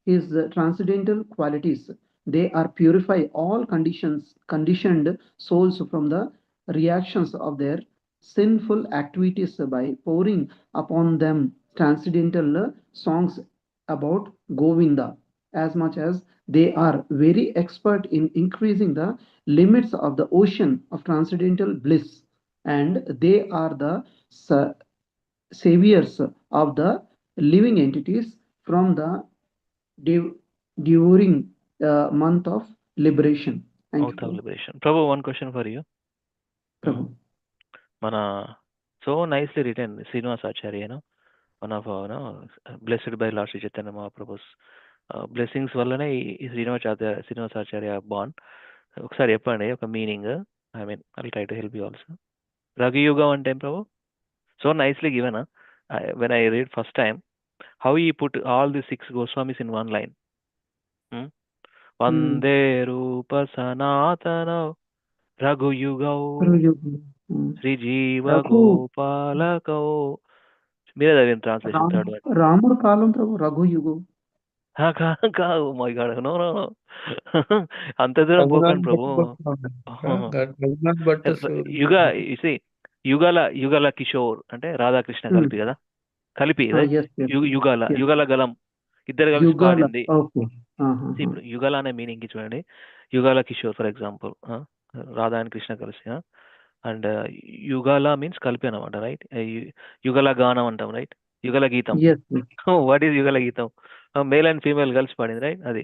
his transcendental qualities. They are purify all conditioned souls from the reactions of their sinful activities by pouring upon them transcendental songs about Govinda, as much as they are very expert in increasing the limits of the ocean of transcendental bliss, and they are the saviors of the living entities from the during month of liberation. Thank Out you. of liberation. Prabhu, one question for you. Prabhu. Mana so nicely written, Srinivas Acharya, one of blessed by Lord Sri Chaitanya Mahaprabhu's blessings వల్లనే ఈ శ్రీనివాస్ ఆచార్య బాన్. ఒకసారి చెప్పండి ఒక meaning. I mean I try to help you also. రఘుయుగం అంటే Prabhu so nicely given. When I read first time how he put all the six Goswamis in one line. Vande Rupa Sanatana Raghuyugau Sri Jiva Raghu Gopalakau. మీరే చదివిన translation Ram third one. రాముడు కాలం ప్రభు రఘు యుగు కాదు my god, no no no. అంత దూరం పోకండి ప్రభు. రఘునాథ్ భట్ యుగ ఇసి యుగల కిషోర్ అంటే రాధాకృష్ణ కలిపి కదా, కలిపి యుగల గలం ఇద్దరు కలిసి యుగాల పాడింది. ఓకే See, ఇప్పుడు యుగల అనే మీనింగ్ చూడండి. యుగాల Kishore for example, Radha and Krishna కలిసి, అండ్ యుగాల మీన్స్ కలిపి అనమాట, రైట్. యుగల గానం అంటాం, రైట్. యుగల గీతం. ఎస్ వాట్ ఈస్ యుగల గీతం? మేల్ అండ్ ఫీమేల్ కలిసి పాడింది, రైట్. అది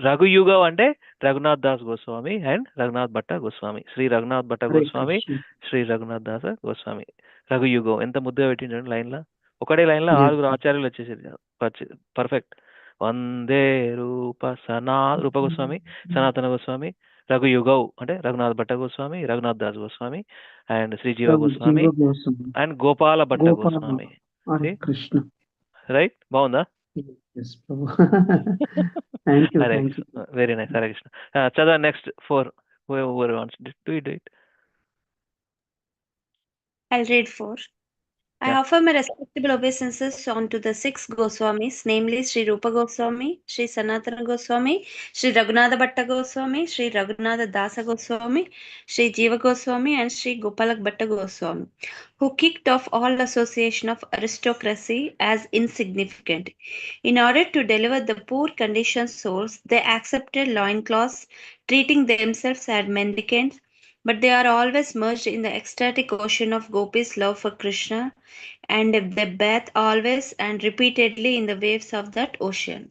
రఘుయుగం అంటే రఘునాథ్ దాస్ గోస్వామి అండ్ రఘునాథ్ భట్ట గోస్వామి, శ్రీ రఘునాథ్ భట్ట హరే గోస్వామి, కృష్ణ శ్రీ రఘునాథ్ దాస గోస్వామి. రఘుయుగం ఎంత ముద్దుగా పెట్టించండి లైన్లో. ఒకటే లైన్లో Yes. 6 ఆచార్యులు వచ్చేసేది, పర్ఫెక్ట్. వందే రూప గోస్వామి, సనాతన గోస్వామి, రఘుయుగౌ అంటే Raghunath Bhatta Goswami, Raghunath Das Goswami and శ్రీజీవ Goswami Jiva Goswami and Gopala Bhatta Gopala Goswami. Hare Krishna right, బాగుందా? Yes Prabhu thank you Hare thank you Krishna, very nice. Hare Krishna. చదవ next 4. Whoever wants to do it. I'll read 4. I Yeah. offer my respectable obeisances unto the 6 Goswamis, namely Sri Rupa Goswami, Sri Sanatana Goswami, Sri Raghunatha Bhatta Goswami, Sri Raghunatha Dasa Goswami, Sri Jiva Goswami, and Sri Gopalak Bhatta Goswami, who kicked off all association of aristocracy as insignificant. In order to deliver the poor conditioned souls, they accepted loincloths, treating themselves as mendicants, but they are always merged in the ecstatic ocean of Gopi's love for Krishna, and they bathe always and repeatedly in the waves of that ocean.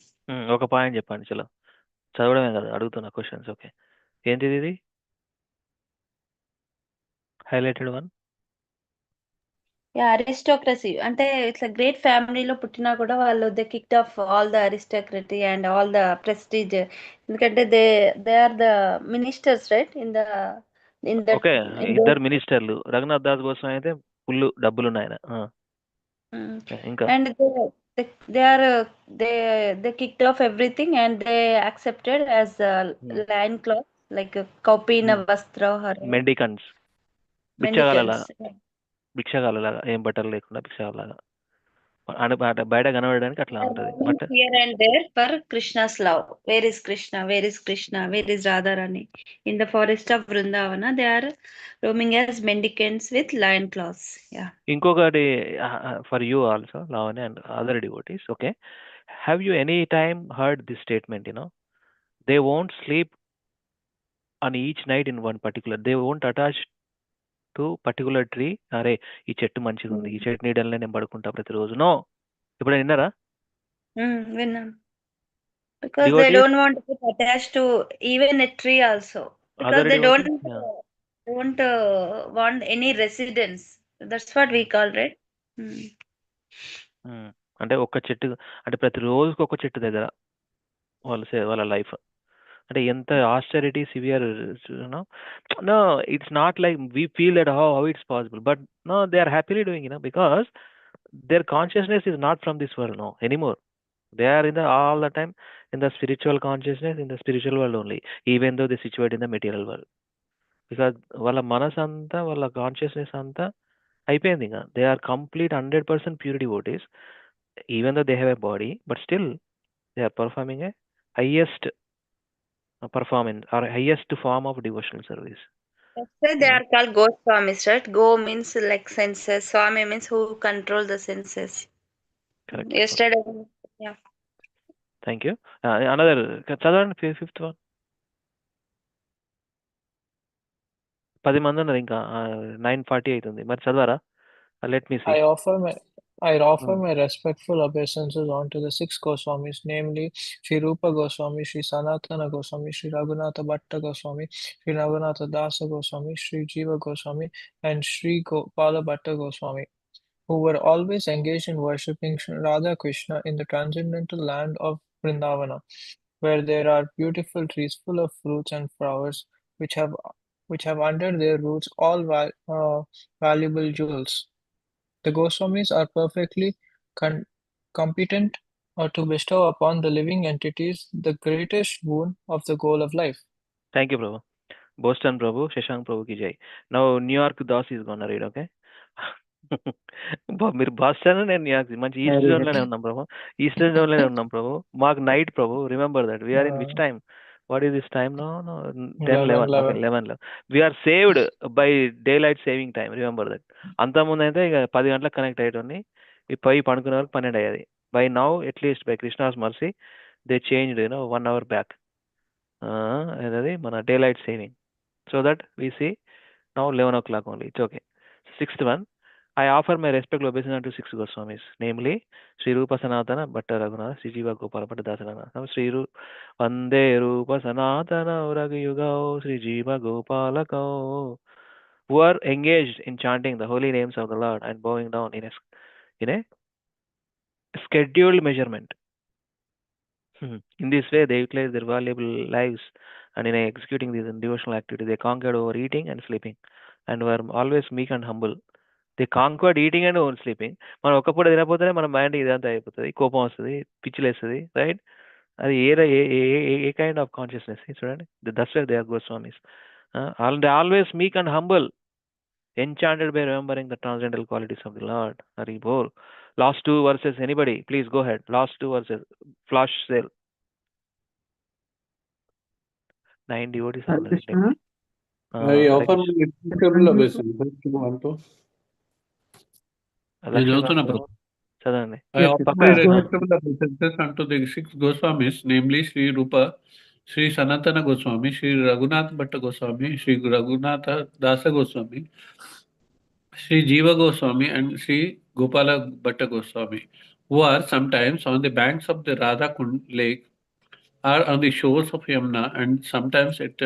ఒక point చెప్పండి, చలో. చదవడమే కదా అడుగుతున్న questions. Okay, ఏంటిది ఇది highlighted one? Yeah, aristocracy. అంటే ఇట్లా great ఫ్యామిలీలో పుట్టినా కూడా వాళ్ళు they kicked off all the aristocracy and all the prestige. ఎందుకంటే they are the ministers right in that okay, ఇద్దరు మినిస్టర్లు. రఘునాథ్ దాస్ కోసం అయితే ఫుల్ డబ్బులు ఆయన. ఇంకా and they are they kicked off everything and they accepted as lion cloth like kaupina vastra మెండికన్స్, mendicants. భిక్షగాలలాగా ఏం బట్టలు లేకుండా భిక్షగాలలాగా బయట కనబడడానికి అట్లా ఉంటది. But Here and there for Krishna's love. Where is Krishna? Where is Krishna? Where is Radharani? In the forest of Vrindavana, they are roaming as mendicants with lion claws. Yeah. ఇంకొకటి for you also Lavanya and other devotees. Okay, have you any time heard this statement? They won't sleep on each night in one particular, they won't attach to particular tree. అరే ఈ చెట్టు మంచిగా ఉంది, ఈ చెట్టు నీడలనే నేను పడుకుంటా ప్రతిరోజు. నో, ఇప్పుడు విన్నారా? Because they don't want to get attached to even a tree also. Because they don't want any residence. That's what we call it. అంటే ఒక్క చెట్టు, అంటే ప్రతి రోజుకి ఒక చెట్టు దగ్గర వాళ్ళ లైఫ్. అంటే ఎంత austerity, severe. No, it's not like we feel that how it's possible, but no, they are happily doing, because their consciousness is not from this world anymore. They are all the time in the spiritual consciousness, in the spiritual world only, even though they situate in the material world. Because వాళ్ళ మనసు అంతా, వాళ్ళ consciousness అంతా అయిపోయింది. ఇంకా they are complete 100% pure devotees, even though they have a body, but still they are performing a highest performance or highest form of devotional service. That's why they are called Goswamis, right? Go means like senses. Swami means who control the senses. Correct. Yesterday, yeah. Thank you. Another చదవండి, fifth one. 10 మంది ఉన్నారు ఇంకా, 9:40 అవుతుంది. మరి చదవరా? Let me see. I offer my respectful obeisances unto the 6 Goswamis, namely Sri Rupa Goswami, Sri Sanatana Goswami, Sri Raghunatha Bhatta Goswami, Sri Raghunatha Dasa Goswami, Sri Jiva Goswami, and Sri Gopala Bhatta Goswami, who were always engaged in worshipping Radha Krishna in the transcendental land of Vrindavana, where there are beautiful trees full of fruits and flowers, which have under their roots all valuable jewels. The Goswamis are perfectly competent or to bestow upon the living entities the greatest boon of the goal of life. Thank you, Prabhu. Boston Prabhu, Shashank Prabhu ki jai. Now New York Das is gonna read, okay? మీరు Boston నేను New York మంచి east zone లోనే ఉన్నాం Prabhu, eastern zone లోనే ఉన్నాం ప్రభు. మాకు night Prabhu, remember that we are in which time, what is this time? No 10-11, okay 11 we are saved by daylight saving time, remember that. అంతకుముందు అయితే ఇక 10 గంటలకు కనెక్ట్ అయ్యేటోని, ఈ పోయి పడుకునే వరకు 12 అయ్యేది. By now at least by Krishna's mercy they changed 1 hour back, అది మన daylight saving. So that we see now 11 o'clock only. It's okay. Sixth one, I offer my respect obeisance to 6 Goswamis, namely Sri Rupa Sanatana Bhatta Raghunatha, Sri Jiva Gopala Bhatta Dasarana. Now Sri Vande Rupa Sanatana Raghuyugao, Sri Jiva Gopala Kao, who are engaged in chanting the holy names of the Lord and bowing down in a scheduled measurement. In this way, they utilize their valuable lives, and in executing these devotional activities, they conquered over eating and sleeping, and were always meek and humble. They conquered eating and over sleeping. మనం ఒక్క పూట తినకపోతేనే మన mind ఇదంతా అయిపోతుంది, కోపం వస్తుంది, పిచ్చిలేస్తుంది, right? అది ఏ కైండ్ ఆఫ్ కాన్షియస్నెస్ చూడండి. That's why they are Goswamis. They always meek and humble, enchanted by remembering the transcendental qualities of the Lord. Hari Bol. Last 2 verses, anybody? Please go ahead. Last 2 verses. Flash sale. 9 devotees are already. I offer my respectable obeisance to want to. చదవండి. I offer my respectable obeisances unto the 6 Goswamis, namely Sri Rupa, Sri Sanatana Goswami, Sri Raghunath Bhatta Goswami, Sri Raghunatha Dasa Goswami, Sri Jiva Goswami, and Sri Gopala Bhatta Goswami, who are sometimes on the banks of the Radha Kund lake, are on the shores of Yamuna, and sometimes at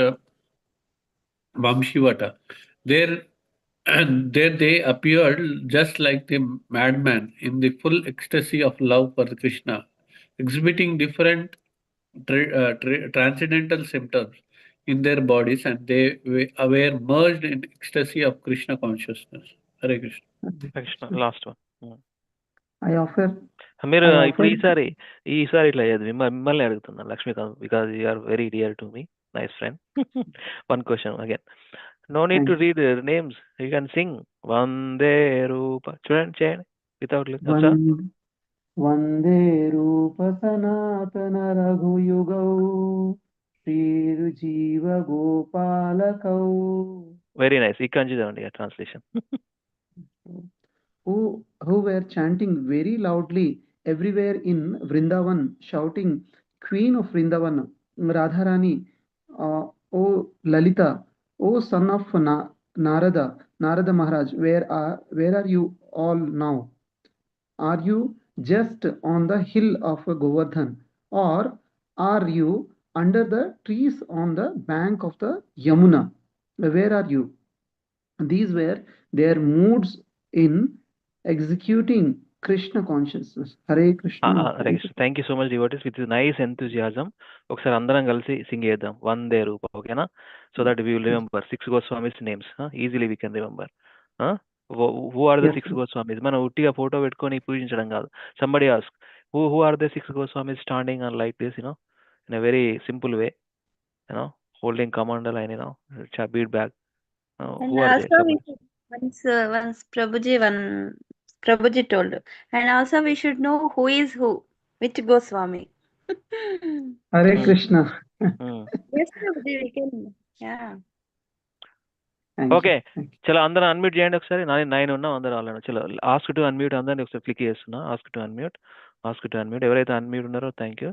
Vamshivata. There they appeared just like the madman in the full ecstasy of love for Krishna, exhibiting different transcendental symptoms in their bodies, and they were merged in ecstasy of Krishna consciousness. Hare Krishna. Krishna, last one. I offer. మీరు ఇప్పుడు ఈసారి ఇట్లా మిమ్మల్ని అడుగుతున్నాను Lakshmikant, because you are very dear to me, nice friend. One question again. No need to read their names. You can sing Vande Rupa. చూడండి, చేయండి without listening. Vande Rupa Sanatana Raghuyugau, Sri Jiva Gopalakau. Very nice. ఇక్కడ నుంచి చదవండి translation. Who were chanting very loudly everywhere in Vrindavan, shouting, Queen of Vrindavan, Radharani, O Lalita, O son of Narada Maharaj, where are you all now? Are you just on the hill of Govardhan, or are you under the trees on the bank of the Yamuna? Where are you? These were their moods in executing Krishna consciousness. Hare Krishna. Hare Krishna. Thank you so much, devotees, with nice enthusiasm. ఒకసారి అందరం కలిసి సింగ్ చేద్దాం వందే రూప, ఓకేనా? So that we will remember 6 Goswamis names. Easily we can remember. Who are the 6 Goswamis? మనం ఉట్టిగా photo పెట్టుకొని పూజించడం కాదు. Somebody ask, who are the 6 Goswamis standing on like this, in a very simple way, holding commandal and bead bag. Who are also they? once Prabhuji told, and also we should know who is who, which Goswami. Hare Krishna. Yes, Prabhuji, we can. Yeah. Okay, చలో అందరూ unmute చేయండి ఒకసారి. 9 ఉన్నాం అందరూ వాళ్ళను. చలో ask to unmute అందరినీ ఒకసారి క్లిక్ చేస్తున్నా. ఆస్క్ టు అన్మ్యూట్ ఎవరైతే అన్మ్యూట్ ఉన్నారో thank you.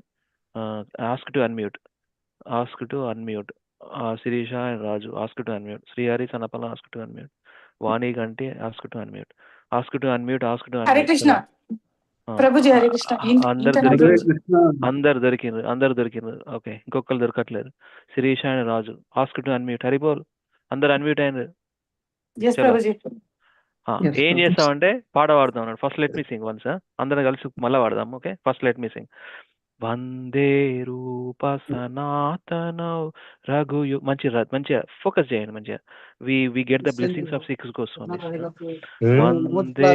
Ask to unmute Sirisha and Raju ask to unmute. Srihari Sanapala ask to unmute. Vani Ganti ask to unmute. Hare Krishna. Prabhuji Hare Krishna. అందరు దొరికిండ్రు. ఓకే, ఇంకొకరు దొరకట్లేదు. Sirisha and Raju ask to unmute. Haribol అందరు అన్మ్యూట్ అయినారు. ఏం చేస్తామంటే పాట పాడుతాం. First let me sing once. అందరం కలిసి మళ్ళీ పాడదాం. Okay, first let me sing. వందే రూప సనాతనౌ రఘుయు మంచిగా ఫోకస్ చేయండి మంచిగా we get the blessings of 6 Goswamis వందే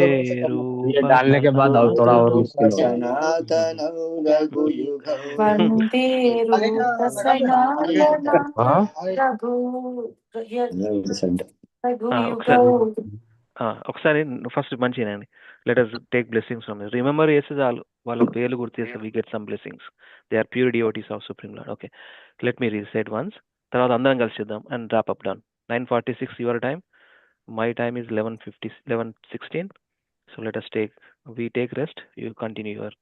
రూప डालने के बाद और थोड़ा और मुश्किल होगा सनातनौ रघुयुगौ వందే రూప సనాతన हाँ రఘు ఒకసారి రఘుయుగౌ ఒకసారి ఫస్ట్ మంచిగానండి let us take blessings from remember చేస్తే చాలు వాళ్ళ పేర్లు గుర్తు చేస్తే we get some blessings they are pure devotees of supreme lord okay let me recite once తర్వాత అందరం కలిసి చేద్దాం and drop up done 9:46 your time my time is 11:16 so let us take rest you continue your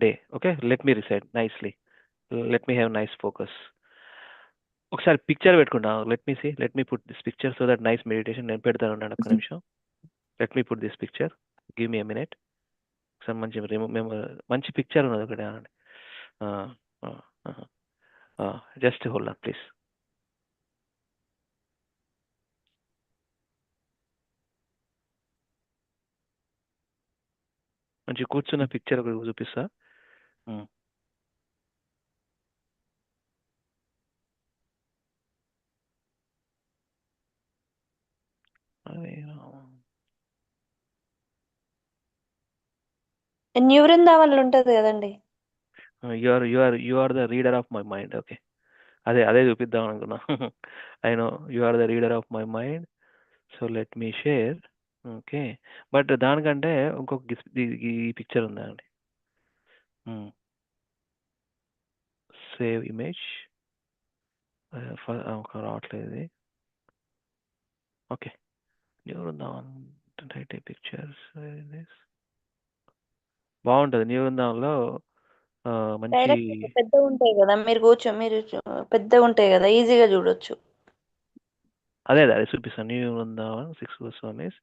day okay let me recite nicely let me have nice focus ఒకసారి picture పెట్టుకుంటా let me put this picture so that nice meditation నేను పెడతాను ఉండండి ఒక్క నిమిషం let me put this picture give me a minute ఒకసారి మంచి picture ఉన్నది ఒకటి జస్ట్ హోల్డ్ ఆన్ ప్లీజ్ మంచి కూర్చున్న పిక్చర్ ఒకటి చూపిస్తా న్యూ వృందావన్లో ఉంటది కదండి. You are the reader of my mind okay అదే చూపిద్దాం అనుకున్నా I know you are the reader of my mind so let me share okay but దానికంటే ఇంకొక ఈ పిక్చర్ ఉందండి సేవ్ ఇమేజ్ రావట్లేదు ఓకే న్యూ వృందావన్ పిక్చర్స్ బాగుంటుంది న్యూ వృందావన్లో మంచి డైరెక్ట్ పెద్దగా ఉంటాయి కదా, మీరు పెద్దగా ఉంటాయి కదా, ఈజీగా చూడొచ్చు. అదే చూపిస్తాను న్యూ వృందావన్ 6 గోస్వామిస్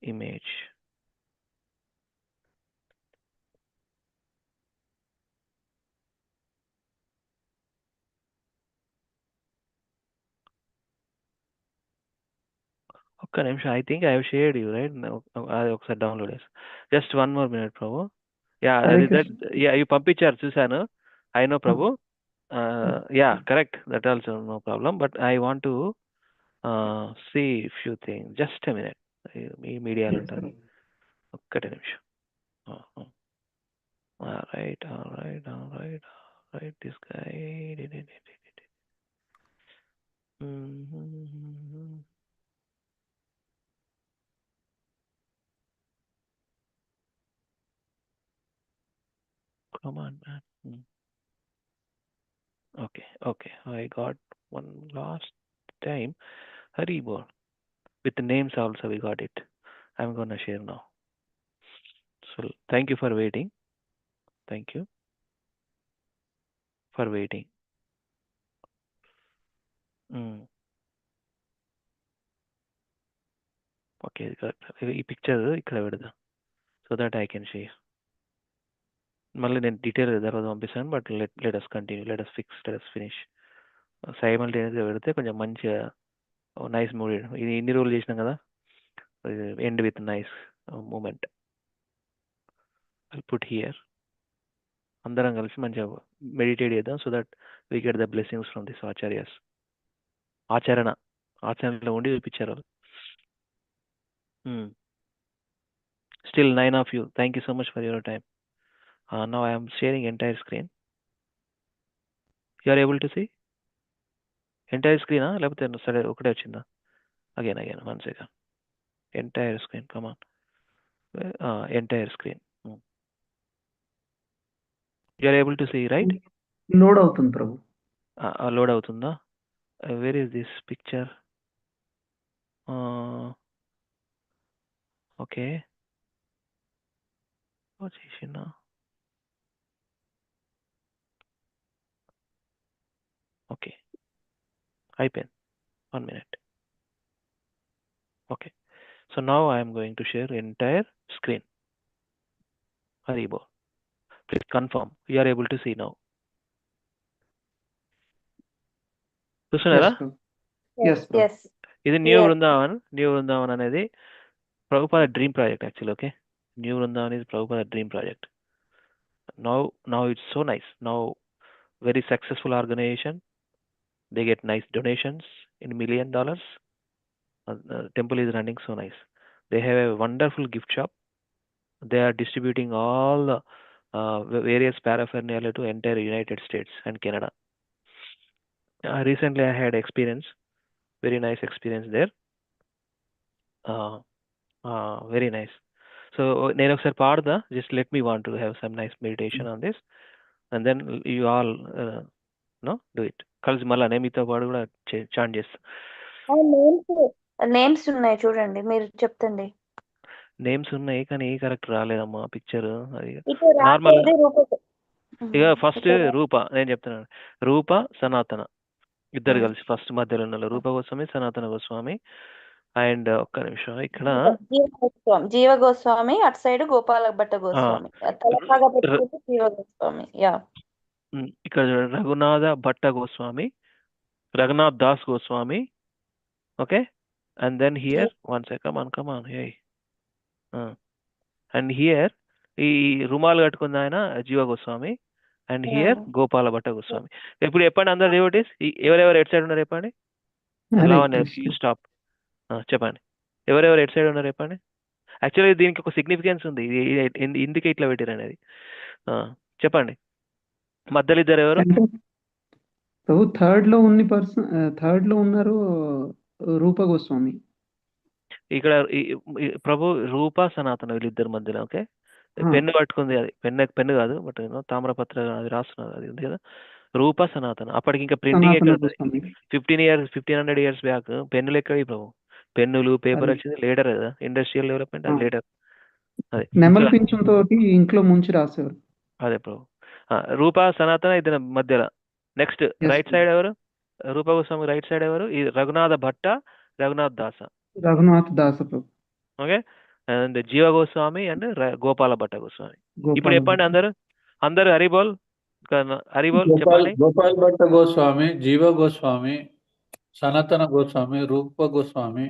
ఇమేజ్ ఒక్క నిమిషం I think I have shared you right అది ఒకసారి డౌన్లోడ్ చేస్తాను just 1 more minute Prabhu yeah you పంపించారు చూశాను I know Prabhu yeah correct that also no problem but I want to see few thing just a minute మీ మీడియాలో ఉంటారు ఒక్కటి నిమిషం right this guy come on man okay I got one last time Hari bol with the names also we got it I'm gonna share now so thank you for waiting okay ఈ picture ఇక్కడ పెడదాం so that I can share మళ్ళీ నేను detail తర్వాత పంపిస్తాను but let us continue let us finish సైమల్టేనియస్గా పెడితే కొంచెం మంచిగా నైస్ మూవీ ఇది ఇన్ని రోజులు చేసినాం కదా end with nice moment I put here అందరం కలిసి మంచిగా మెడిటేట్ చేద్దాం so that we get the blessings from this acharyas ఆచరణలో ఉండి చూపించారు వాళ్ళు still 9 of you thank you so much for your time now I am sharing entire screen you are able to see entire screen లేకపోతే సరే ఒకటే వచ్చిందా again 1 second entire screen come on entire screen you are able to see right load అవుతుంది ప్రభు load అవుతుందా where is this picture okay వచ్చేసిందా okay అయిపోయింది 1 minute okay so now I am going to share entire screen Haribo please confirm you are able to see now చూస్తున్నారా ఇది new Brindavan అనేది Prabhupada dream project actual okay new Brindavan ఇది Prabhupada dream project Now it's so nice. Now very successful organization. They get nice donations in $1 million. Temple is running so nice. They have a wonderful gift shop. They are distributing all various paraphernalia to entire United States and Canada. Recently I had experience, very nice experience there. Very nice. So నేను ఒకసారి పాడదా, just let me want to have some nice meditation on this, and then you all do it. కలిసి మళ్ళీ నేను మీతో పాటు కూడా chant చేస్తా. Names ఉన్నాయి చూడండి, మీరు చెప్తండి. నేమ్స్ ఉన్నాయి కానీ ఏ కరెక్ట్ రాలేదమ్మా పిక్చర్. అది నార్మల్ ఇక ఫస్ట్ రూప, నేను చెప్తున్నాను. రూప సనాతన ఇద్దరు కలిసి ఫస్ట్ మధ్యలో ఉన్న రూప గోస్వామి, సనాతన గోస్వామి. అండ్ ఒక్క నిమిషం, ఇక్కడ జీవ గోస్వామి, అటు సైడ్ గోపాల భట్ట గోస్వామి, జీవ గోస్వామి. ఇక్కడ Raghunatha Bhatta Goswami, Raghunath Das Goswami. Okay, and then here one second, come on, hey. And here ఈ రుమాలు కట్టుకున్న ఆయన జీవ గోస్వామి, అండ్ హియర్ గోపాల భట్ట గోస్వామి. ఇప్పుడు చెప్పండి అందరు డివోటీస్, ఎవరెవరు ఎట్ సైడ్ ఉన్నారు చెప్పండి. స్టాప్, చెప్పండి ఎవరెవరు ఎట్ సైడ్ ఉన్నారు చెప్పండి. యాక్చువల్లీ దీనికి ఒక సిగ్నిఫికెన్స్ ఉంది, ఇందుకే ఇట్లా పెట్టారు అనేది. చెప్పండి మధ్యలో ఇద్దరు ఎవరు? థర్డ్ లో ఉన్నారు రూప గోస్వామి. ఇక్కడ ప్రభు రూప సనాతన వీళ్ళిద్దరు మధ్యలో. ఓకే, పెన్ను పట్టుకుంది, అది పెన్ను కాదు, బట్ తామ్రపత్ర అది రాస్తున్నారు, అది ఉంది కదా రూప సనాతన. అప్పటికి ఇంకా ప్రింటింగ్ ఎక్కడ ఉంటుంది? 1500 years బ్యాక్ పెన్నులు ఎక్కడి ప్రభు? పెన్నులు పేపర్ వచ్చింది లేటర్ కదా, ఇండస్ట్రియల్ డెవలప్మెంట్ అది లేటర్. అదే నెమలి పింఛం తోటి ఇంట్లో ముంచి రాసేవారు. అదే ప్రభు. రూప సనాతన ఇద్దరు మధ్యలో. నెక్స్ట్ రైట్ సైడ్ ఎవరు? రూప గోస్వామి రైట్ సైడ్ ఎవరు? ఈ రఘునాథ భట్ట, రఘునాథ్ దాస. ఓకే, అండ్ జీవ గోస్వామి అండ్ గోపాల భట్ట గోస్వామి. ఇప్పుడు చెప్పండి అందరు హరిబోల్, హరిబోల్ చెప్పండి. గోపాల్ భట్ట గోస్వామి, జీవ గోస్వామి, సనాతన గోస్వామి, రూప గోస్వామి,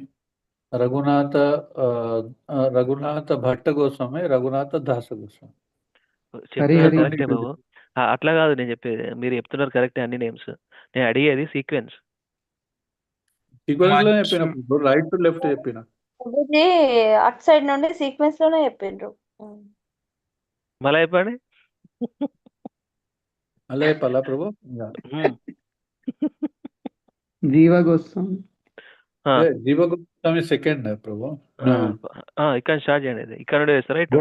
రఘునాథ భట్ట గోస్వామి, రఘునాథ దాస గోస్వామి. చెప్తున్నారు కరెక్టే బాబు, అట్లా కాదు నేను చెప్పేది, మీరు చెప్తున్నారు కరెక్టే అన్ని నేమ్స్. నేను అడిగేది సీక్వెన్స్. రైట్ టు లెఫ్ట్ చెప్పిన అటు సైడ్ నుండి సీక్వెన్స్ లోనే చెప్పిండ్రు. మళ్ళీ చెప్పండి. మళ్ళీ చెప్పాలా ప్రభు? జీవ గోస్వామి, జీవ గోస్వామి సెకండ్ ప్రభు. ఇక్కడ స్టార్ట్ చేయండి, ఇక్కడ నుండి రైట్.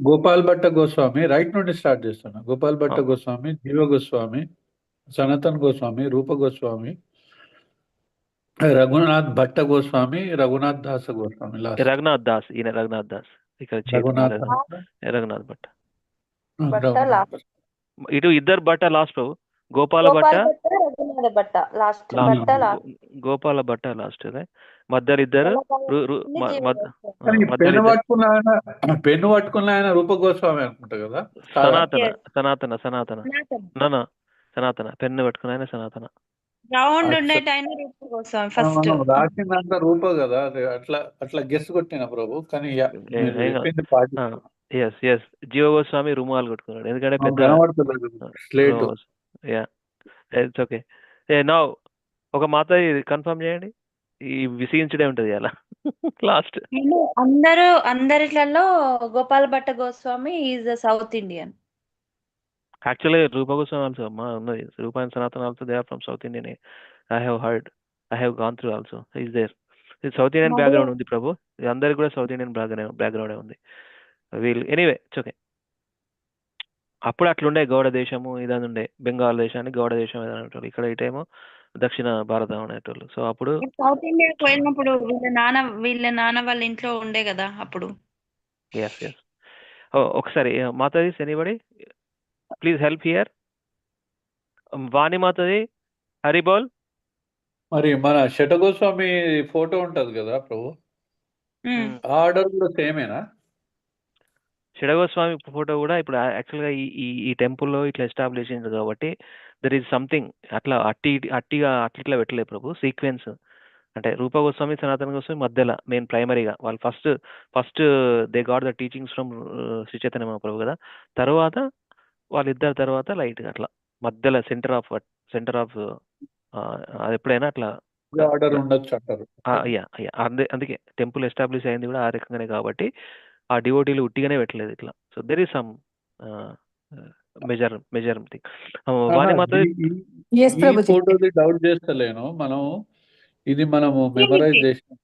గోపాల్ భట్ట గోస్వామి రైట్ నుండి స్టార్ట్ చేస్తున్నా. గోపాల్ భట్ట గోస్వామి, జీవ గోస్వామి, సనాతన్ గోస్వామి, రూప గోస్వామి, రఘునాథ్ భట్ట గోస్వామి, రఘునాథ్ దాస గోస్వామి. రఘునాథ్ దాస్, ఈయన రఘునాథ్ దాస్. ఇక్కడ రఘునాథ్ భట్ట, ఇటు ఇద్దరు భట్ట లాస్ట్ ప్రభు. గోపాల భట్ట, గోపాల భట్ట లాస్ట్. మధ్యలో ఇద్దరు. పెన్ను పట్టుకున్న ఆయన రూప గోస్వామి అనుకుంటా కదా. సనాతన పెన్ను పట్టుకున్న ఆయన సనాతన. రాసిందంతా రూప కదా, అట్లా గెస్ కొట్టిన ప్రభు. కానీ జీవ గోస్వామి రుమాలు కొట్టుకున్నాడు, ఎందుకంటే పెద్ద. ఓకే, నౌ ఒక మాత కన్ఫర్మ్ చేయండి, ఈ విసిగించడే ఉంటది అలా లాస్ట్. అందరిలో Gopal Bhatta Goswami is South Indian. Actually Rupa Goswami also అమ్మా ఉన్నది. Rupa and Sanatana also they are from South Indian. I have gone through also. Is there. ఇది సౌత్ ఇండియన్ బ్యాక్గ్రౌండ్ ఉంది ప్రభు, అందరికి కూడా సౌత్ ఇండియన్ బ్యాక్గ్రౌండ్ ఉంది వీళ్ళు. Anyway it's okay. అప్పుడు అట్లుండే గౌడ దేశము ఇదని ఉండే, బెంగాల్ దేశాన్ని గౌడ దేశం అనేటోళ్ళు, ఇక్కడ ఇటేమో దక్షిణ భారతం అనేటోళ్ళు. సో అప్పుడు సౌత్ ఇండియా పోయినప్పుడు వీళ్ళ నాన్న వాళ్ళ ఇంట్లో ఉండే కదా అప్పుడు. ఎస్ ఒకసారి Mataji anybody please help here. Vani Mataji Haribol. మరి మన శటగోస్వామి ఫోటో ఉంటది కదా ప్రభు, ఆర్డర్ కూడా సేమేనా? షడగోస్వామి ఫోటో కూడా ఇప్పుడు యాక్చువల్గా ఈ టెంపుల్లో ఇట్లా ఎస్టాబ్లిష్ అయింది కాబట్టి దర్ ఈజ్ సంథింగ్ అట్లా అట్లా పెట్టలేదు ప్రభు. సీక్వెన్స్ అంటే రూప గోస్వామి, సనాతన గోస్వామి మధ్యలో మెయిన్ ప్రైమరీగా వాళ్ళు first they got the teachings from Shri Chaitanya Mahaprabhu కదా. తర్వాత వాళ్ళిద్దరి తర్వాత లైట్గా అట్లా మధ్యలో సెంటర్ ఆఫ్ అది ఎప్పుడైనా అట్లా ఆర్డర్ ఉండొచ్చు అంటారు. అందుకే టెంపుల్ ఎస్టాబ్లిష్ అయింది కూడా ఆ రకంగానే కాబట్టి ఆ డివోటీలు ఉట్టిగానే పెట్టలేదు ఇట్లా. So there is some major thing. Vani Mata ఈ ఫోటోది డౌట్ చేస్తలేను. మనం ఇది మనము మెమరైజ్ చేసిన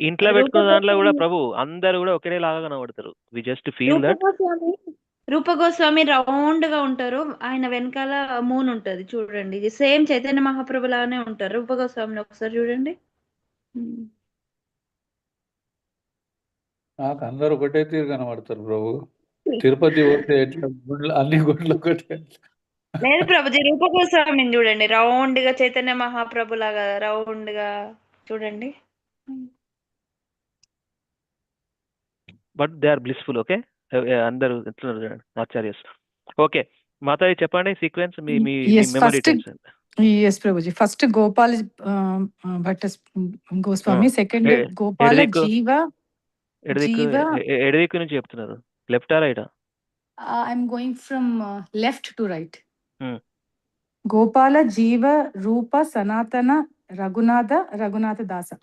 ఇంట్లో పెట్టుకున్న దాంట్లో కూడా ప్రభు అందరు కూడా ఒకేలాగా కనబడతారు. We just feel that Rupa Goswami round గా ఉంటారు, ఆయన వెనకాల మూన్ ఉంటది చూడండి. ఇది సేమ్ చైతన్య మహాప్రభు లాగానే ఉంటారు. రూపగోస్వామిని ఒకసారి చూడండి. నాకు అందరు ఒకటే తీరు కనబడతారు ప్రభు. తిరుపతి పోతే ఎట్లా అన్ని గుడ్లు ఒకటే. లేదు ప్రభుజీ, రూపగోస్వామిని చూడండి, రౌండ్ గా చైతన్య మహాప్రభు లాగా రౌండ్ గా చూడండి. But they are blissful. Okay, అందరూ ఎట్లున్నారు చూడండి ఆచార్యస్. ఓకే మాతాజీ చెప్పండి సీక్వెన్స్ మీ memory tension. Yes, Prabhuji. First Gopal Bhatt Goswami. Second Gopala Jiva. ఎడదిక్కు నుంచి చెప్తున్నారు, లెఫ్ట్ ఆ రైటా? I'm going from left to right. Gopala Jiva Rupa Sanatana Raghunatha Dasa.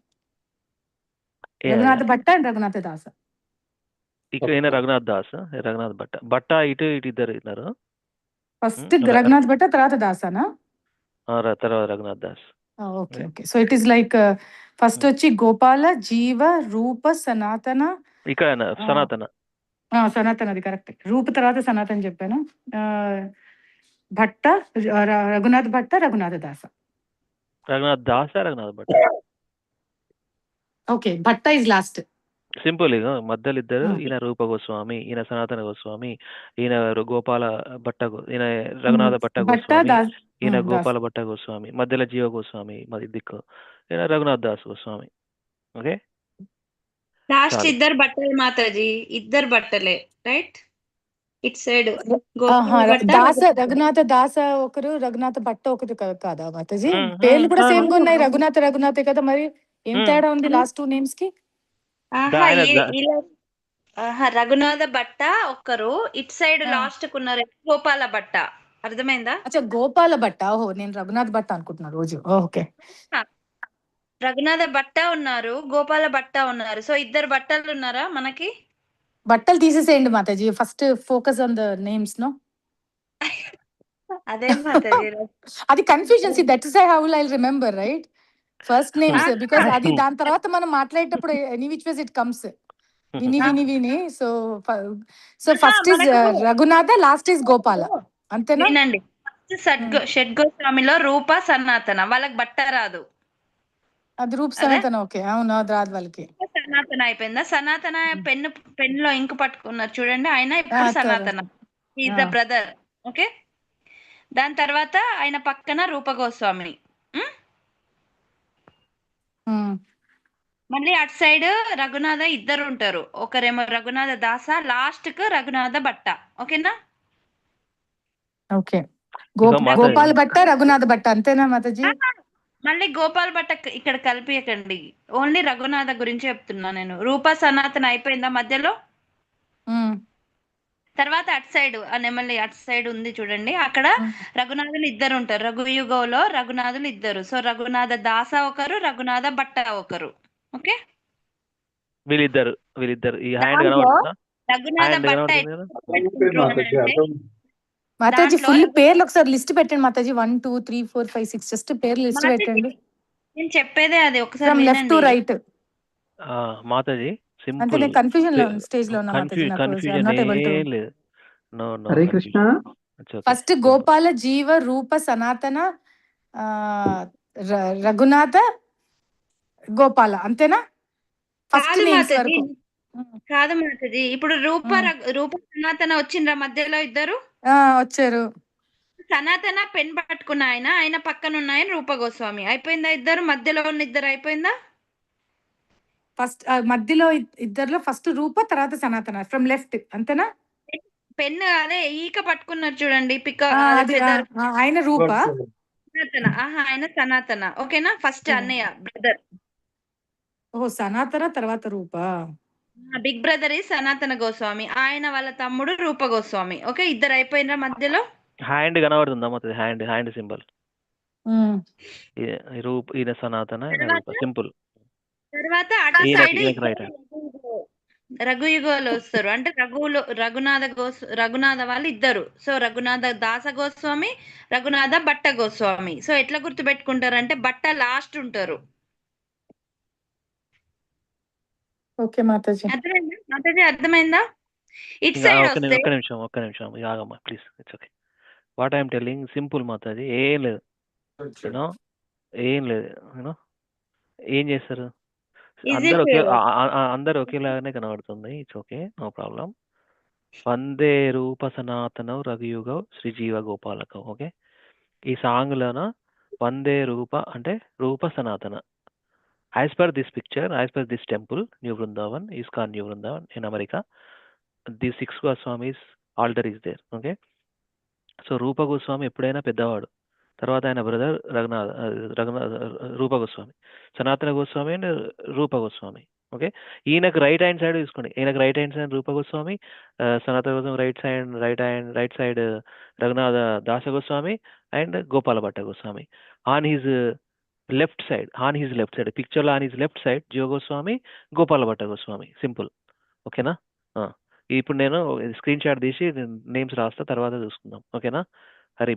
Raghunatha Bhatta and Raghunatha Dasa. ఇక్కడ రఘునాథ్ దాస్, రఘునాథ్ భట్ట ఇటు ఇద్దరు ఉన్నారు. ఫస్ట్ రఘునాథ్ భట్ట తర్వాత దాసానా? తర్వాత Raghunath Das. Okay okay. So it is like first వచ్చి గోపాల జీవ రూప సనాతన. ఇక్కడ సనాతన సనాతనది కరెక్ట్. రూప తర్వాత సనాతన చెప్పాను. భట్ట రఘునాథ్ భట్ట రఘునాథ దాస. Raghunath Bhatta. Okay, Bhatta is last. Simple ఇక మధ్యలో ఇద్దరు, ఈయన రూప గోస్వామి, ఈయన సనాతన గోస్వామి, ఈయన గోపాల భట్ట, ఈయన రఘునాథ భట్ట గోస్వామి, ఈయన గోపాల భట్ట గోస్వామి, మధ్యలో జీవ గోస్వామి మరి దిక్కు, ఈయన రఘునాథ్ దాస్ గోస్వామి. ఓకే, లాస్ట్ ఇద్దరు బట్టలు మాతాజీ, ఇద్దరు బట్టలే రైట్. ఇట్ సైడ్ దాస రఘునాథ దాస ఒకరు, రఘునాథ భట్ట ఒకరు కాదా మాతాజీ? పేర్లు కూడా సేమ్ గా ఉన్నాయి, రఘునాథే కదా, మరి ఏం తేడా ఉంది లాస్ట్ టూ నేమ్స్ కి? రఘునాథ భట్ట ఒక్కరు, ఇట్ సైడ్ లాస్ట్ కున్నారు గోపాల భట్ట. అర్థమైందా? అచ్చా, గోపాల భట్ట. ఓహో, నేను రఘునాథ్ భట్ట అనుకుంటున్నా రోజు. ఓకే, రఘునాథ భట్ట ఉన్నారు, గోపాల భట్ట ఉన్నారు. సో ఇద్దరు బట్టలు ఉన్నారా మనకి? బట్టలు తీసేసేయండి Mataji, first focus on the names. No, అదే మాతాజీ, అది confusion. That is how I remember right first names, because అది దాని తర్వాత మనం మాట్లాడేటప్పుడు any which ways it comes విని. So first is Raghunatha, last is Gopala, అంతేనా? వినండి, షడ్గోస్వామిలో రూప సనాతన, వాళ్ళకి బట్ట రాదు. అది రూప సనాతన. ఓకే, అవును, అది రాదు వాళ్ళకి. సనాతన అయిపోయిందా? సనాతన పెన్ లో ఇంకు పట్టుకున్నారు చూడండి, ఆయన ఇప్పుడు సనాతన, ఈజ్ ద బ్రదర్. ఓకే, దాని తర్వాత ఆయన పక్కన రూప గోస్వామి. మళ్ళీ అటు సైడ్ రఘునాథ ఇద్దరు ఉంటారు, ఒకరేమో రఘునాథ దాస, లాస్ట్ కు రఘునాథ భట్ట. ఓకేనా? ఓకే, గోపాల్ భట్ట రఘునాథ భట్ట, అంతేనా మాతాజీ? మళ్ళీ గోపాల్ భట్ట ఇక్కడ కలిపియకండి, ఓన్లీ రఘునాథ గురించి చెప్తున్నా నేను. రూప సనాతన అయిపోయిందా మధ్యలో? తర్వాత అటు సైడ్ మళ్ళీ అటు సైడ్ ఉంది చూడండి, అక్కడ రఘునాథులు ఇద్దరు ఉంటారు. రఘుయుగంలో రఘునాథులు ఇద్దరు. సో రఘునాథ దాస ఒకరు, రఘునాథ భట్ట ఒకరు. ఓకే, వీళ్ళిద్దరు ఈ హ్యాండ్ కనబడుతుందా? రఘునాథ భట్ట మాతాజీ ఫుల్ పేర్లు ఒకసారి లిస్ట్ పెట్టండి మాతాజీ. 1 2 3 4 5 6 జస్ట్ పేర్లు లిస్ట్ పెట్టండి. నేను చెప్పేదే అది, ఒకసారి లెఫ్ట్ టు రైట్. మాతాజీ అంటే నేను కన్ఫ్యూజన్ లో స్టేజ్ లో ఉన్నా మాతాజీ, హరే కృష్ణ. ఫస్ట్ గోపాల జీవ రూప సనాతన రఘునాథ గోపాల, అంతేనా? ఫస్ట్ నేమ్స్ వరకు కాదు మాతాజీ, ఇప్పుడు రూప సనాతన వచ్చిండ్రా మధ్యలో ఇద్దరు వచ్చారు. సనాతన పెన్ పట్టుకున్న ఆయన పక్కన ఉన్నాయని రూప గోస్వామి. అయిపోయిందా? ఇద్దరు మధ్యలో ఉన్న ఇద్దరు అయిపోయిందా? ఫస్ట్ మధ్యలో ఇద్దరులో ఫస్ట్ రూప, తర్వాత సనాతన ఫ్రమ్ లెఫ్ట్, అంతేనా? పెన్ అదే ఈక పట్టుకున్నారు చూడండి, ఆయన రూప, సనాతన. ఆయన సనాతన. ఓకేనా? ఫస్ట్ అన్నయ్య బ్రదర్. ఓ సనాతన తర్వాత రూప. బిగ్ బ్రదర్ ఈ సనాతన గోస్వామి, ఆయన వాళ్ళ తమ్ముడు రూప గోస్వామి. ఓకే, ఇద్దరు అయిపోయినరా మధ్యలో? హ్యాండ్ కనబడుతుందా మొత్తం? Hand symbol. ఈయన సనాతన, ఈయన రూప. సింపుల్. తర్వాత అటు సైడ్ ఈయనకి రైట్ హ్యాండ్. రఘుయుగోలు వస్తారు, అంటే రఘునాథ వాళ్ళు ఇద్దరు. సో రఘునాథ దాస గోస్వామి, రఘునాథ భట్ట గోస్వామి. సో ఎట్లా గుర్తు పెట్టుకుంటారు అంటే భట్ట లాస్ట్ ఉంటారు. ఓకే మాతాజీ. అర్థమైందా మాతాజీ? అర్థమైందా? ఇటు సైడ్ వస్తే ఒక్క నిమిషం ఆగమ్మా please. It's okay. What I'm telling simple Mataji. ఏం లేదు యూనో, ఏం లేదు యూనో. ఏం చేస్తారు? అందరు ఒకేలాగానే కనబడుతుంది. It's okay, no problem. వందే రూప సనాతనం రఘుయుగం శ్రీజీవ గోపాలకం. ఓకే, ఈ సాంగ్లోన వందే రూప అంటే Rupa Sanatana. As per this picture, as per this temple, new Brindavan, ISKCON new Brindavan in America, the 6 Goswamis altar is there. Okay, so Rupa Goswami ఎప్పుడైనా పెద్దవాడు, తర్వాత ఆయన brother Raghunath Rupa Goswami, Sanatana Goswami and Rupa Goswami. Okay, ఈయనకు రైట్ హ్యాండ్ సైడ్ తీసుకోండి. ఈయనకు right hand side Rupa Goswami, Sanatana Goswami right side Raghunatha Dasa Goswami and Gopala Bhatta Goswami. On his left side పిక్చర్లో on his left side జీవ Goswami, Gopala Bhatta Goswami. Simple. ఓకేనా? ఇప్పుడు నేను స్క్రీన్ షాట్ తీసి నేమ్స్ రాస్తా, తర్వాత చూసుకుందాం. ఓకేనా?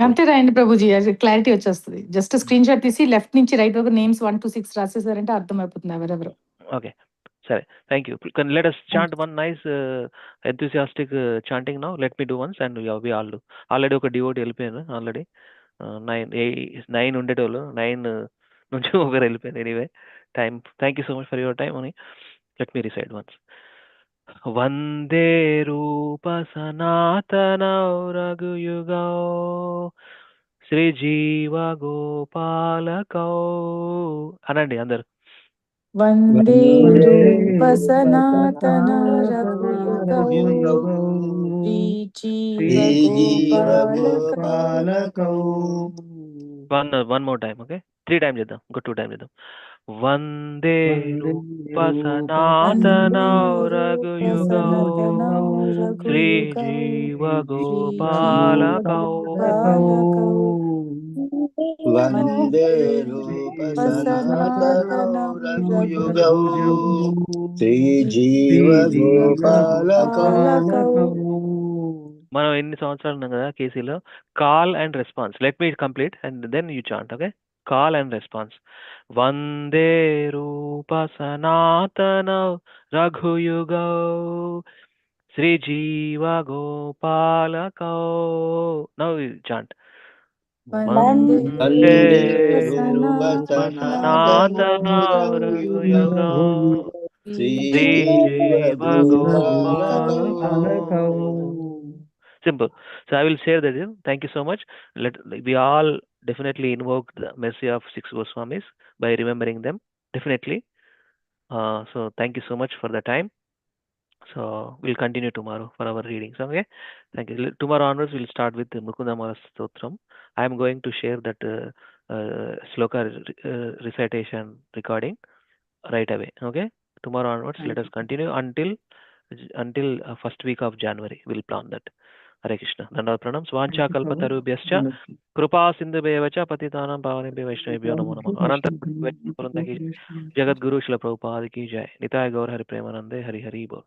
అంతే రాయండి ప్రభుజీ, క్లారిటీ వచ్చేస్తుంది. జస్ట్ స్క్రీన్ షాట్ తీసి లెఫ్ట్ నుంచి రైట్ వరకు నేమ్స్ 1 to 6 రాసేసారంటే అర్థమైపోతుంది ఎవరెవరు. ఓకే, సరే, thank you. Let us chant one nice enthusiastic chanting now. Let me do once and we all do. Already ఒక డివోటీ వెళ్ళిపోయాను. ఆల్రెడీ 9 ఉండేటోళ్ళు 9 నుంచి ఒకరు వెళ్ళిపోయారు. Anyway time, thank you so much for your time. అని let me reside once. వందే రూప సనాతన రఘుయుగో శ్రీజీవ గోపాలకౌ అనండి అందరు. వందే రూప సనాతన రఘుయుగౌ శ్రీజీవ గోపాలకౌ. One more time, okay? 3 times చేద్దాం, ఇంకో 2 times చేద్దాం. వందే రూప సనాతన రఘుయుగౌ శ్రీజీవ గోపాలకౌ. వందే రూప సనాతన రఘుయుగౌ శ్రీజీవ గోపాలకౌ. మనం ఎన్ని సంవత్సరాలు ఉన్నాం కదా కేసీలో. Call and response. Let me complete and then you chant. Okay, call and response. వందే రూప సనాతన రఘుయుగౌ శ్రీజీవ గోపాలకౌ. Now chant. వందే రూప సనాతన రఘుయుగౌ శ్రీజీవ గోపాలకౌ. Simple. So I will share that. Thank you so much. We all definitely invoke the mercy of 6 Goswamis by remembering them. Definitely. So thank you so much for the time. So we'll continue tomorrow for our readings. Okay. Thank you. Tomorrow onwards we'll start with the Mukundamala Stotram. I am going to share that sloka recitation recording right away. Okay. Tomorrow onwards let us continue until first week of January. We'll plan that. Hare Krishna. దండవత్ ప్రణామం. స్వాంఛా కల్పతరుభ్యశ్చ కృపా సింధుభ్యవ చ పతితానాం పావనేభ్యో వైష్ణవేభ్యో నమో నమః. అనంత జగద్గురు శిల Prabhupada key జయ. నితాయ గౌర హరి ప్రేమానందే. హరి హరి బోల్.